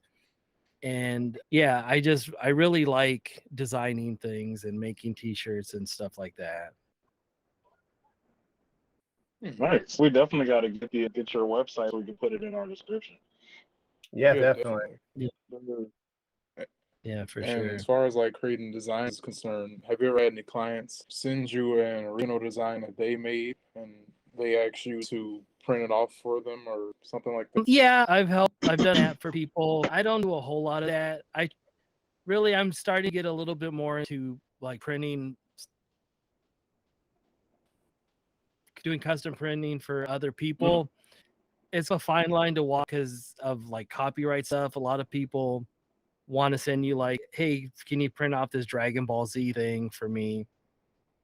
And yeah, I really like designing things and making t-shirts and stuff like that. Nice. We definitely got to get your website so we can put it in our description. Yeah, definitely. Yeah, for And sure. as far as like creating designs is concerned, have you ever had any clients send you an original design that they made and they ask you to print it off for them or something like that? Yeah, I've done that for people. I don't do a whole lot of that. I'm starting to get a little bit more into like printing, doing custom printing for other people. It's a fine line to walk because of like copyright stuff. A lot of people want to send you like, hey, can you print off this Dragon Ball Z thing for me?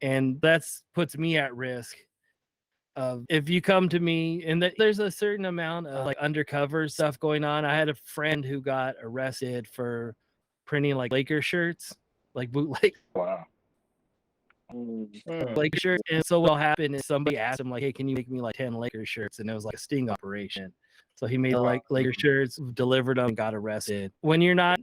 And that's puts me at risk of if you come to me and there's a certain amount of like undercover stuff going on. I had a friend who got arrested for printing like Laker shirts, like bootleg Wow. Laker shirts. And so what'll happen is somebody asked him like, hey, can you make me like 10 Laker shirts? And it was like a sting operation. So he made like Laker shirts, delivered them, and got arrested. When you're not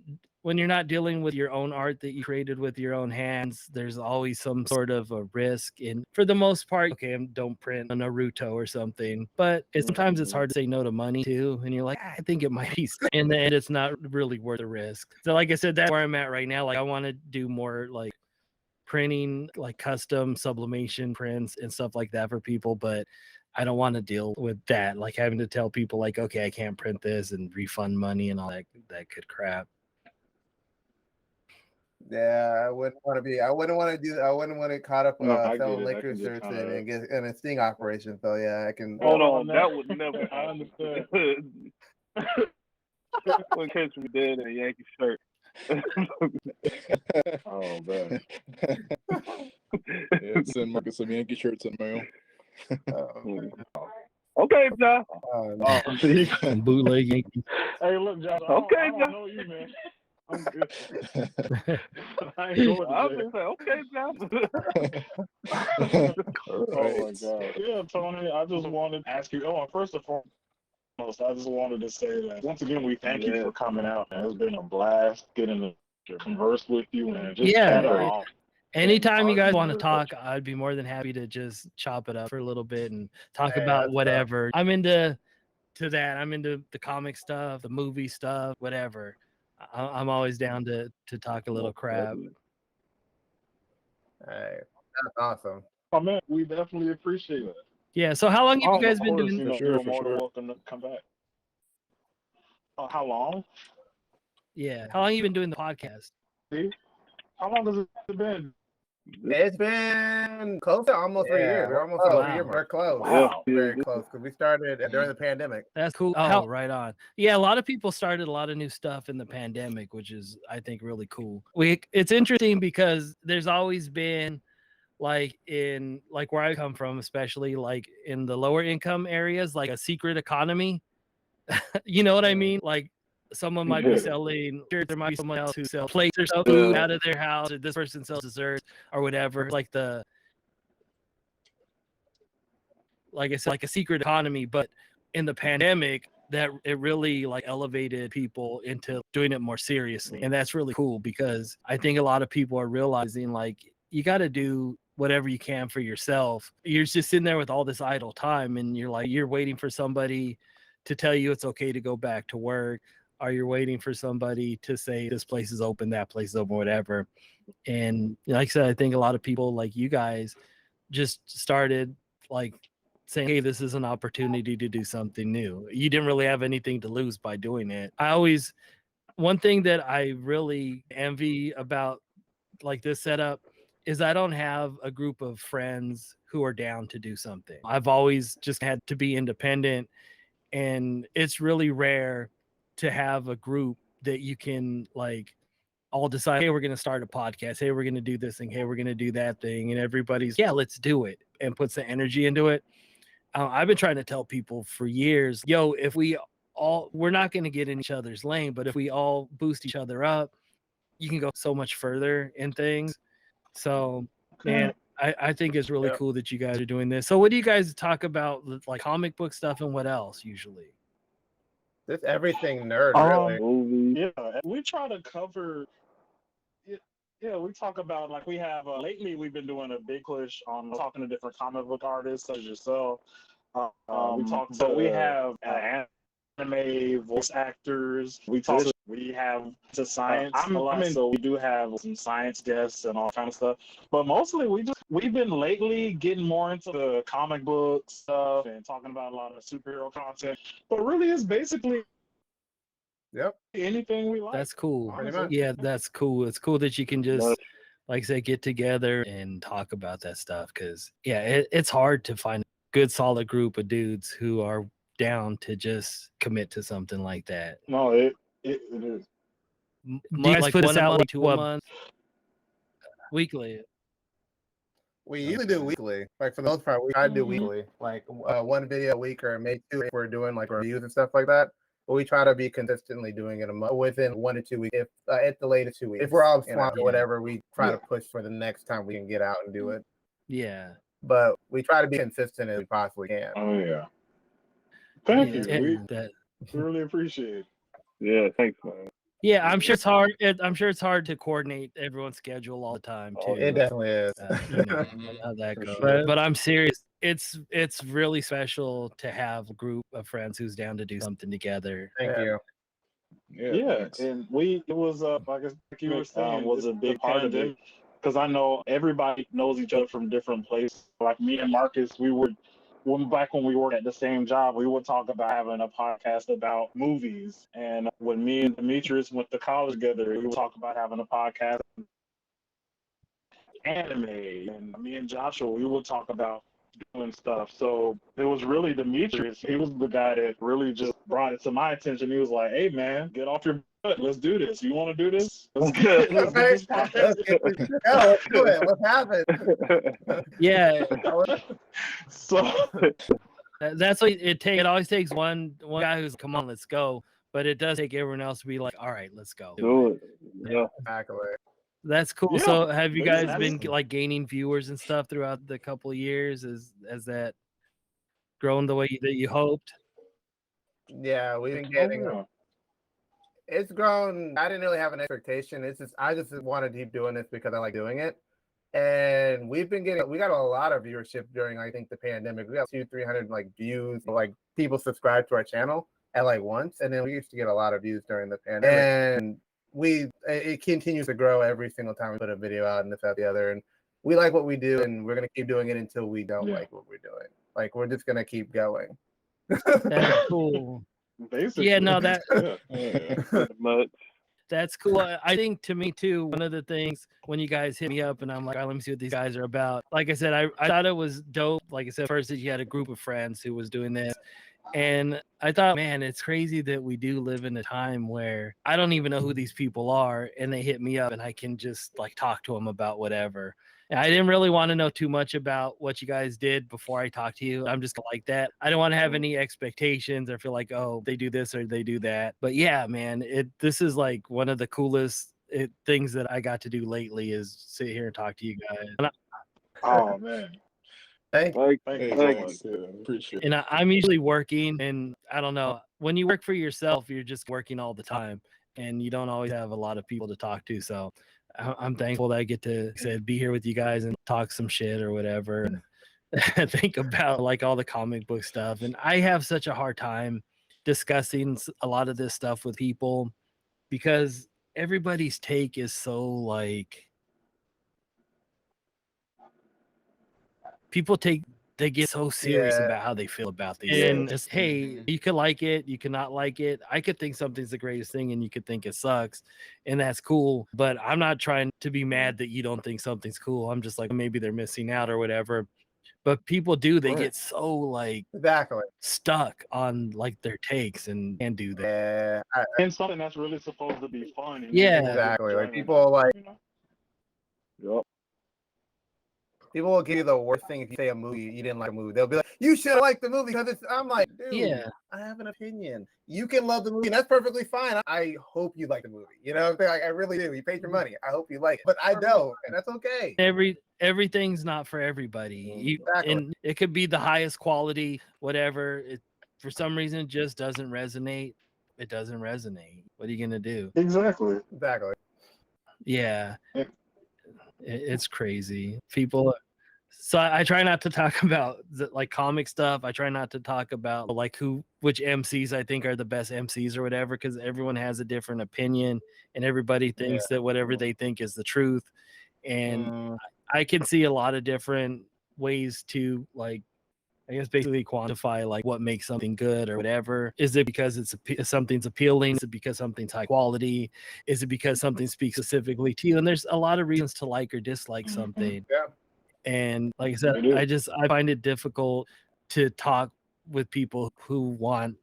dealing with your own art that you created with your own hands, there's always some sort of a risk. And for the most part, okay, don't print a Naruto or something. But sometimes it's hard to say no to money too. And you're like, I think it might be. In the end, it's not really worth the risk. So like I said, that's where I'm at right now. Like I want to do more like printing, like custom sublimation prints and stuff like that for people. But I don't want to deal with that, like having to tell people like, okay, I can't print this and refund money and all that good crap. Yeah, I wouldn't want to be. I wouldn't want to do. I wouldn't want to caught up No, I get selling it. That liquor can get shirts kinda- and get in a sting operation. So yeah, I can. Hold Oh, on, no. that would never I happen. understand. Would catch me dead in a Yankee shirt. Oh man. Yeah, send Marcus some Yankee shirts in the mail. Okay, John. Oh, see? Bootleg Yankee. Hey, look, Josh. Okay, I don't Josh. know you, man. I'm good. I ain't going I to was jail. okay, John. Oh my God. Yeah, Tony. I just wanted to ask you. Oh, first and foremost, I just wanted to say that once again, we thank you for coming out. Man. It's been a blast getting to converse with you and just chat it off. Anytime you guys want to talk, I'd be more than happy to just chop it up for a little bit and talk about whatever. I'm into that. I'm into the comic stuff, the movie stuff, whatever. I'm always down to talk a little crap. Hey, that's awesome. Oh man, we definitely appreciate it. Yeah. So how long have you guys Of been course, doing? you know, sure, you're for more than sure. welcome to come back. How long? Yeah. How long have you been doing the podcast? See? How long has it been? It's been close to almost 3 years. We're almost at Wow. 3 years. We're close. Wow. Very close because we started during the pandemic. That's cool. Oh, right on. Yeah, a lot of people started a lot of new stuff in the pandemic, which is, I think, really cool. It's interesting because there's always been, like, in like where I come from, especially like in the lower income areas, like a secret economy. You know what I mean? Like someone might be selling shirts, there might be someone else who sells plates or something food out of their house, or this person sells desserts or whatever. Like I said, like a secret economy. But in the pandemic, that it really like elevated people into doing it more seriously. And that's really cool because I think a lot of people are realizing like you got to do whatever you can for yourself. You're just sitting there with all this idle time and you're waiting for somebody to tell you it's okay to go back to work, or you're waiting for somebody to say this place is open, that place is open, whatever. And like I said, I think a lot of people like you guys just started like saying, hey, this is an opportunity to do something new. You didn't really have anything to lose by doing it. One thing that I really envy about like this setup is I don't have a group of friends who are down to do something. I've always just had to be independent, and it's really rare to have a group that you can like all decide, hey, we're going to start a podcast. Hey, we're going to do this thing. Hey, we're going to do that thing. And everybody's, yeah, let's do it, and puts the energy into it. I've been trying to tell people for years, yo, if we're not going to get in each other's lane, but if we all boost each other up, you can go so much further in things. So, man, I think it's really cool that you guys are doing this. So what do you guys talk about, like comic book stuff, and what else usually? Just everything nerd, really. Movies. Yeah, we try to cover. Yeah, we talk about like we have lately. We've been doing a big push on talking to different comic book artists such as yourself. We have anime voice actors. We have to science a lot, so we do have some science guests and all kind of stuff. But mostly we've been lately getting more into the comic book stuff and talking about a lot of superhero content. But really, it's basically anything we like. That's cool. Honestly. Yeah, that's cool. It's cool that you can just, like I said, get together and talk about that stuff. Because it's hard to find a good solid group of dudes who are down to just commit to something like that. No, it is. Do you guys put this out like 2 a month? Weekly? We usually do weekly. Like for the most part, we try to do weekly. Like one video a week, or maybe 2 if we're doing like reviews and stuff like that. But we try to be consistently doing it within 1 to 2 weeks. If at the latest 2 weeks. If we're all swamped or whatever, we try to push for the next time we can get out and do it. Yeah. But we try to be consistent as we possibly can. Oh yeah. Thank you. We really appreciate it. Yeah, thanks, man. Yeah, I'm sure it's hard. I'm sure it's hard to coordinate everyone's schedule all the time too. It definitely is. You know how that goes. Sure. But I'm serious. It's really special to have a group of friends who's down to do something together. Thank you. Yeah, and it was like you were saying, was a big part of it, because I know everybody knows each other from different places. Like me and Marcus, back when we worked at the same job, we would talk about having a podcast about movies. And when me and Dmitri went to college together, we would talk about having a podcast anime. And me and Joshua, we would talk about doing stuff. So it was really Dmitri. He was the guy that really just brought it to my attention. He was like, hey man, get off your butt. Let's do this. You want to do this? Let's get this podcast. Let's do it. Let's have it. Yeah. So that's what it takes. It always takes one guy who's, come on, let's go. But it does take everyone else to be like, all right, let's go. Do it. Yeah. Exactly. That's cool. Yeah, So have you guys been absolutely. like gaining viewers and stuff throughout the couple of years? Has that grown the way that you hoped? Yeah, we've been getting. It's grown. I didn't really have an expectation. I just wanted to keep doing this because I like doing it. And we got a lot of viewership during, I think, the pandemic. We got 200-300 like views, like people subscribed to our channel at like once. And then we used to get a lot of views during the pandemic. And it continues to grow every single time we put a video out and this, that, the other. And we like what we do, and we're going to keep doing it until we don't like what we're doing. Like, we're just going to keep going. That's cool. Basically. Yeah, no, That's cool. I think to me too, one of the things when you guys hit me up and I'm like, all right, let me see what these guys are about. Like I said, I thought it was dope. Like I said, first that you had a group of friends who was doing this. And I thought, man, it's crazy that we do live in a time where I don't even know who these people are, and they hit me up and I can just like talk to them about whatever. And I didn't really want to know too much about what you guys did before I talk to you. I'm just like that. I don't want to have any expectations or feel like, oh, they do this or they do that. But yeah, man, this is like one of the coolest things that I got to do lately is sit here and talk to you guys. And Oh man, Thank Thank thank Hey, you thank so you. much. yeah, appreciate it. and I'm usually working, and I don't know, when you work for yourself, you're just working all the time and you don't always have a lot of people to talk to. So I'm thankful that I get to, like I said, be here with you guys and talk some shit or whatever and think about like all the comic book stuff. And I have such a hard time discussing a lot of this stuff with people because everybody's take is so like, people they get so serious Yeah. about how they feel about these Yeah. things. Just, hey, you could like it, you cannot like it. I could think something's the greatest thing and you could think it sucks, and that's cool. But I'm not trying to be mad that you don't think something's cool. I'm just like, maybe they're missing out or whatever. But people do, they Right. get so like exactly. stuck on like their takes and can't do that. Yeah, And something that's really supposed to be fun. And Yeah. exactly. Like enjoyment, people like you know. Yup. people will give you the worst thing if you say a movie you didn't like a movie. They'll be like, "You should like the movie because it's." I'm like, dude, Yeah. I have an opinion. You can love the movie, and that's perfectly fine. I hope you like the movie. You know, like, I really do. You paid your money. I hope you like it, but I don't, and that's okay. Everything's not for everybody. Exactly. And it could be the highest quality, whatever. It for some reason it just doesn't resonate. It doesn't resonate. What are you gonna do? Exactly. Exactly. Yeah, Yeah. it's crazy. People. So I try not to talk about like comic stuff. I try not to talk about like which MCs I think are the best MCs or whatever, because everyone has a different opinion and everybody thinks that whatever they think is the truth. And I can see a lot of different ways to like, I guess basically quantify like what makes something good or whatever. Is it because something's appealing? Is it because something's high quality? Is it because something speaks specifically to you? And there's a lot of reasons to like or dislike something. Yeah. And like I said, I find it difficult to talk with people who want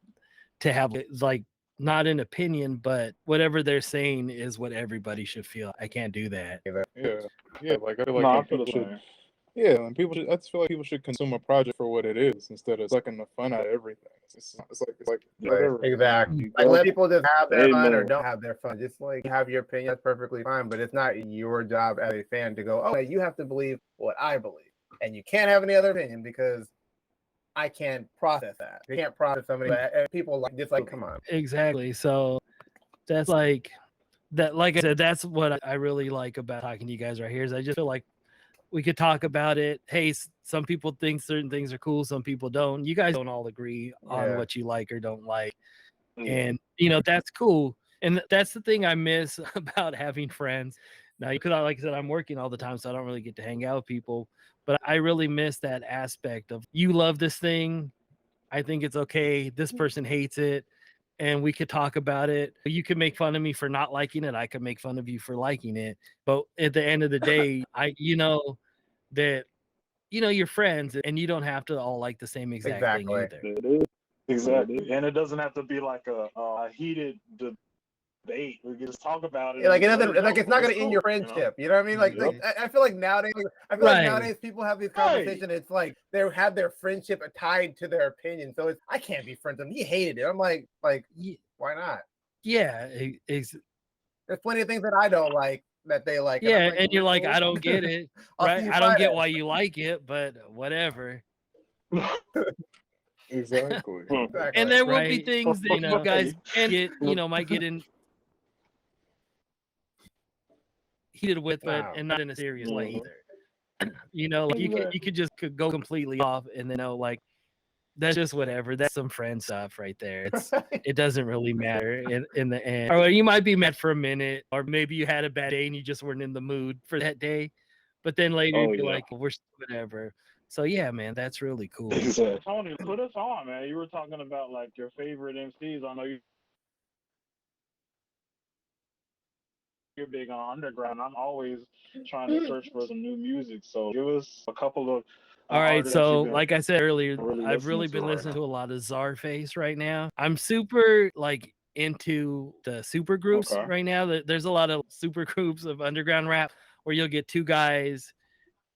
to have like not an opinion, but whatever they're saying is what everybody should feel. I can't do that. Yeah. Like I feel like No, I when feel people the should, same. yeah, and people should. I just feel like people should consume a project for what it is instead of sucking the fun out of everything. It's like whatever. Exactly. Like let people just have their fun or don't have their fun. Just like have your opinion. That's perfectly fine. But it's not your job as a fan to go, oh, you have to believe what I believe, and you can't have any other opinion because I can't process that. You can't process somebody. People like just like, come on. Exactly. So that's like that. Like I said, that's what I really like about talking to you guys right here. Is I just feel like we could talk about it. Hey, some people think certain things are cool, some people don't. You guys don't all agree on what you like or don't like. And that's cool. And that's the thing I miss about having friends. Now, because like I said, I'm working all the time, so I don't really get to hang out with people. But I really miss that aspect of, you love this thing, I think it's okay, this person hates it, and we could talk about it. You can make fun of me for not liking it. I could make fun of you for liking it. But at the end of the day, that you're friends and you don't have to all like the same exact thing either. It is. Exactly. And it doesn't have to be like a heated debate. We can just talk about it. Yeah, like it and let doesn't, like it's not going to end your cool, friendship. You know what I mean? Like I feel like nowadays, people have these conversations. It's like they have their friendship tied to their opinion. So I can't be friends with him. He hated it. I'm like, why not? Yeah, there's plenty of things that I don't like that they like. Yeah, and, and you're like, I don't get it, right? I don't get why you like it, but whatever. Exactly. And there will be things that you guys can get, might get in heated with, but and not in a serious way either. Like you could just go completely off, and then like that's just whatever. That's some friend stuff right there. It doesn't really matter in the end. Or you might be mad for a minute, or maybe you had a bad day and you just weren't in the mood for that day. But then later you'd be like, we're whatever. So yeah, man, that's really cool. Exactly. Tony, put us on, man. You were talking about like your favorite MCs. I know you you're big on underground. I'm always trying to search for some new music. So give us a couple of All right, artists that so you've been like I said earlier, really I've listening really to been right listening now. to a lot of Czarface right now. I'm super like into the super groups Okay. right now. There's a lot of super groups of underground rap where you'll get two guys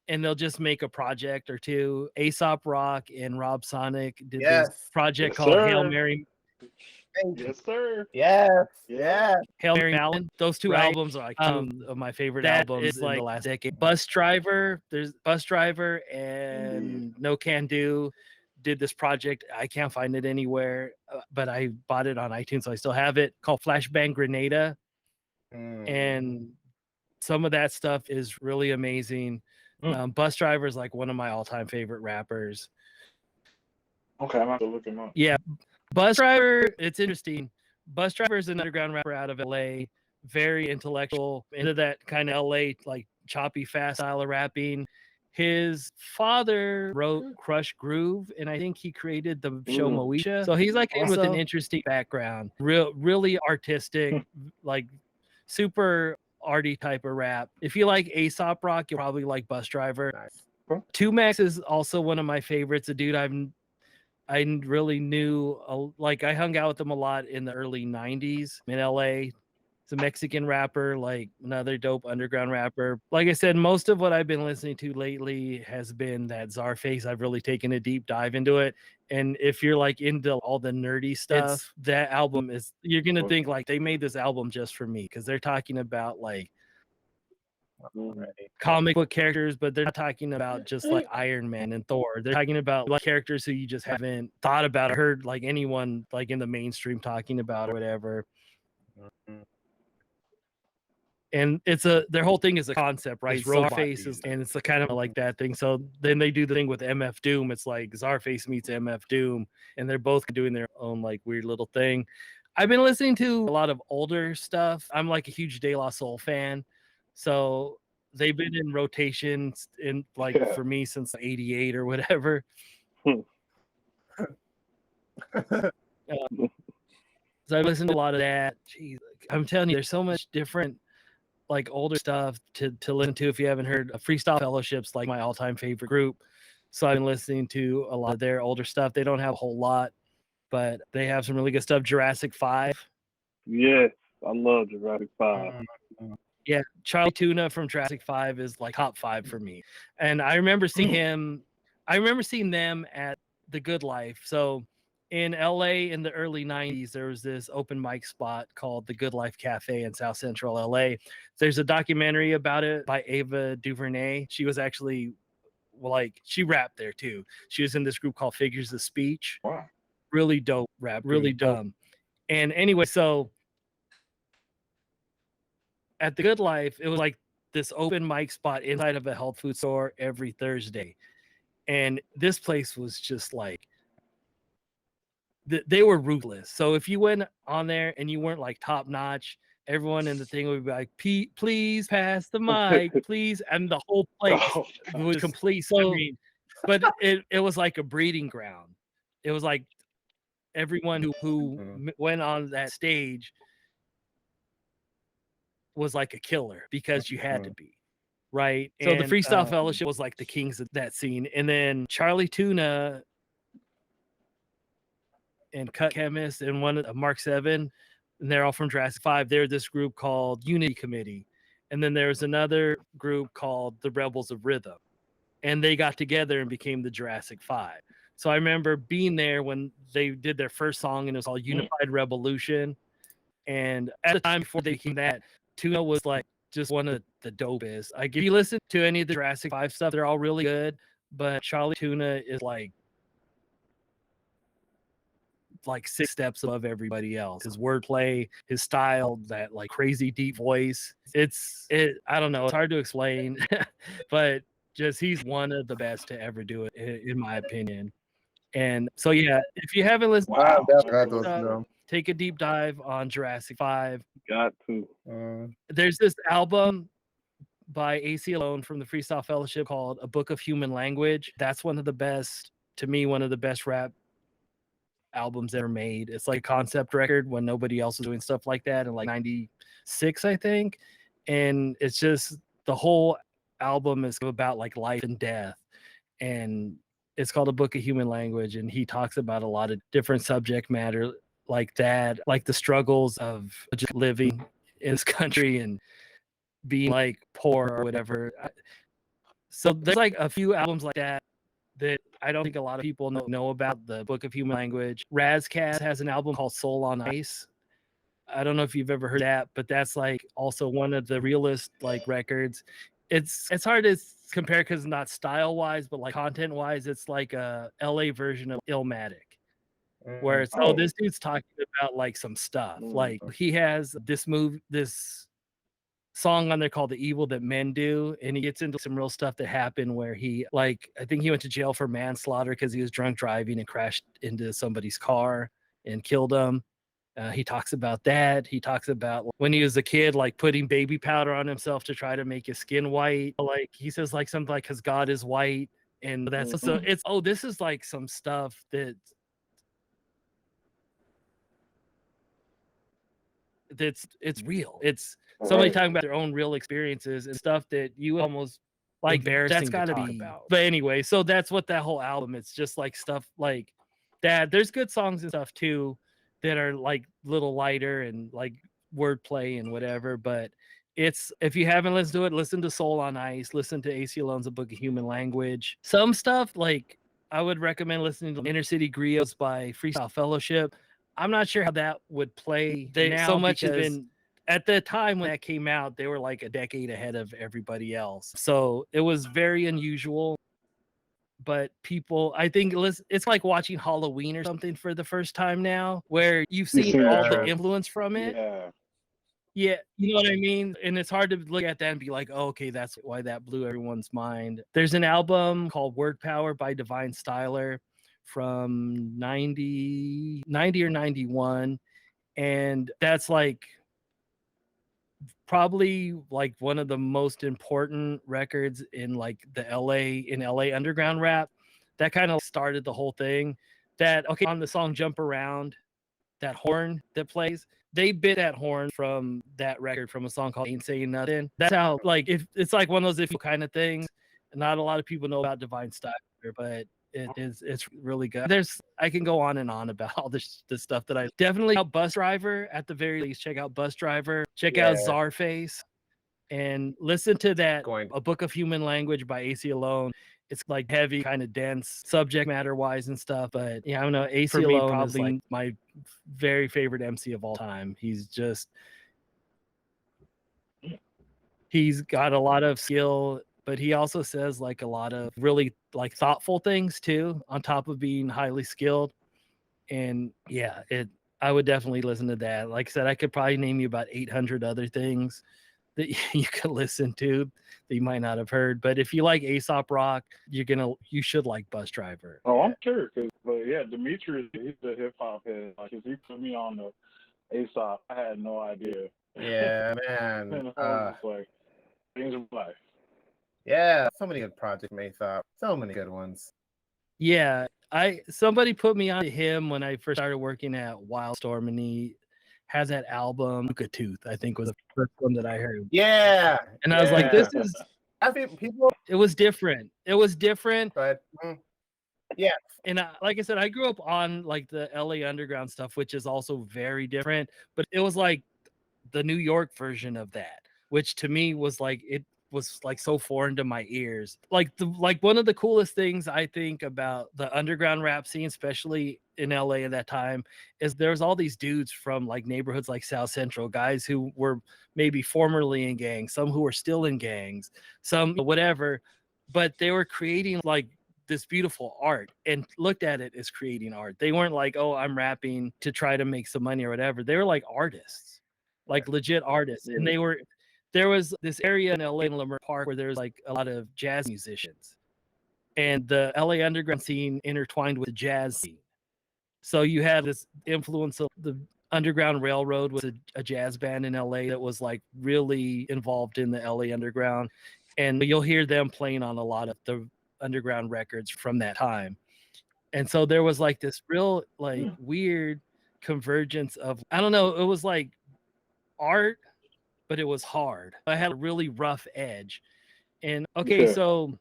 and they'll just make a project or two. Aesop Rock and Rob Sonic did this Yes. project Yes, called Hail sir. Mary. Yes, sir. Yes. Yeah. Yes. Hail Mary Malin. Those two Right. albums are like two of my favorite albums in the last decade. Bus Driver, there's Bus Driver and No Can Do did this project. I can't find it anywhere, but I bought it on iTunes, so I still have it, called Flashbang Grenada. And some of that stuff is really amazing. Bus Driver is like one of my all-time favorite rappers. Okay, I'm going to look him up. Yeah, Bus Driver, it's interesting. Bus Driver is an underground rapper out of LA, very intellectual, into that kind of LA like choppy fast style of rapping. His father wrote Crush Groove, and I think he created the show Moesha. So he's like with an interesting background, really artistic, like super arty type of rap. If you like Aesop Rock, you'll probably like Bus Driver. Nice. 2Max is also one of my favorites. A dude I really knew, like I hung out with him a lot in the early 90s in LA. He's a Mexican rapper, like another dope underground rapper. Like I said, most of what I've been listening to lately has been that Czarface. I've really taken a deep dive into it. And if you're like into all the nerdy stuff, that album is, you're going to think like they made this album just for me, because they're talking about like comic book characters, but they're not talking about just like Iron Man and Thor. They're talking about like characters who you just haven't thought about or heard like anyone like in the mainstream talking about or whatever. And it's their whole thing is a concept, right? Czarface is, and it's the kind of like that thing. So then they do the thing with MF Doom. It's like Czarface meets MF Doom, and they're both doing their own like weird little thing. I've been listening to a lot of older stuff. I'm like a huge De La Soul fan, so they've been in rotation in like for me since '88 or whatever. So I listened to a lot of that. Jeez, I'm telling you, there's so much different like older stuff to listen to if you haven't heard. Freestyle Fellowship's like my all-time favorite group, so I've been listening to a lot of their older stuff. They don't have a whole lot, but they have some really good stuff. Jurassic 5. Yes, I love Jurassic 5. Yeah, Charlie Tuna from Jurassic 5 is like top 5 for me. And I remember seeing him. I remember seeing them at The Good Life. So in LA in the early 90s, there was this open mic spot called The Good Life Cafe in South Central LA. There's a documentary about it by Ava DuVernay. She was actually, well, like, she rapped there too. She was in this group called Figures of Speech. Wow. Really dope rap, really dumb. And anyway, so at The Good Life, it was like this open mic spot inside of a health food store every Thursday. And this place was just like, they were ruthless. So if you went on there and you weren't like top notch, everyone in the thing would be like, Pete, please pass the mic, please. And the whole place was complete. So, but it was like a breeding ground. It was like everyone who went on that stage was like a killer because you had to be. Right. So and, the Freestyle Fellowship was like the kings of that scene. And then Charlie Tuna and Cut Chemist and one of Mark 7, and they're all from Jurassic 5. They're this group called Unity Committee. And then there's another group called the Rebels of Rhythm. And they got together and became the Jurassic 5. So I remember being there when they did their first song, and it was all Unified Revolution. And at the time before they came that, Tuna was like just one of the dopest. Like if you listen to any of the Jurassic 5 stuff, they're all really good. But Charlie Tuna is like 6 steps above everybody else. His wordplay, his style, that like crazy deep voice. I don't know. It's hard to explain, but just he's one of the best to ever do it, in my opinion. And so yeah, if you haven't listened, take a deep dive on Jurassic 5. Got to. There's this album by AC Alone from the Freestyle Fellowship called A Book of Human Language. That's one of the best, to me, one of the best rap albums ever made. It's like a concept record when nobody else was doing stuff like that in like 96, I think. and it's just the whole album is about like life and death, and it's called A Book of Human Language, and he talks about a lot of different subject matter like that, like the struggles of just living in this country and being like poor or whatever. So there's like a few albums like that that I don't think a lot of people know about. The Book of Human Language. Razcast has an album called Soul on Ice. I don't know if you've ever heard that, but that's like also one of the realest like records. It's hard to compare because it's not style wise, but like content wise, it's like a LA version of Illmatic, where it's this dude's talking about like some stuff. Like he has this song on there called The Evil That Men Do, and he gets into some real stuff that happened where he, like, I think he went to jail for manslaughter because he was drunk driving and crashed into somebody's car and killed him. He talks about that. He talks about when he was a kid, like putting baby powder on himself to try to make his skin white. Like he says, like something like, "Cause God is white," and that's so. It's this is like some stuff that it's real. It's somebody talking about their own real experiences and stuff that you almost like embarrassing that's gotta to talk about. But anyway, so that's what that whole album. It's just like stuff like that. There's good songs and stuff too that are like little lighter and like wordplay and whatever. But it's, if you haven't listened to it, listen to Soul on Ice, listen to AC Alone's A Book of Human Language. Some stuff like I would recommend listening to Inner City Griots by Freestyle Fellowship. I'm not sure how that would play. So much has been, at the time when that came out, they were like a decade ahead of everybody else. So it was very unusual. But people, I think it's like watching Halloween or something for the first time now, where you've seen all the influence from it. Yeah, you know what I mean? And it's hard to look at that and be like, oh, okay, that's why that blew everyone's mind. There's an album called Word Power by Divine Styler from 90 or 91. And that's like probably like one of the most important records in like the LA underground rap. That kind of started the whole thing. That, okay, on the song Jump Around, that horn that plays, they bit that horn from that record from a song called Ain't Saying Nothing. That's how, like, if it's like one of those kind of things. Not a lot of people know about Divine Styler, but it's really good. I can go on and on about all this stuff that I definitely out Bus Driver at the very least. Check out Bus Driver, check out Czarface, and listen to that A Book of Human Language by AC Alone. It's like heavy, kind of dense subject matter wise and stuff. But yeah, I don't know. AC Alone probably is like my very favorite MC of all time. He's got a lot of skill, but he also says like a lot of really like thoughtful things too, on top of being highly skilled. And yeah, I would definitely listen to that. Like I said, I could probably name you about 800 other things that you could listen to that you might not have heard. But if you like Aesop Rock, you should like Bus Driver. Oh, I'm sure. But yeah, Dmitri, he's a hip hop head. Like, if he put me on the Aesop, I had no idea. Yeah, man. And I was just like, things of life. Yeah, so many good projects from Aesop. So many good ones. Yeah, somebody put me on to him when I first started working at Wildstorm, and he has that album Luca Tooth, I think was the first one that I heard. Yeah. And I was like, this is, I think people, it was different. But yeah. And like I said, I grew up on like the LA underground stuff, which is also very different, but it was like the New York version of that, which to me was like, it was like so foreign to my ears. Like one of the coolest things I think about the underground rap scene, especially in LA at that time, is there's all these dudes from like neighborhoods like South Central, guys who were maybe formerly in gangs, some who were still in gangs, some whatever, but they were creating like this beautiful art and looked at it as creating art. They weren't like, oh, I'm rapping to try to make some money or whatever. They were like artists, like legit artists. And there was this area in LA in Leimert Park where there's like a lot of jazz musicians, and the LA underground scene intertwined with the jazz scene. So you had this influence of the Underground Railroad was a jazz band in LA that was like really involved in the LA underground. And you'll hear them playing on a lot of the underground records from that time. And so there was like this real like weird convergence of, I don't know, it was like art but it was hard. I had a really rough edge. And okay, so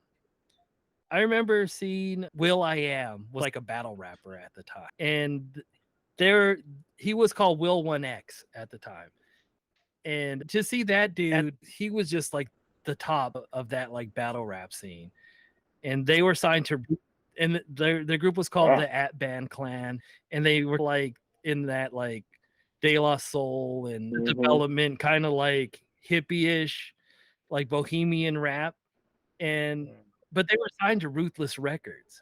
I remember seeing will.i.am was like a battle rapper at the time. And he was called Will1X at the time. And to see that dude, he was just like the top of that like battle rap scene. And they were signed to, and their group was called the At Band Clan, and they were like in that like De La Soul and development, kind of like hippie-ish, like bohemian rap. And but they were signed to Ruthless Records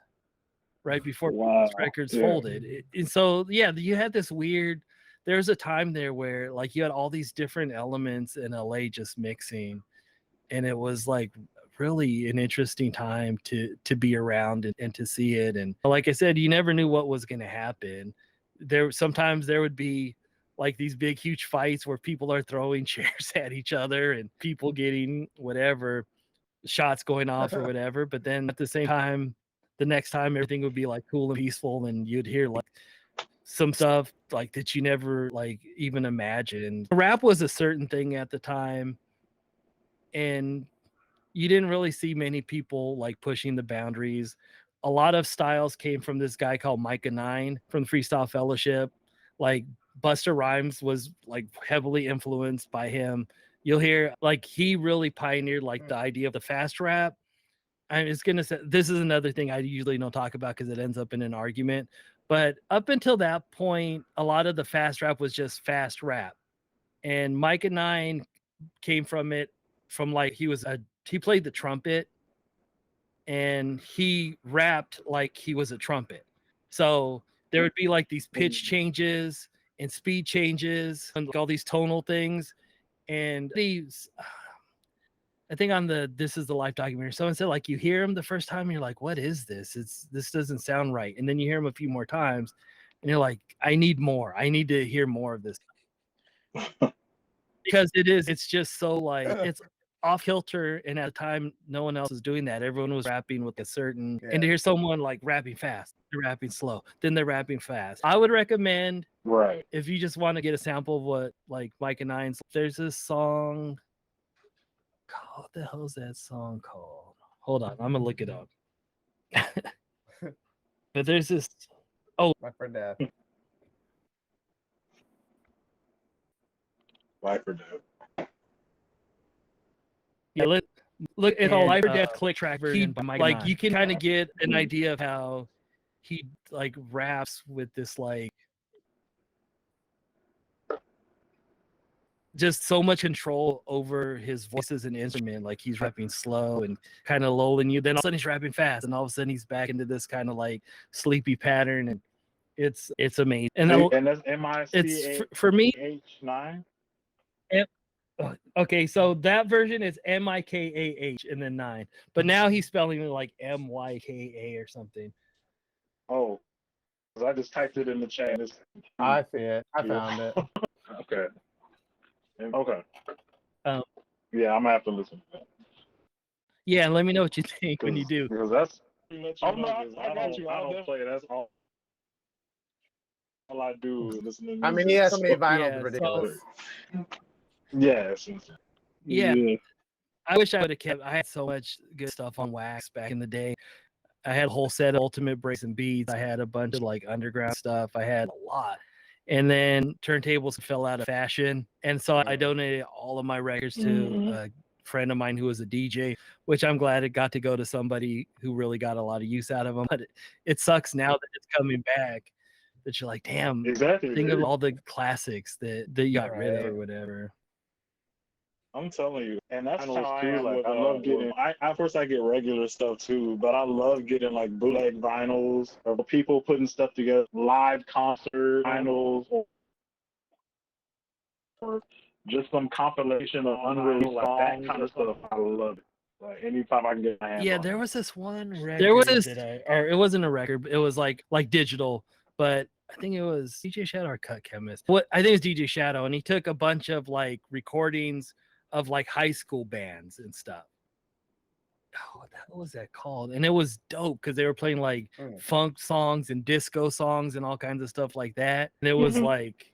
right before Ruthless Records folded. And so yeah, you had this weird. There's a time there where like you had all these different elements in LA just mixing, and it was like really an interesting time to be around and to see it. And like I said, you never knew what was going to happen. Sometimes there would be like these big huge fights where people are throwing chairs at each other and people getting whatever shots going off or whatever. But then at the same time, the next time everything would be like cool and peaceful, and you'd hear like some stuff like that you never like even imagined. Rap was a certain thing at the time, and you didn't really see many people like pushing the boundaries. A lot of styles came from this guy called Micah 9 from the Freestyle Fellowship. Like Busta Rhymes was like heavily influenced by him. You'll hear like he really pioneered like the idea of the fast rap. I'm just gonna say this is another thing I usually don't talk about because it ends up in an argument. But up until that point, a lot of the fast rap was just fast rap. And Micah 9 came from it from like he played the trumpet and he rapped like he was a trumpet. So there would be like these pitch changes and speed changes and like all these tonal things. And these, I think on the This Is the Life documentary, someone said like you hear him the first time and you're like, what is this? This doesn't sound right. And then you hear him a few more times and you're like, I need more. I need to hear more of this. Because it's just so like it's off kilter, and at the time no one else was doing that. Everyone was rapping with a certain and to hear someone like rapping fast, they're rapping slow, then they're rapping fast. I would recommend if you just want to get a sample of what like Micah 9's, there's this song. God, what the hell is that song called? Hold on, I'm gonna look it up. But there's this My friend Dad. Life or Death. Yeah, look it's a Life or Death click track version by Mike. Like you can kind of get an idea of how he like raps with this like just so much control over his voice as an instrument. Like he's rapping slow and kind of lulling you, then all of a sudden he's rapping fast, and all of a sudden he's back into this kind of like sleepy pattern, and it's amazing. And that's MICH for me H9. Okay, so that version is MIKAH and then 9, but now he's spelling it like MYKA or something. Oh, I just typed it in the chat. I see it. I found it. Okay. Okay. Yeah, I'm gonna have to listen to that. Yeah, let me know what you think when you do. Because that's. Oh no, I got you. I don't play. That's all I do is listen to music. I mean, he has so many vinyls, Yeah, ridiculous. Yes. Yeah. I wish I would have kept. I had so much good stuff on wax back in the day. I had a whole set of Ultimate Breaks and Beats. I had a bunch of like underground stuff. I had a lot. And then turntables fell out of fashion. And so I donated all of my records to a friend of mine who was a DJ, which I'm glad it got to go to somebody who really got a lot of use out of them. But it sucks now that it's coming back that you're like, damn, think of all the classics that you got rid of or whatever. I'm telling you, and that's how I am. Like, I love getting. Of course, I get regular stuff too, but I love getting like bootleg vinyls or people putting stuff together, live concert vinyls, or just some compilation of unreleased songs, that kind of stuff. I love it. Like anytime I can get my hands on there it. was this one record. There was this, or it wasn't a record. It was like digital, but I think it was DJ Shadow or Cut Chemist. What I think it was DJ Shadow, and he took a bunch of like recordings of like high school bands and stuff. Oh, what the hell was that called? And it was dope because they were playing like funk songs and disco songs and all kinds of stuff like that. And it was like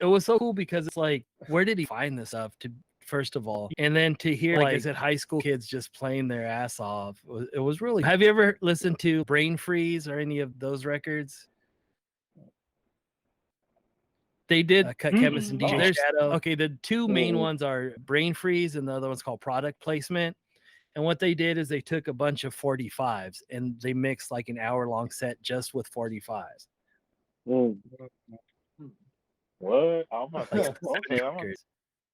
it was so cool because it's like, where did he find this stuff? To first of all, and then to hear, like I said, high school kids just playing their ass off. It was really. Have you ever listened to Brain Freeze or any of those records? They did Cut Chemist and DJ Shadow. Okay, the two main ones are Brain Freeze, and the other one's called Product Placement. And what they did is they took a bunch of 45s and they mixed like an hour-long set just with 45s. What? I'm about to, okay, I'm gonna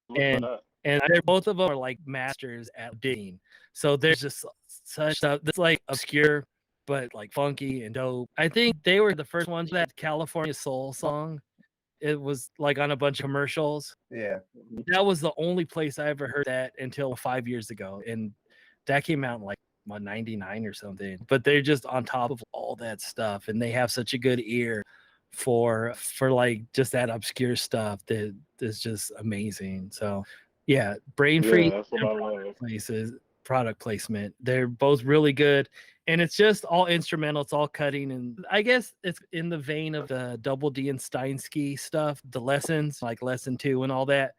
look it up. And they're, both of them are like masters at digging. So there's just such stuff that's like obscure, but like funky and dope. I think they were the first ones that California Soul song. It was like on a bunch of commercials. Yeah. That was the only place I ever heard that until 5 years ago. And that came out in like 99 or something. But they're just on top of all that stuff. And they have such a good ear for like just that obscure stuff that is just amazing. So yeah, Brain Freeze, that's what I love. Product Placement. They're both really good. And it's just all instrumental. It's all cutting. And I guess it's in the vein of the Double D and Steinsky stuff, the lessons, like lesson 2 and all that,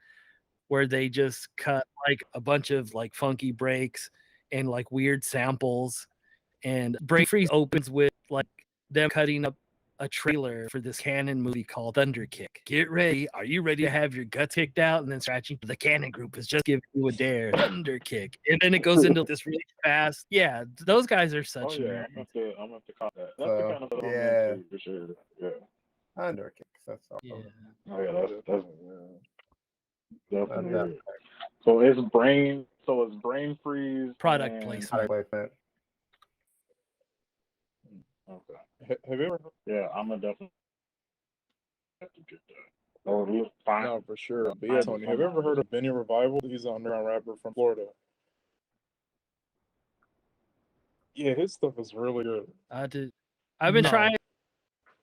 where they just cut like a bunch of like funky breaks and like weird samples. And Brain Freeze opens with like them cutting up a trailer for this Cannon movie called Thunder Kick. Get ready. Are you ready to have your guts kicked out? And then scratching. The Cannon group is just giving you a dare. Thunder Kick. And then it goes into this really fast. Yeah, those guys are such nerds. I'm gonna have to call that. That's the kind of stuff I'm into for sure. Yeah. Thunder Kicks. That's all. Yeah. Oh yeah, that's definitely. So it's Brain Freeze. Product Placement. Okay. Have you ever? Yeah, I'm gonna definitely have to get that. Oh, he's fine. No, for sure. But yeah, Tony, have you ever heard of Benny Revival? He's an underground rapper from Florida. Yeah, his stuff is really good. I've been trying.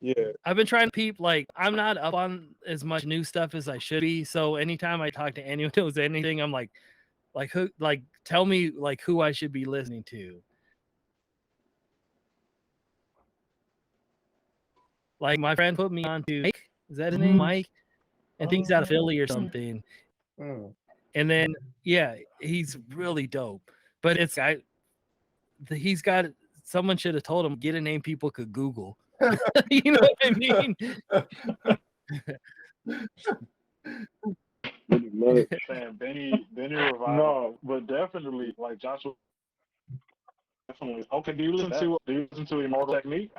Yeah. I've been trying to peep. Like, I'm not up on as much new stuff as I should be. So anytime I talk to anyone who knows anything, I'm like who, like, tell me like who I should be listening to. Like my friend put me on to Mike. Is that his name? Mike? And he's out of Philly or something. And then yeah, he's really dope. But it's he's got, someone should have told him, get a name people could Google. You know what I mean? Benny Revival. No, but definitely like Joshua. Definitely. Okay, do you listen to Immortal Technique?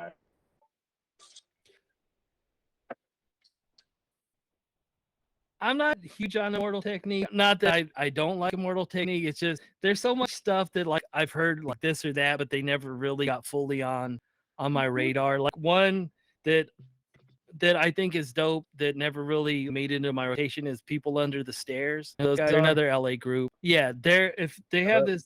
I'm not huge on Immortal Technique. Not that I don't like Immortal Technique. It's just there's so much stuff that like I've heard like this or that, but they never really got fully on my radar. Like one that I think is dope that never really made it into my rotation is People Under the Stairs. Those guys are another LA group. Yeah, if they have this.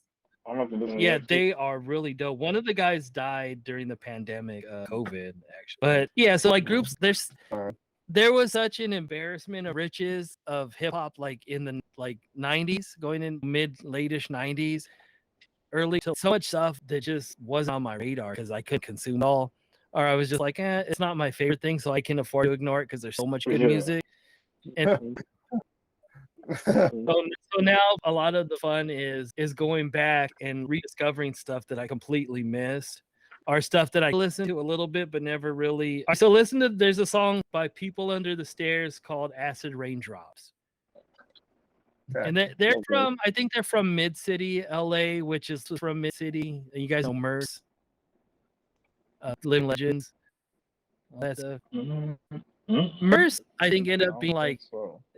Yeah, they are really dope. One of the guys died during the pandemic, COVID, actually. But yeah, so like groups, there was such an embarrassment of riches of hip hop, like in the like 90s, going in late-ish 90s, early to so much stuff that just wasn't on my radar because I couldn't consume it all, or I was just like, it's not my favorite thing, so I can afford to ignore it because there's so much good music. And so now a lot of the fun is going back and rediscovering stuff that I completely missed. Or stuff that I listened to a little bit, but never really. So there's a song by People Under the Stairs called Acid Raindrops. Okay. And they're from, I think they're from Mid-City, LA, which is from Mid-City. You guys know Merce, Living Legends. All that stuff. Merce, I think, ended up being like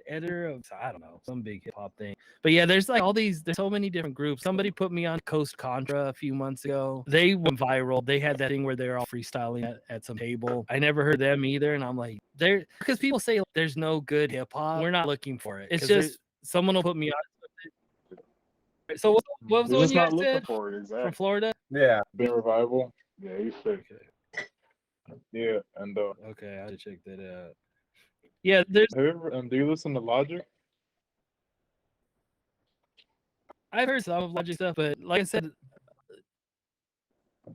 editor of, I don't know, some big hip hop thing. But yeah, there's like there's so many different groups. Somebody put me on Coast Contra a few months ago. They went viral. They had that thing where they're all freestyling at some table. I never heard them either. And I'm like, because people say like, there's no good hip hop. We're not looking for it. It's just someone will put me on. So what was the one you guys said from Florida? Yeah. Been Revival. Yeah, he's sick. Yeah, and okay, I had to check that out. Yeah, there's. Have you ever, do you listen to Logic? I've heard some of Logic stuff, but like I said,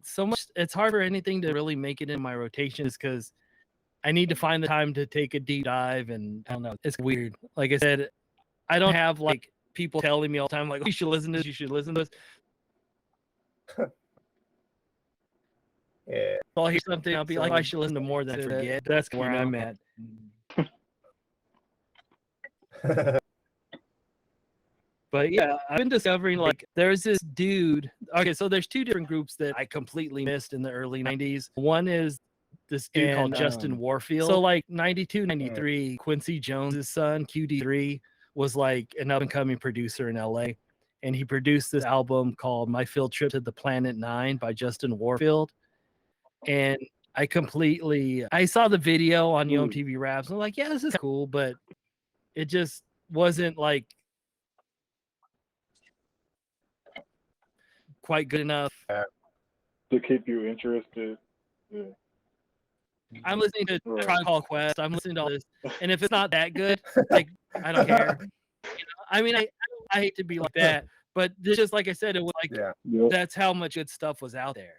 so much. It's hard for anything to really make it in my rotation, is because I need to find the time to take a deep dive, and I don't know. It's weird. Like I said, I don't have like people telling me all the time, like, oh, you should listen to this, you should listen to this. Yeah. I'll hear something, I'll be like, oh, I should listen to more than I forget. That's where I'm at. But yeah, I've been discovering like there's this dude. Okay, so there's two different groups that I completely missed in the early 90s. One is this dude called Justin Warfield. So like 92, 93, Quincy Jones's son, QD3, was like an up-and-coming producer in LA. And he produced this album called My Field Trip to the Planet 9 by Justin Warfield. And I saw the video on MTV Raps. And I'm like, yeah, this is cool, but it just wasn't like quite good enough to keep you interested. Yeah. I'm listening to Tribe Called Quest. I'm listening to all this, and if it's not that good, like I don't care. I mean, I hate to be like that, but this just like I said, it was like that's how much good stuff was out there.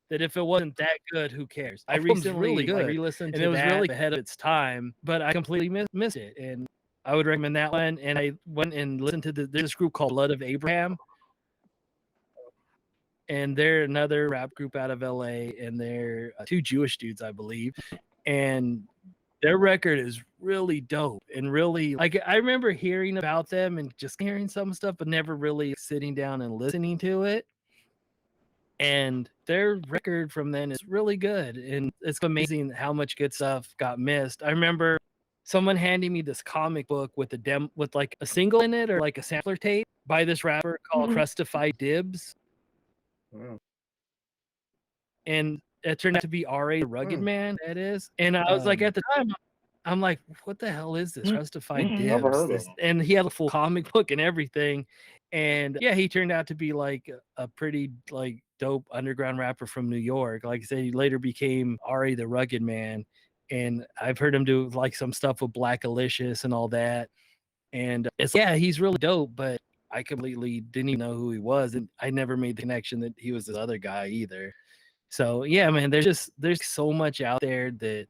That if it wasn't that good, who cares? I recently re-listened to it, and it was really ahead of its time, but I completely missed it, and I would recommend that one. And I went and listened to this group called Blood of Abraham. And they're another rap group out of LA, and they're two Jewish dudes, I believe. And their record is really dope and really like I remember hearing about them and just hearing some stuff, but never really sitting down and listening to it. And their record from then is really good, and it's amazing how much good stuff got missed. I remember someone handing me this comic book with with like a single in it or like a sampler tape by this rapper called Crustified Dibs. And it turned out to be R.A. the Rugged Man, that is. And I was like, at the time, I'm like, what the hell is this? Crustified Dibs. And he had a full comic book and everything. And yeah, he turned out to be like a pretty like dope underground rapper from New York. Like I said, he later became R.A. the Rugged Man. And I've heard him do like some stuff with Black Alicious and all that. And it's he's really dope, but I completely didn't even know who he was, and I never made the connection that he was this other guy either. So yeah, man, there's so much out there that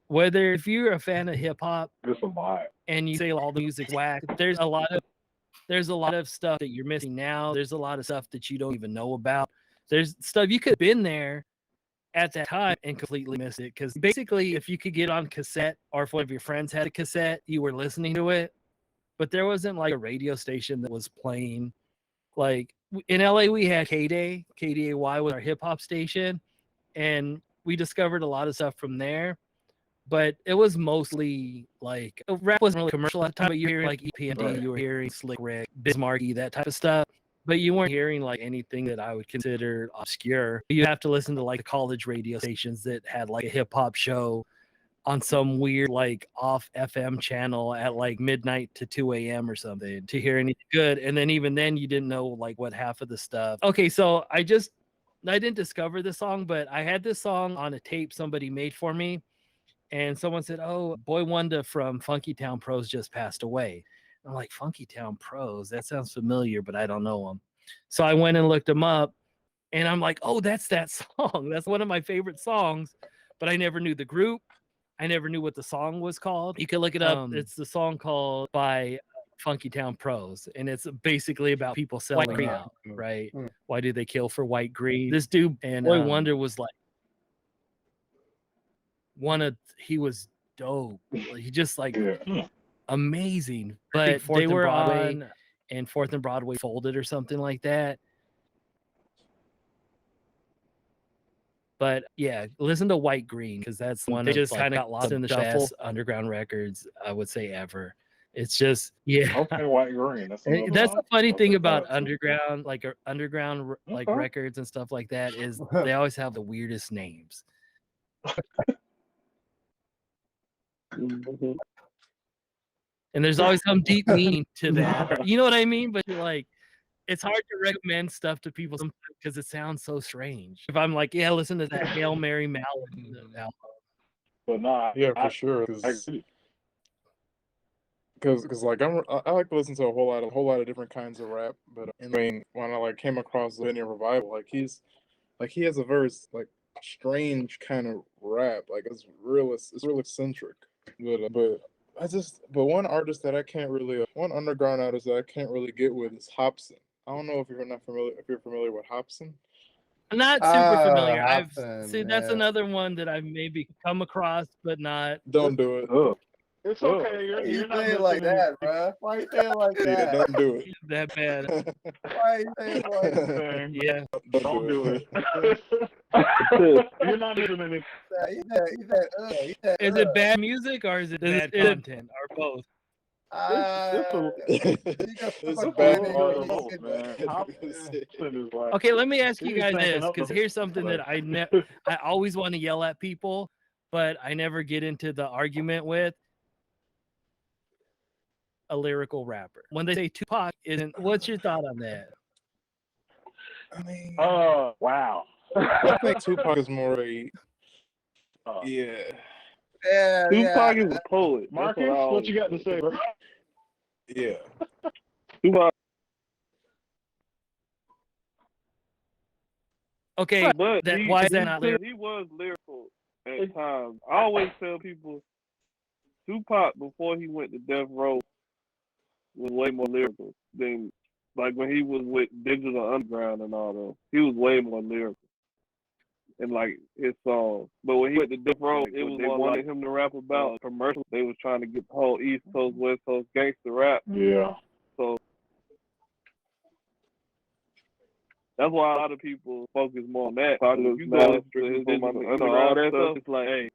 whether if you're a fan of hip hop, there's a lot, and you say all the music's whack, there's a lot of stuff that you're missing now. There's a lot of stuff that you don't even know about. There's stuff you could have been there at that time and completely missed it, because basically if you could get on cassette, or if one of your friends had a cassette, you were listening to it. But there wasn't like a radio station that was playing. Like in LA, we had K-Day. KDAY was our hip hop station. And we discovered a lot of stuff from there. But it was mostly like, rap wasn't really commercial at the time, but you were hearing like EP&D, you were hearing Slick Rick, Bismarcky, that type of stuff. But you weren't hearing like anything that I would consider obscure. You have to listen to like college radio stations that had like a hip hop show on some weird like off FM channel at like midnight to 2 a.m. or something to hear anything good. And then even then you didn't know like what half of the stuff. Okay, so I didn't discover this song, but I had this song on a tape somebody made for me. And someone said, oh, Boy Wonder from Funky Town Pros just passed away. I'm like, Funky Town Pros? That sounds familiar, but I don't know them. So I went and looked them up, and I'm like, oh, that's that song. That's one of my favorite songs, but I never knew the group. I never knew what the song was called. You can look it up. It's the song called by Funky Town Pros, and it's basically about people selling out, right? Why do they kill for white greed? This dude and Boy Wonder was like he was dope. He just like amazing. But they were on and 4th and Broadway folded or something like that. But yeah, listen to White Green, because that's one they just kind of got lost in the shuffle underground records, I would say, ever. It's just Okay, White Green. That's the funny thing about underground records and stuff like that is they always have the weirdest names. And there's always some deep meaning to that. You know what I mean? But you're like, it's hard to recommend stuff to people because it sounds so strange. If I'm like, yeah, listen to that Hail Mary Mallard album. But nah, for sure. Because like I like to listen to a whole lot of different kinds of rap. But when I like came across Vinny Revival, like he has a verse like strange kind of rap. Like it's real eccentric. But one artist that I can't really, one underground artist that I can't really get with is Hobson. I don't know if you're familiar with Hobson. I'm not super familiar. I've Hobson, see that's yeah. another one that I've maybe come across, but not. Don't do it. Oh, It's Oh. okay. Why you You're not say it missing like anything. that, bro? Why you say it like Yeah, that? don't do it. That bad. Why you say it like that? Thing. Yeah. Don't do it. You're not missing anything. He said, Is it bad music or is it bad content or both? It's a a bad bad artist. both, man. Hobson is like, Okay, let me ask you he's guys cranking this, up because the- here's something that I always want to yell at people, but I never get into the argument with a lyrical rapper. When they say Tupac isn't, what's your thought on that? I mean, wow. I think Tupac is more a yeah. Yeah, Tupac is a poet. Marcus, what you got to say, bro? Yeah. Tupac, Okay, but why is that not lyrical? He was lyrical at times. I always tell people, Tupac before he went to death row was way more lyrical than like when he was with Digital Underground and all that. He was way more lyrical in like his songs. But when he went to death row, it was they wanted him to rap about commercials. They was trying to get the whole East Coast, West Coast gangster rap. Yeah. So that's why a lot of people focus more on that. If you go to his all that stuff, it's like, hey,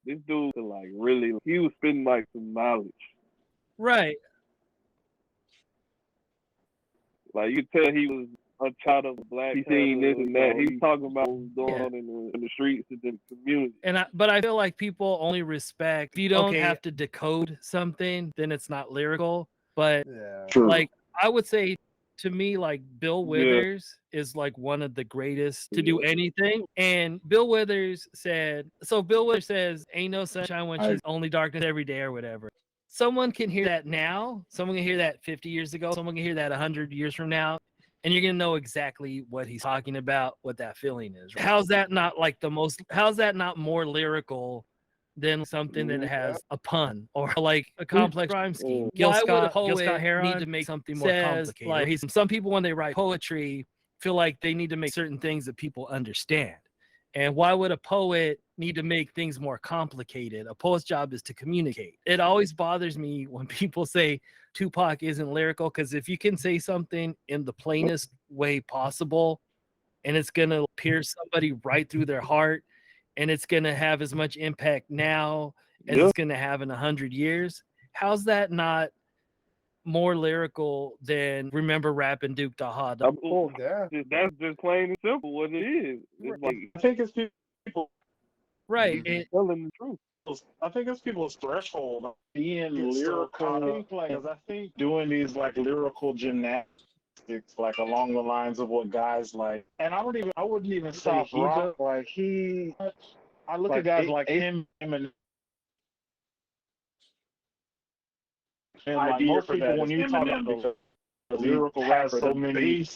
this dude could like really, he was spitting like some knowledge. Right. Like you could tell he was a child of black. He seen this and that. He's talking about what's going on in the streets and the community. But I feel like people only respect, if you don't have to decode something, then it's not lyrical. But like I would say, to me, like Bill Withers is like one of the greatest to do anything. And Bill Withers says, ain't no sunshine when she's only darkness every day or whatever. Someone can hear that now. Someone can hear that 50 years ago. Someone can hear that 100 years from now. And you're going to know exactly what he's talking about, what that feeling is. Right? How's that not more lyrical than something that has a pun or like a complex rhyme scheme? Gil Scott need to make something more complicated. Like, some people, when they write poetry, feel like they need to make certain things that people understand. And why would a poet need to make things more complicated? A poet's job is to communicate. It always bothers me when people say Tupac isn't lyrical, because if you can say something in the plainest way possible and it's going to pierce somebody right through their heart, and it's going to have as much impact now as it's going to have in 100 years, how's that not more lyrical than Remember Rapping Duke Da? That's just plain and simple what it is. It's like, I think it's people. Right. Telling the truth. I think it's people's threshold of being lyrical. Because I think doing these like lyrical gymnastics, like along the lines of what guys like, and I wouldn't even say rock. I look at guys like him and like most people when you talk about the lyrical has so many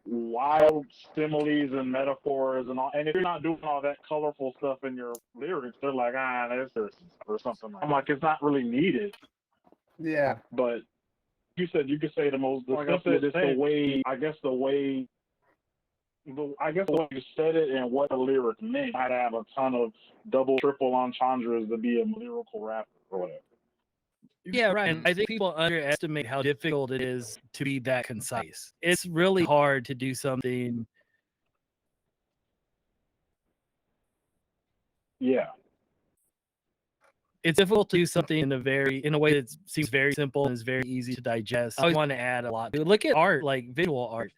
wild similes and metaphors and all. And if you're not doing all that colorful stuff in your lyrics, they're like, that's or something like that. I'm like, it's not really needed. Yeah. But you said you could say the simplest thing. I guess the way you said it and what the lyric meant, I'd have a ton of double, triple entendres to be a lyrical rapper or whatever. Yeah, right. And I think people underestimate how difficult it is to be that concise. It's really hard to do something. Yeah. It's difficult to do something in a way that seems very simple and is very easy to digest. I always want to add a lot to it. Look at art, like visual art.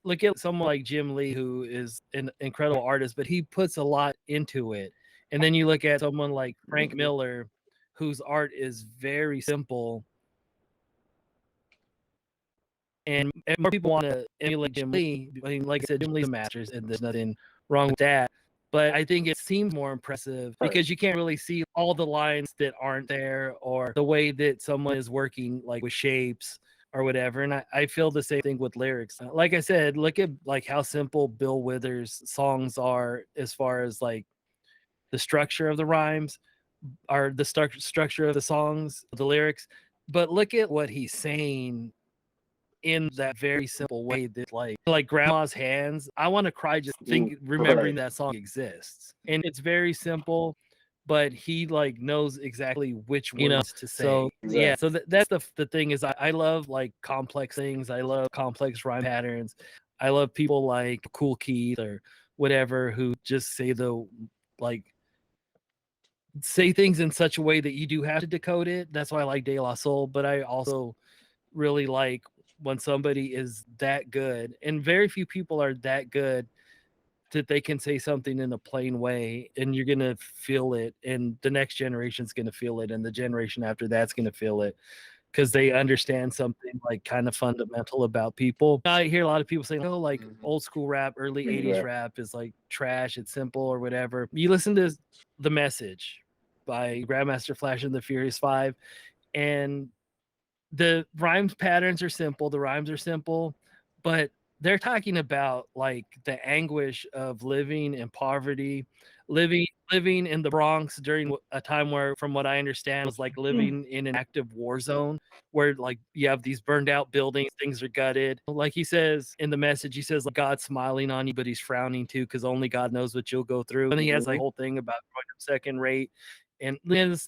Look at someone like Jim Lee, who is an incredible artist, but he puts a lot into it. And then you look at someone like Frank Miller, whose art is very simple. And more people want to emulate Jim Lee. I mean, like I said, Jim Lee's a master, and there's nothing wrong with that. But I think it seems more impressive because you can't really see all the lines that aren't there, or the way that someone is working, like with shapes or whatever. And I feel the same thing with lyrics. Like I said, look at like how simple Bill Withers' songs are as far as like the structure of the rhymes or the structure of the songs, the lyrics. But look at what he's saying in that very simple way that like grandma's hands. I want to cry just remembering that song exists. And it's very simple, but he like knows exactly which words to say. So yeah, so that's the thing is I love like complex things. I love complex rhyme patterns. I love people like Cool Keith or whatever who just say say things in such a way that you do have to decode it. That's why I like De La Soul, but I also really like when somebody is that good, and very few people are that good that they can say something in a plain way and you're going to feel it, and the next generation's going to feel it, and the generation after that's going to feel it because they understand something like kind of fundamental about people. I hear a lot of people saying, oh, like old school rap, early 80s rap is like trash, it's simple or whatever. You listen to The Message by Grandmaster Flash and the Furious Five, and the rhymes patterns are simple, the rhymes are simple, but they're talking about like the anguish of living in poverty, living in the Bronx during a time where, from what I understand, was like living in an active war zone where like you have these burned out buildings, things are gutted. Like he says in The Message, he says like God's smiling on you, but he's frowning too, because only God knows what you'll go through. And he has like a whole thing about growing up second rate. And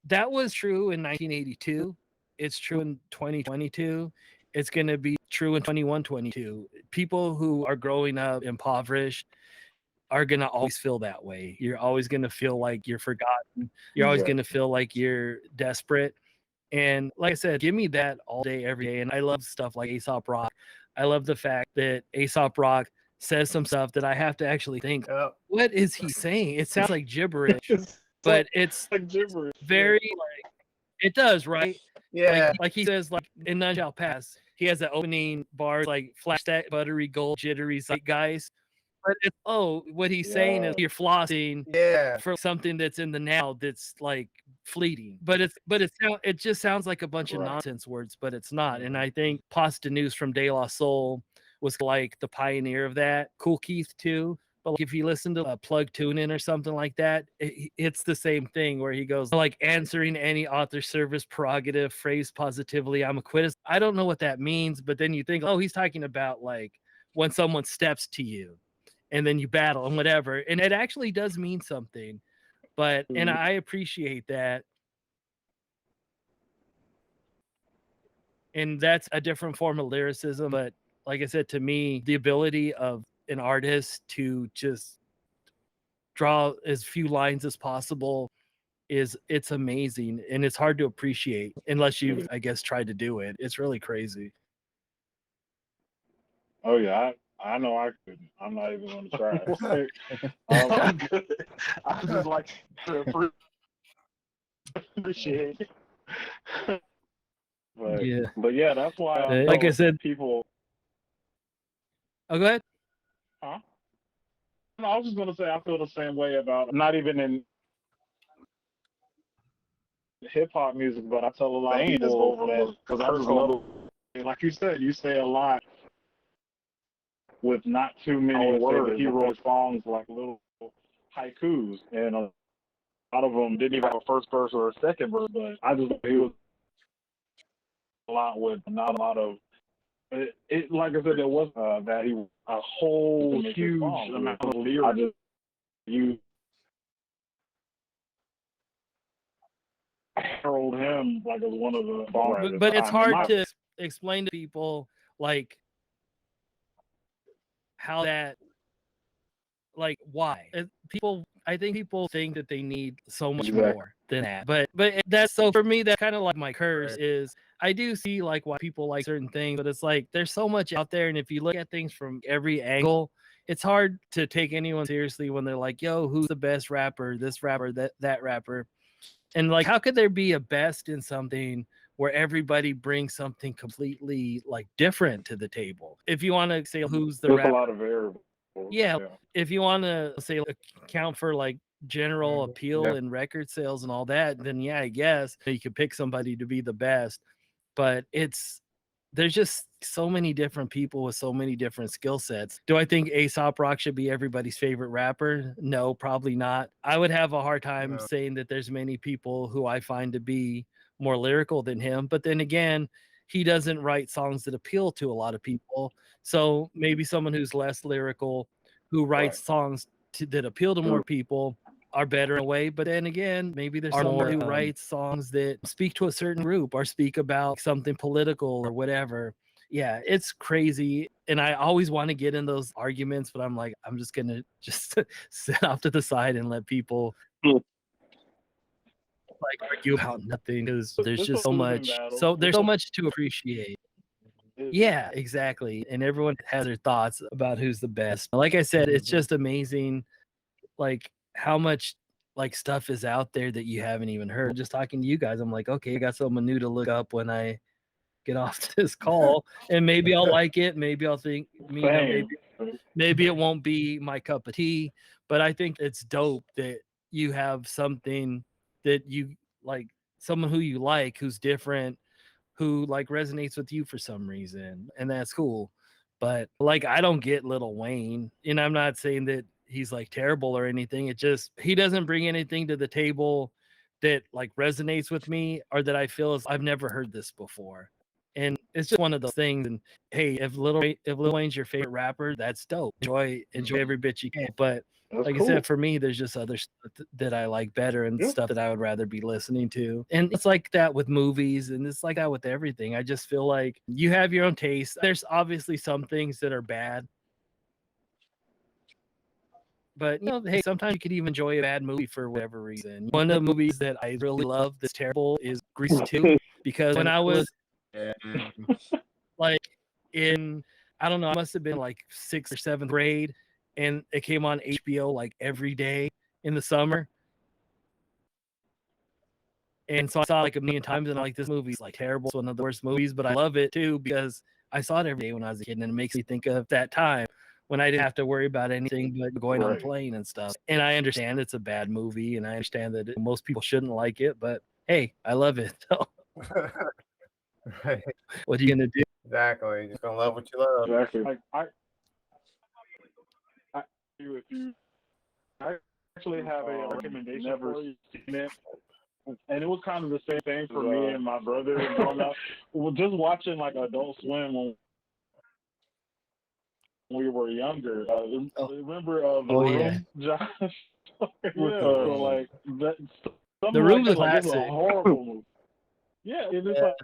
that was true in 1982. It's true in 2022. It's going to be true in 2122. People who are growing up impoverished are going to always feel that way. You're always going to feel like you're forgotten. You're always going to feel like you're desperate. And like I said, give me that all day, every day. And I love stuff like Aesop Rock. I love the fact that Aesop Rock says some stuff that I have to actually think, what is he saying? It sounds like gibberish, but it's like gibberish. Very like, it does, right? Yeah. Like he says, like in None Shall Pass, he has the opening bars like flash that buttery gold jittery guys. But what he's saying is you're flossing for something that's in the now that's like fleeting. But it just sounds like a bunch of nonsense words, but it's not. And I think Posdnuos from De La Soul was like the pioneer of that. Cool Keith too. But like if you listen to Plug Tune In or something like that, it's the same thing where he goes like answering any author service prerogative, phrase positively, I'm a quitters. I don't know what that means, but then you think, oh, he's talking about like when someone steps to you and then you battle and whatever. And it actually does mean something. But and I appreciate that. And that's a different form of lyricism. But like I said, to me, the ability of an artist to just draw as few lines as possible it's amazing, and it's hard to appreciate unless you, I guess, try to do it. It's really crazy. Oh yeah, I know I couldn't. I'm not even going to try. I'm good. I just like to appreciate it. But yeah, that's why. Like I said, people. Oh, go ahead. Huh? No, I was just gonna say I feel the same way about not even in hip hop music, but I tell a lot of people that because I just love, like you said, you say a lot with not too many words. He wrote songs like little haikus, and a lot of them didn't even have a first verse or a second verse. But I just he was a lot with not a lot of. It like I said, there was that he a whole huge amount of lyrics. I just herald him like as one of the songwriters. But it's hard to explain to people like how that, like why I think people think that they need so much more than that. But that's, so for me, that's kind of like my curse is I do see like why people like certain things, but it's like there's so much out there, and if you look at things from every angle, it's hard to take anyone seriously when they're like, yo, who's the best rapper, this rapper, that rapper. And like, how could there be a best in something where everybody brings something completely like different to the table? If you want to say who's the rapper, a lot of variables. Yeah, if you want to say account for like general appeal and record sales and all that, then yeah, I guess you could pick somebody to be the best. But there's just so many different people with so many different skill sets. Do I think Aesop Rock should be everybody's favorite rapper? No, probably not. I would have a hard time saying that there's many people who I find to be more lyrical than him. But then again, he doesn't write songs that appeal to a lot of people. So maybe someone who's less lyrical, who writes songs that appeal to more people, are better in a way. But then again, maybe there's someone who writes songs that speak to a certain group or speak about something political or whatever. Yeah, it's crazy. And I always want to get in those arguments, but I'm like, I'm just going to just sit off to the side and let people like argue about nothing, because there's just so much. So there's so much to appreciate. Yeah, exactly. And everyone has their thoughts about who's the best. Like I said, it's just amazing, like how much like stuff is out there that you haven't even heard. Just talking to you guys, I'm like, okay, I got something new to look up when I get off this call, and maybe I'll like it. Maybe I'll think, you know, maybe it won't be my cup of tea, but I think it's dope that you have something that you like, someone who you like, who's different, who like resonates with you for some reason, and that's cool. But like, I don't get Lil Wayne, and I'm not saying that he's like terrible or anything. It just, he doesn't bring anything to the table that like resonates with me, or that I feel is I've never heard this before. And it's just one of those things. And hey, if Lil Wayne's your favorite rapper, that's dope. Enjoy every bit you can. But like I said, for me, there's just other stuff that I like better, and stuff that I would rather be listening to. And it's like that with movies, and it's like that with everything. I just feel like you have your own taste. There's obviously some things that are bad, but you know, hey, sometimes you could even enjoy a bad movie for whatever reason. One of the movies that I really love that's terrible is Grease 2, because when I was like in, I don't know, I must have been like 6th or 7th grade, and it came on HBO like every day in the summer. And so I saw it like a million times, and I'm like, this movie's like terrible. It's one of the worst movies, but I love it too, because I saw it every day when I was a kid, and it makes me think of that time when I didn't have to worry about anything but going on a plane and stuff. And I understand it's a bad movie, and I understand that most people shouldn't like it, but hey, I love it. So Right. what are you gonna do? Exactly. You're just gonna love what you love. Exactly. Like I agree with you. I actually have a recommendation for you. And it was kind of the same thing for me and my brother growing up. Well, just watching like Adult Swim when we were younger. Remember The Room, Josh? So like that. The Room's like, a classic. It's a horrible movie. Yeah, it's like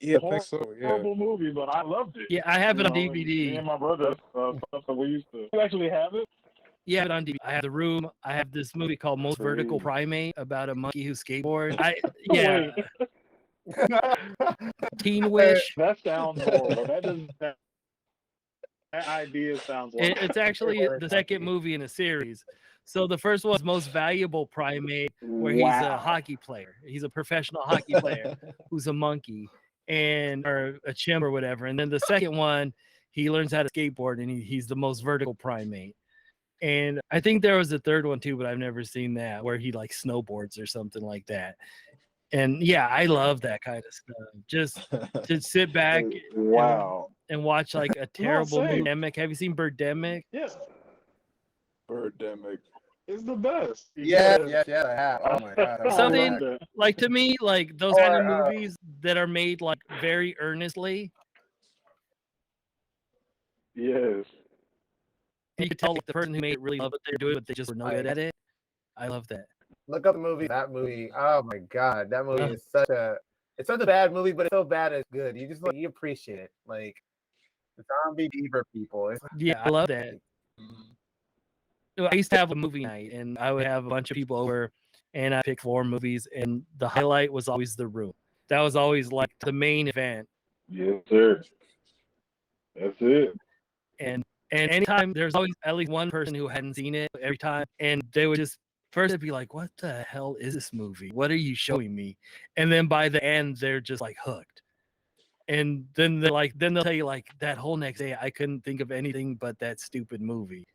I think so. Yeah. horrible movie, but I loved it. Yeah, I have it on Me DVD. and my brother, so we used to. You actually have it? Yeah, I have it on DVD. I have The Room. I have this movie called Most Vertical Primate about a monkey who skateboards. Teen Wish. That sounds horrible. That idea sounds like It's actually the second movie in a series. So the first one is Most Valuable Primate, where he's a hockey player. He's a professional hockey player who's a monkey, or a chimp or whatever. And then the second one, he learns how to skateboard, and he's the most vertical primate. And I think there was a third one too, but I've never seen that, where he like snowboards or something like that. And yeah, I love that kind of stuff. Just to sit back and watch like a terrible Birdemic. Have you seen Birdemic? Yes. Birdemic. It's the best. Yeah, I have. Oh my god. Something like, to me, like those kind of movies that are made like very earnestly. Yes. You could tell like, the person who made it really loved what they're doing, but they just were no good at it. I love that. Look up the movie. That movie. Oh my god, that movie is such a bad movie, but it's so bad it's good. You just like, you appreciate it. Like the zombie beaver people. Yeah, I love that. I used to have a movie night, and I would have a bunch of people over, and I pick 4 movies, and the highlight was always The Room. That was always like the main event. Yes, sir. That's it. And anytime there's always at least one person who hadn't seen it every time, and they would just first be like, "What the hell is this movie? What are you showing me?" And then by the end, they're just like hooked. And then they'll tell you like that whole next day, I couldn't think of anything but that stupid movie.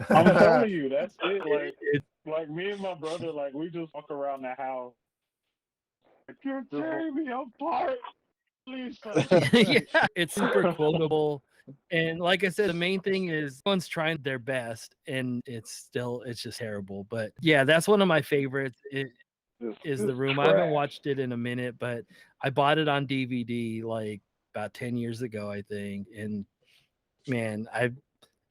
I'm telling you, that's it. Like me and my brother, like we just walk around the house. Like, you're tearing me apart. Yeah, it's super quotable. And like I said, the main thing is everyone's trying their best and it's just terrible. But yeah, that's one of my favorites. It is The Room. I haven't watched it in a minute, but I bought it on DVD like about 10 years ago, I think. And man, I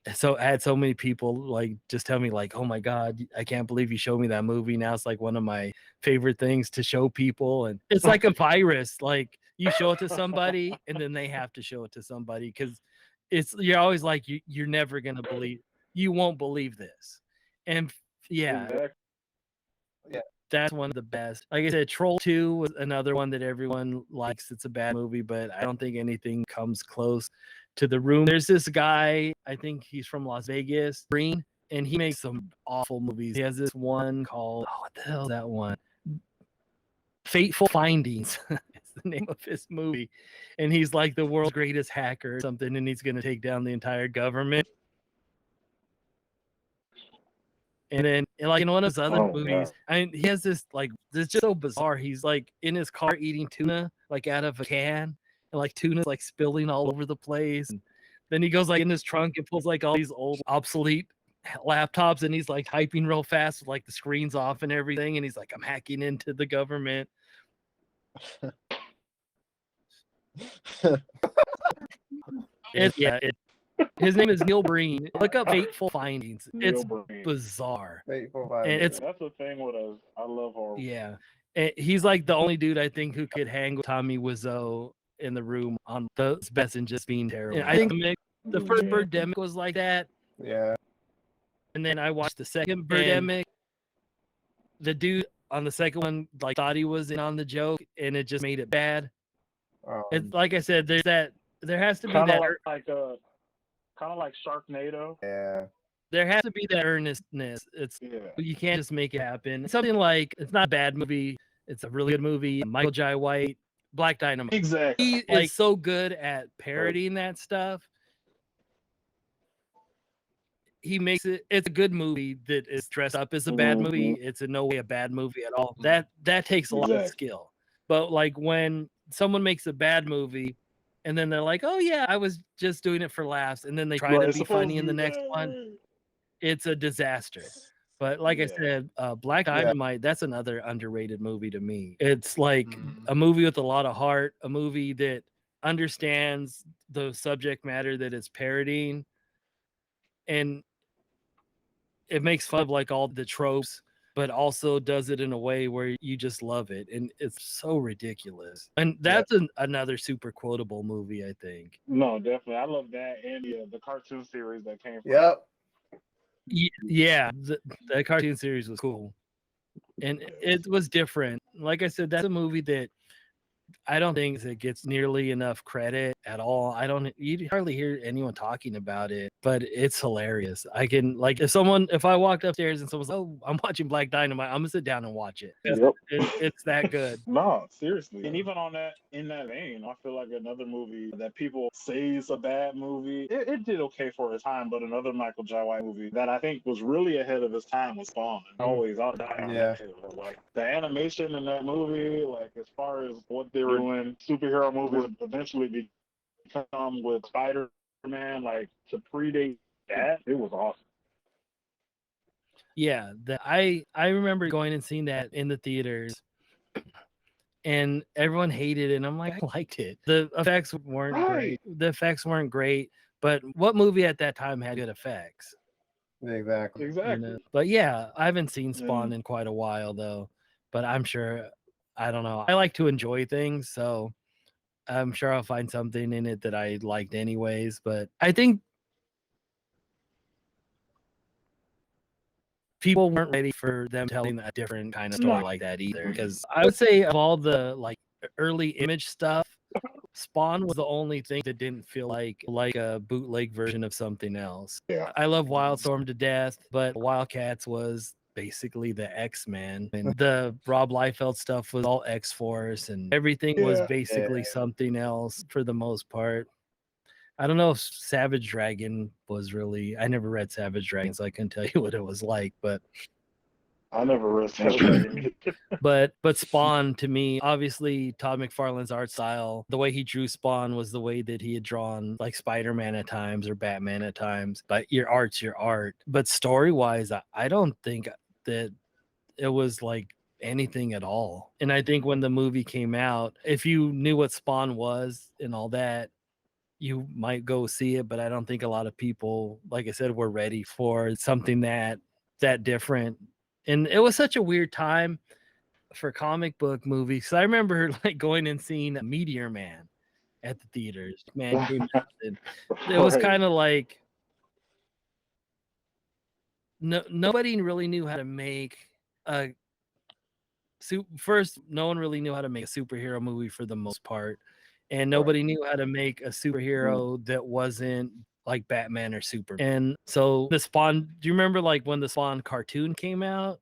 had so many people like just tell me like, oh my God, I can't believe you showed me that movie. Now it's like one of my favorite things to show people. And it's like a virus. Like you show it to somebody and then they have to show it to somebody because you're always like, you're never gonna believe, you won't believe this. And yeah, that's one of the best. Like I said, Troll 2 was another one that everyone likes. It's a bad movie, but I don't think anything comes close to The Room. There's this guy, I think he's from Las Vegas, Green, and he makes some awful movies. He has this one called, what the hell is that one? Fateful Findings. It's the name of his movie. And he's like the world's greatest hacker or something, and he's going to take down the entire government. And then, like in one of his other movies, he has this like, it's just so bizarre. He's like in his car eating tuna, like out of a can, and like tuna's like spilling all over the place. And then he goes like in his trunk and pulls like all these old obsolete laptops, and he's like typing real fast with like the screens off and everything. And he's like, I'm hacking into the government. His name is Neil Breen. Look up Fateful Findings. It's bizarre. Fateful And Findings. That's the thing with us. I love horror. Yeah. And he's like the only dude I think who could hang with Tommy Wiseau in The Room on the best and just being terrible. And I think the first Birdemic was like that. Yeah. And then I watched the second Birdemic. The dude on the second one like thought he was in on the joke, and it just made it bad. It's like I said, there has to be kind of like Sharknado. Yeah. There has to be that earnestness. You can't just make it happen. Something like, it's not a bad movie. It's a really good movie. Michael Jai White, Black Dynamite. Exactly. He is so good at parodying that stuff. He makes it. It's a good movie that is dressed up as a bad movie. It's in no way a bad movie at all. That takes a lot of skill. But like when someone makes a bad movie, and then they're like, "Oh yeah, I was just doing it for laughs," and then they try to be funny in the next one, it's a disaster. But like I said, Black Dynamite, that's another underrated movie to me. It's like a movie with a lot of heart, a movie that understands the subject matter that it's parodying, and it makes fun of like all the tropes, but also does it in a way where you just love it. And it's so ridiculous. And that's another super quotable movie, I think. No, definitely. I love that. And the cartoon series that came from Yep. Yeah, the cartoon series was cool. And it was different. Like I said, that's a movie that I don't think it gets nearly enough credit at all. You hardly hear anyone talking about it, but it's hilarious. I can, like, if I walked upstairs and someone's, oh, I'm watching Black Dynamite, I'm gonna sit down and watch it. It's that good. No, seriously. And even in that vein, I feel like another movie that people say is a bad movie, it did okay for its time, but another Michael Jai White movie that I think was really ahead of its time was Spawn. I'll die on that too. Like the animation in that movie, like as far as what they were doing, superhero movies would eventually become with Spider-Man, like to predate that, it was awesome. Yeah, I remember going and seeing that in the theaters, and everyone hated it, and I'm like, I liked it. The effects weren't great. The effects weren't great, but what movie at that time had good effects? Exactly. You know? But yeah, I haven't seen Spawn in quite a while though, but I'm sure, I don't know. I like to enjoy things, so I'm sure I'll find something in it that I liked anyways. But I think people weren't ready for them telling a different kind of story like that either. Because I would say of all the like early Image stuff, Spawn was the only thing that didn't feel like a bootleg version of something else. Yeah. I love Wildstorm to death, but Wildcats was basically the X-Men, and the Rob Liefeld stuff was all X-Force, and everything was basically something else for the most part. I don't know if Savage Dragon was really, I never read Savage Dragon, so I couldn't tell you what it was like, but I never read that Dragon. But Spawn, to me, obviously Todd McFarlane's art style, the way he drew Spawn was the way that he had drawn like Spider-Man at times or Batman at times. But your art's your art. But story-wise, I don't think that it was like anything at all. And I think when the movie came out, if you knew what Spawn was and all that, you might go see it, but I don't think a lot of people, like I said, were ready for something that different. And it was such a weird time for comic book movies. So I remember like going and seeing Meteor Man at the theaters. Man came out, and it was Right. kind of like nobody really knew how to make a first. No one really knew how to make a superhero movie for the most part, and nobody knew how to make a superhero that wasn't like Batman or Superman. And so the Spawn. Do you remember like when the Spawn cartoon came out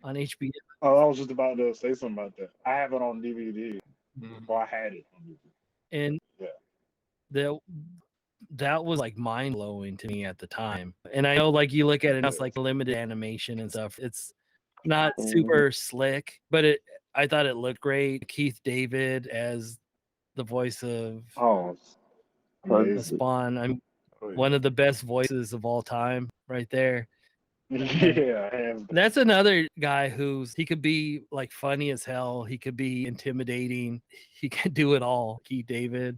on HBO? Oh, I was just about to say something about that. I have it on DVD. Or I had it on DVD. And yeah, that was like mind blowing to me at the time. And I know like you look at it, it's like limited animation and stuff. It's not super slick, but I thought it looked great. Keith David as the voice of the Spawn. I'm one of the best voices of all time, right there. Yeah, that's another guy he could be like funny as hell. He could be intimidating. He can do it all. Keith David.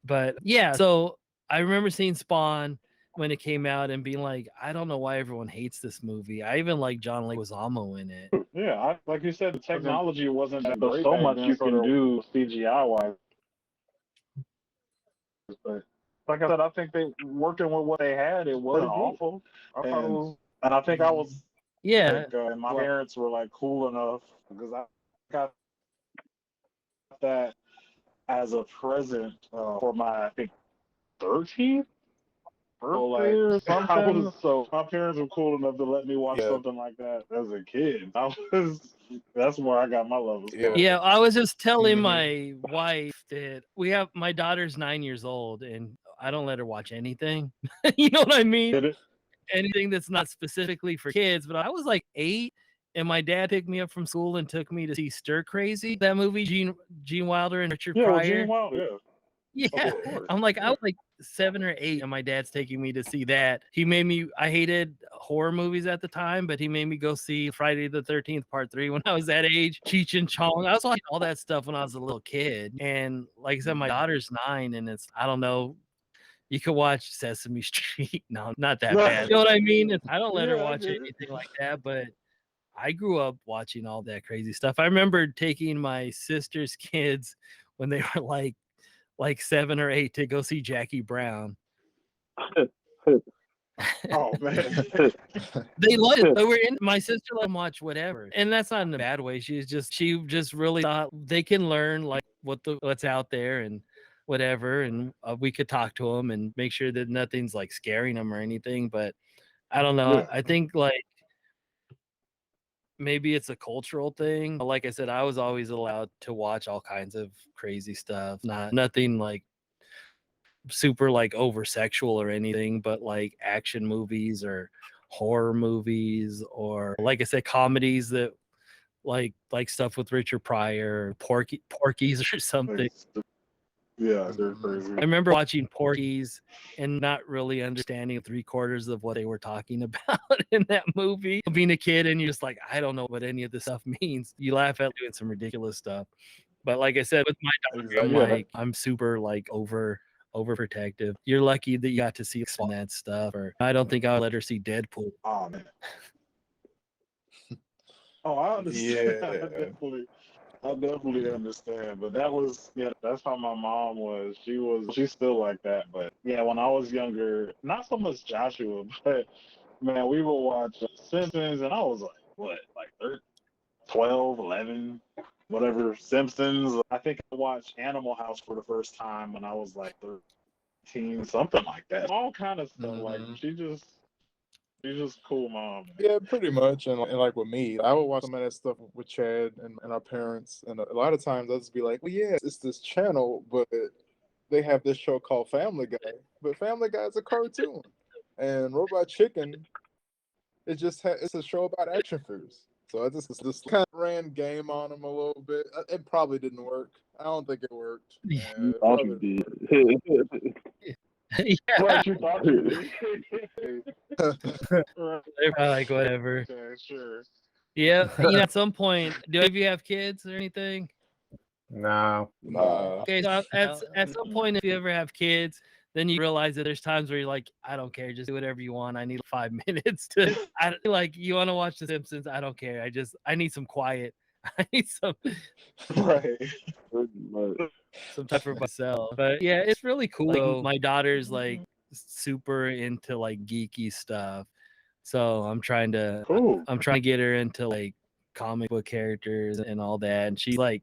But yeah, so I remember seeing Spawn when it came out and being like, I don't know why everyone hates this movie. I even like John Leguizamo in it. Yeah, like you said, the technology wasn't that great. So much you can do CGI wise. But like I said, I think they working with what they had. It wasn't awful. And I think I was and my parents were like cool enough because I got that as a present for my I think 13th birthday or something. So my parents were cool enough to let me watch something like that as a kid. That's where I got my love of stuff. Yeah, I was just telling my wife that my daughter's 9 years old and I don't let her watch anything. You know what I mean? Anything that's not specifically for kids. But I was like 8 and my dad picked me up from school and took me to see Stir Crazy, that movie, Gene Wilder and Richard Pryor. Gene Wilder, yeah. I'm like, I was like 7 or 8 and my dad's taking me to see that. I hated horror movies at the time, but he made me go see Friday the 13th Part 3 when I was that age. Cheech and Chong. I was watching all that stuff when I was a little kid. And like I said, my daughter's 9 and I don't know, you could watch Sesame Street. No, not that bad. You know what I mean? I don't let her watch anything like that, but I grew up watching all that crazy stuff. I remember taking my sister's kids when they were like 7 or 8 to go see Jackie Brown. Oh man. They loved it. My sister let them watch whatever. And that's not in a bad way. She just really thought they can learn like what's out there and whatever. And we could talk to them and make sure that nothing's like scaring them or anything. But I don't know. I think like maybe it's a cultural thing. Like I said, I was always allowed to watch all kinds of crazy stuff. Nothing like super like over sexual or anything, but like action movies or horror movies or like I said, comedies that like stuff with Richard Pryor, Porky's or something. Yeah, they're crazy. I remember watching Porky's and not really understanding 3/4 of what they were talking about in that movie. Being a kid and you're just like, I don't know what any of this stuff means. You laugh at doing some ridiculous stuff. But like I said, with my daughter, I'm super like overprotective. You're lucky that you got to see all that stuff. Or I don't think I'll let her see Deadpool. Oh man. I understand. Yeah. I definitely understand. But that's how my mom was. She's still like that. But yeah, when I was younger, not so much Joshua, but man, we would watch Simpsons and I was like, what, like 12, 11, whatever, Simpsons. I think I watched Animal House for the first time when I was like 13, something like that. All kind of stuff. Like she's just cool mom. Yeah, pretty much. And like with me, I would watch some of that stuff with Chad and our parents. And a lot of times I'll just be like, well, yeah, it's this channel, but they have this show called Family Guy. But Family Guy is a cartoon. And Robot Chicken it's a show about action figures. So I just kind of ran game on him a little bit. It probably didn't work. I don't think it worked. You It thought probably you didn't did. Yeah, Right, you thought you did. work. Right. they're probably like whatever. Okay, sure. Yeah, at some point, do any of you have kids or anything? No. Nah. Okay, so at some point, if you ever have kids, then you realize that there's times where you're like, I don't care, just do whatever you want. I need 5 minutes to, like, you want to watch The Simpsons? I don't care. I need some quiet. I need Right. some time for myself. But yeah, it's really cool. Like, my daughter's like super into like geeky stuff, so I'm trying to Cool. get her into like comic book characters and all that, and she's like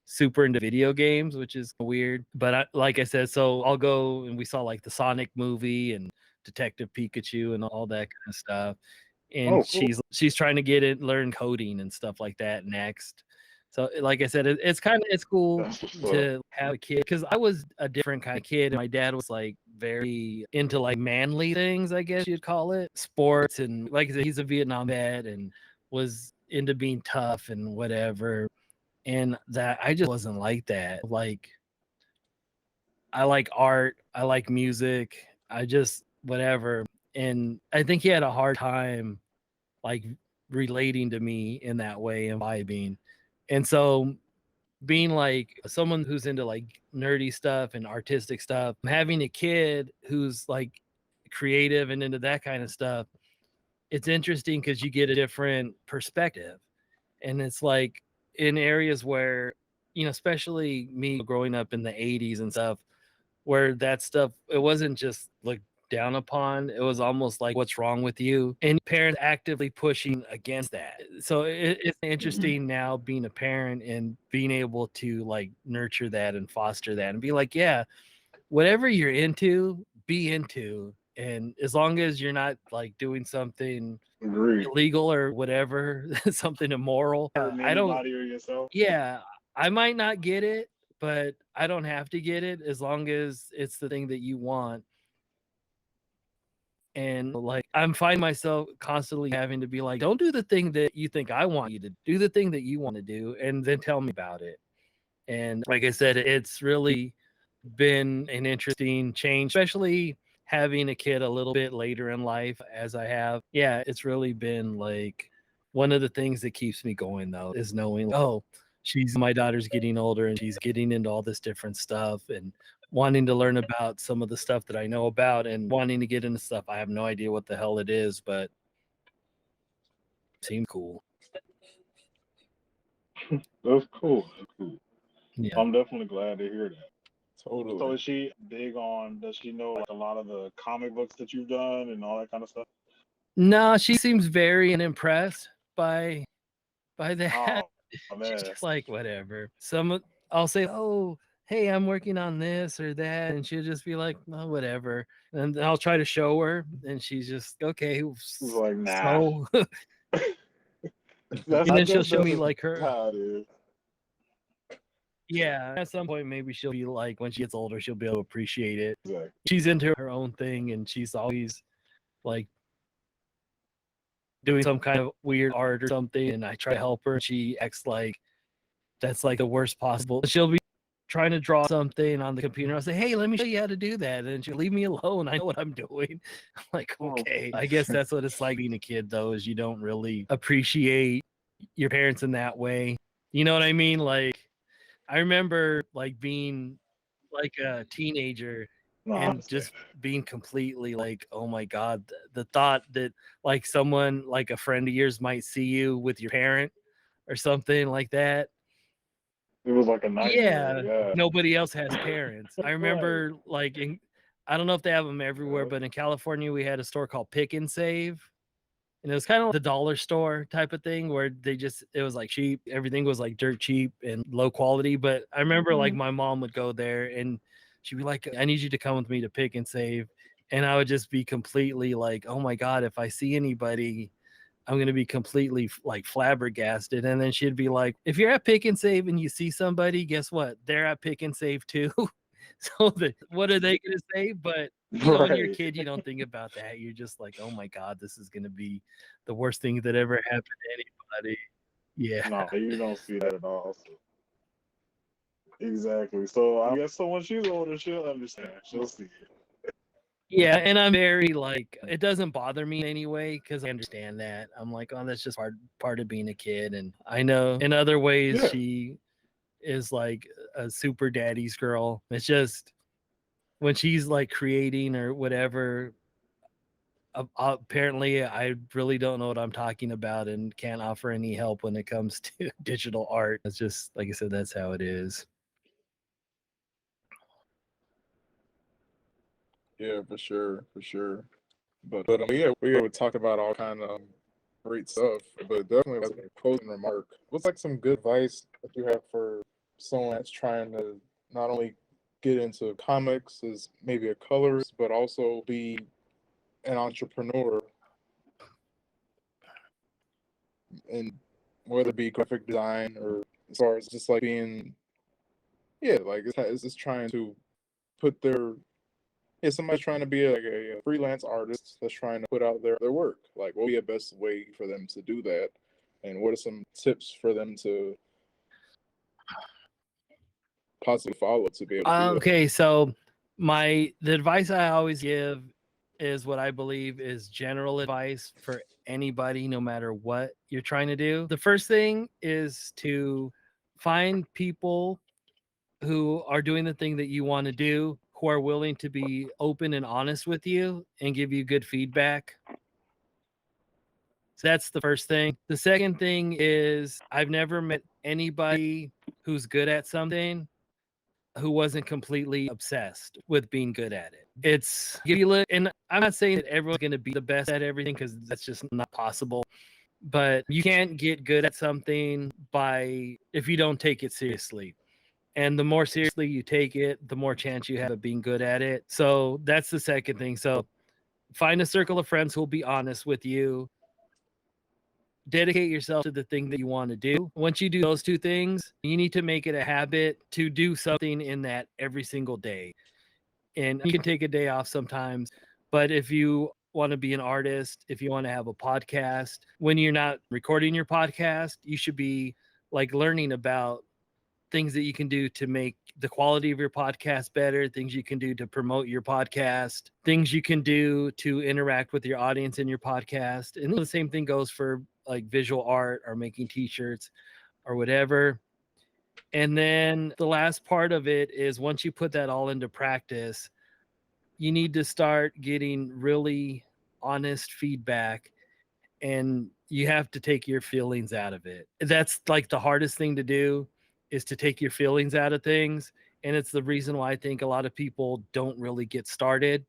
super into video games, which is weird. But like I said, so I'll go and we saw like the Sonic movie and Detective Pikachu and all that kind of stuff. And Oh, cool. she's trying to learn coding and stuff like that next. So like I said, it's cool That's what's up. to have a kid, because I was a different kind of kid. And my dad was like very into like manly things, I guess you'd call it, sports, and like I said, he's a Vietnam vet and was into being tough and whatever. And that I just wasn't like that. Like, I like art, I like music, I just whatever. And I think he had a hard time like relating to me in that way and vibing. And so being like someone who's into like nerdy stuff and artistic stuff, having a kid who's like creative and into that kind of stuff, it's interesting because you get a different perspective. And it's like in areas where, especially me growing up in the 80s and stuff, where that stuff, it wasn't just like down upon, it was almost like, what's wrong with you? And parents actively pushing against that. So it's interesting now being a parent and being able to like nurture that and foster that and be like, yeah, whatever you're into, be into. And as long as you're not like doing something Agreed. illegal or whatever, something immoral, Hurting I don't, anybody or yourself. yeah, I might not get it, but I don't have to get it as long as it's the thing that you want. And like, I'm finding myself constantly having to be like, don't do the thing that you think I want you to do, the thing that you want to do, and then tell me about it. And like I said, it's really been an interesting change, especially having a kid a little bit later in life as I have. Yeah, it's really been like one of the things that keeps me going though, is knowing, oh, my daughter's getting older and she's getting into all this different stuff and wanting to learn about some of the stuff that I know about and wanting to get into stuff I have no idea what the hell it is, but it seems cool. That's cool. That's cool. Yeah. I'm definitely glad to hear that. Totally. So is she big on, does she know like a lot of the comic books that you've done and all that kind of stuff? No, she seems very unimpressed by that. Oh man. She's just like, whatever. I'll say, oh, hey, I'm working on this or that, and she'll just be like, oh, whatever. And I'll try to show her, and she's just okay. She's like, nah. So, and then she'll show me like her. How it is. Yeah, at some point, maybe she'll be like, when she gets older, she'll be able to appreciate it. Exactly. She's into her own thing, and she's always like doing some kind of weird art or something, and I try to help her. She acts like that's like the worst possible. She'll be trying to draw something on the computer. I'll say, hey, let me show you how to do that. And she'll leave me alone. I know what I'm doing. I'm like, okay. I guess that's what it's like being a kid, though, is you don't really appreciate your parents in that way. You know what I mean? Like, I remember like being like a teenager and just being completely like, oh my God, the thought that like someone, like a friend of yours might see you with your parent or something like that. It was like a nightmare. Yeah. Nobody else has parents. I remember like I don't know if they have them everywhere, but in California we had a store called Pick and Save. And it was kind of like the dollar store type of thing where it was like cheap. Everything was like dirt cheap and low quality. But I remember like my mom would go there and she'd be like, I need you to come with me to Pick and Save. And I would just be completely like, oh my God, if I see anybody, I'm going to be completely like flabbergasted. And then she'd be like, if you're at Pick and Save and you see somebody, guess what? They're at Pick and Save too. So what are they going to say? But when you're a Right. kid, you don't think about that. You're just like, oh my God, this is gonna be the worst thing that ever happened to anybody. Yeah. No, you don't see that at all. So. Exactly. So I guess so when she's older, she'll understand. She'll see it. Yeah, and I'm very like it doesn't bother me anyway because I understand that. I'm like, oh, that's just part of being a kid, and I know in other ways Yeah. she is like a super daddy's girl. It's just when she's like creating or whatever. Apparently, I really don't know what I'm talking about and can't offer any help when it comes to digital art. It's just like I said, that's how it is. Yeah, for sure, for sure. But yeah, we would talk about all kind of great stuff. But definitely, as a closing remark, what's like some good advice that you have for someone that's trying to not only get into comics as maybe a colorist, but also be an entrepreneur, and whether it be graphic design or as far as just like being, yeah, like it's just trying to put their, yeah, somebody's trying to be like a freelance artist that's trying to put out their work. Like, what would be a best way for them to do that? And what are some tips for them to possibly follow to be able to do that? Okay, so the advice I always give is what I believe is general advice for anybody, no matter what you're trying to do. The first thing is to find people who are doing the thing that you want to do, who are willing to be open and honest with you and give you good feedback. So that's the first thing. The second thing is I've never met anybody who's good at something who wasn't completely obsessed with being good at it. It's if you look, and I'm not saying that everyone's going to be the best at everything because that's just not possible. But you can't get good at something if you don't take it seriously. And the more seriously you take it, the more chance you have of being good at it. So that's the second thing. So find a circle of friends who will be honest with you. Dedicate yourself to the thing that you want to do. Once you do those two things, you need to make it a habit to do something in that every single day. And you can take a day off sometimes, but if you want to be an artist, if you want to have a podcast, when you're not recording your podcast, you should be like learning about things that you can do to make the quality of your podcast better, things you can do to promote your podcast, things you can do to interact with your audience in your podcast. And the same thing goes for like visual art or making t-shirts or whatever. And then the last part of it is once you put that all into practice, you need to start getting really honest feedback and you have to take your feelings out of it. That's like the hardest thing to do is to take your feelings out of things. And it's the reason why I think a lot of people don't really get started.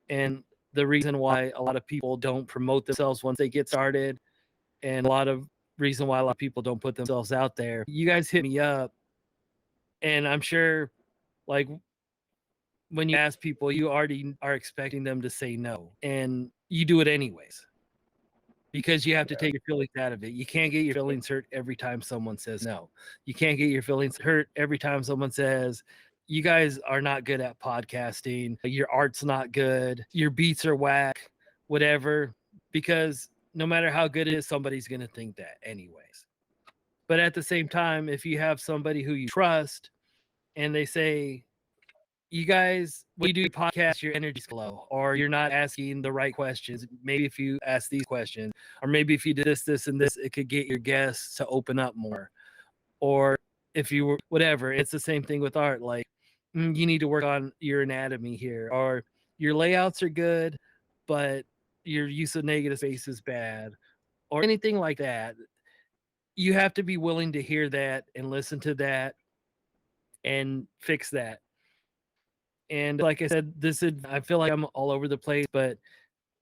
And the reason why a lot of people don't promote themselves once they get started. And a lot of reason why a lot of people don't put themselves out there. You guys hit me up. And I'm sure like when you ask people, you already are expecting them to say no. And you do it anyways. Because you have to take your feelings out of it. You can't get your feelings hurt every time someone says no. You can't get your feelings hurt every time someone says, you guys are not good at podcasting. Your art's not good. Your beats are whack, whatever. Because no matter how good it is, somebody's going to think that anyways. But at the same time, if you have somebody who you trust and they say, you guys, when you do podcast, your energy's low, or you're not asking the right questions. Maybe if you ask these questions, or maybe if you did this, and this, it could get your guests to open up more. Or if you were whatever, it's the same thing with art. Like you need to work on your anatomy here, or your layouts are good, but your use of negative space is bad, or anything like that. You have to be willing to hear that and listen to that and fix that. And like I said, I feel like I'm all over the place, but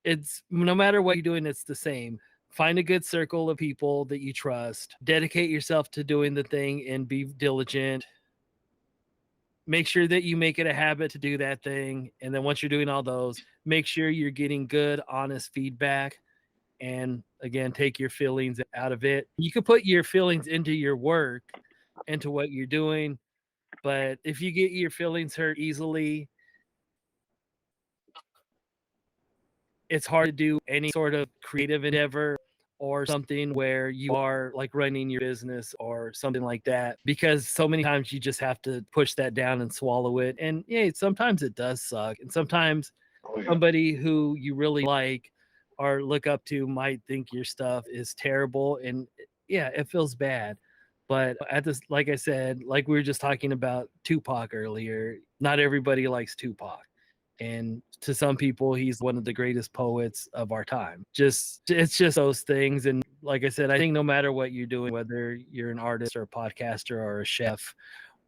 it's no matter what you're doing, it's the same. Find a good circle of people that you trust. Dedicate yourself to doing the thing and be diligent. Make sure that you make it a habit to do that thing. And then once you're doing all those, make sure you're getting good, honest feedback. And again, take your feelings out of it. You can put your feelings into your work, into what you're doing, But if you get your feelings hurt easily, it's hard to do any sort of creative endeavor or something where you are like running your business or something like that, because so many times you just have to push that down and swallow it. And yeah, sometimes it does suck. And sometimes somebody who you really like or look up to might think your stuff is terrible. And yeah, it feels bad. But at this, like I said, like we were just talking about Tupac earlier, not everybody likes Tupac. And to some people, he's one of the greatest poets of our time. It's just those things. And like I said, I think no matter what you're doing, whether you're an artist or a podcaster or a chef,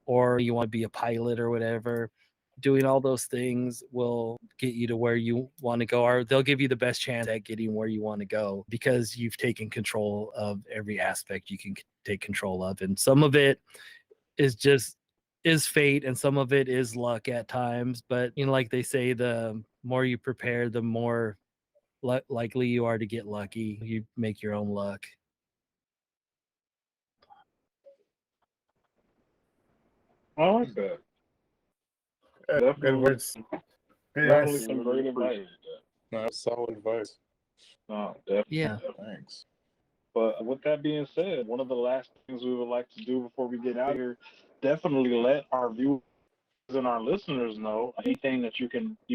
or you want to be a pilot or whatever, doing all those things will get you to where you want to go, or they'll give you the best chance at getting where you want to go, because you've taken control of every aspect you can take control of. And some of it is fate, and some of it is luck at times. But like they say, the more you prepare, the more likely you are to get lucky. You make your own luck. I like that. Good words. Definitely some great advice. No, that's solid advice. No, definitely. Yeah. Thanks. But with that being said, one of the last things we would like to do before we get out here, definitely let our viewers and our listeners know anything that you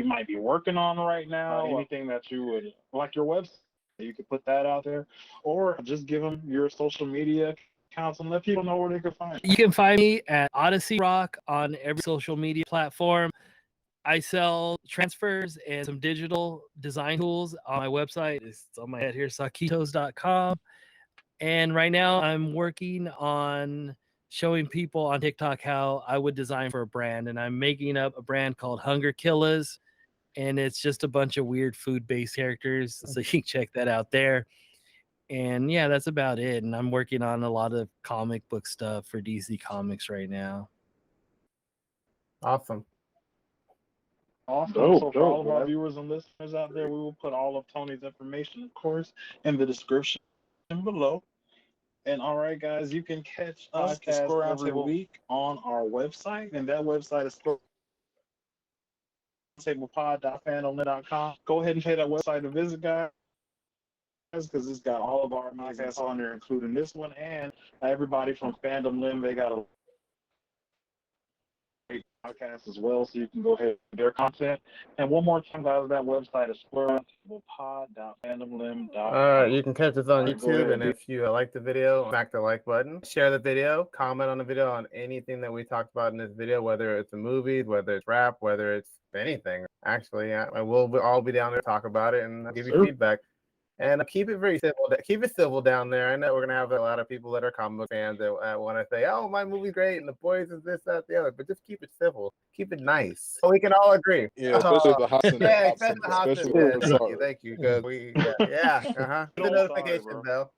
might be working on right now, anything that you would like, your website, you could put that out there, or just give them your social media accounts and let people know where they can find you. You can find me at odysseyroc on every social media platform. I sell transfers and some digital design tools on my website. It's on my head here, saquitos.com. And right now I'm working on showing people on TikTok how I would design for a brand. And I'm making up a brand called Hunger Killers. And it's just a bunch of weird food-based characters. So you can check that out there. And yeah, that's about it. And I'm working on a lot of comic book stuff for DC Comics right now. Awesome. Awesome. Dope, So for all of our man. viewers and listeners out there, we will put all of Tony's information, of course, in the description below. And all right, guys, you can catch us every week on our website, and that website is squaretablepod.fandomnet.com. Go ahead and pay that website a visit, guys, because it's got all of our podcasts on there, including this one, and everybody from Fandom Lim, they got a podcast as well, so you can go ahead with their content. And one more time, guys, that website is squaretablepod.fandomlim.com. You can catch us on YouTube, and if you like the video, smack the like button, share the video, comment on the video on anything that we talked about in this video, whether it's a movie, whether it's rap, whether it's anything. Actually, we'll all be down there to talk about it and give you feedback. And keep it very civil. Keep it civil down there. I know we're gonna have a lot of people that are comic book fans that want to say, "Oh, my movie's great," and The Boys is this, that, the other. But just keep it civil. Keep it nice, so we can all agree. Yeah, especially the hot Yeah, especially the hot especially yeah, the thank you, because we, the notification bell.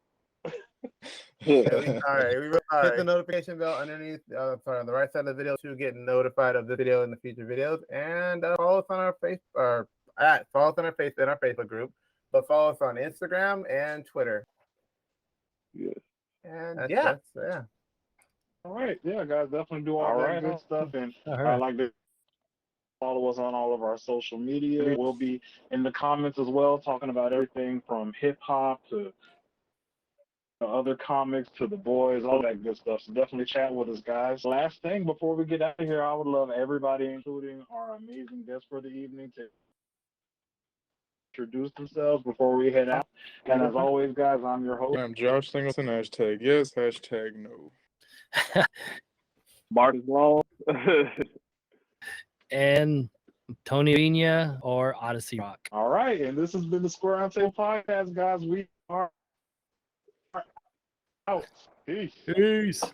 Yeah, all right, hit the notification bell underneath. On the right side of the video to get notified of the video and the future videos, and follow us on our Facebook group. But follow us on Instagram and Twitter. Yes. And yeah. All right. Yeah, guys, definitely do all that good stuff. And Right. like to follow us on all of our social media. We'll be in the comments as well, talking about everything from hip hop to other comics to The Boys, all that good stuff. So definitely chat with us, guys. Last thing before we get out of here, I would love everybody, including our amazing guests for the evening, to introduce themselves before we head out. And as always, guys, I'm your host. I'm Josh Singleton. Hashtag yes. Hashtag no. Bart is long. And Tony Avina or Odyssey Rock. All right, and this has been the Square Roundtable Podcast, guys. We are out. Peace. Peace.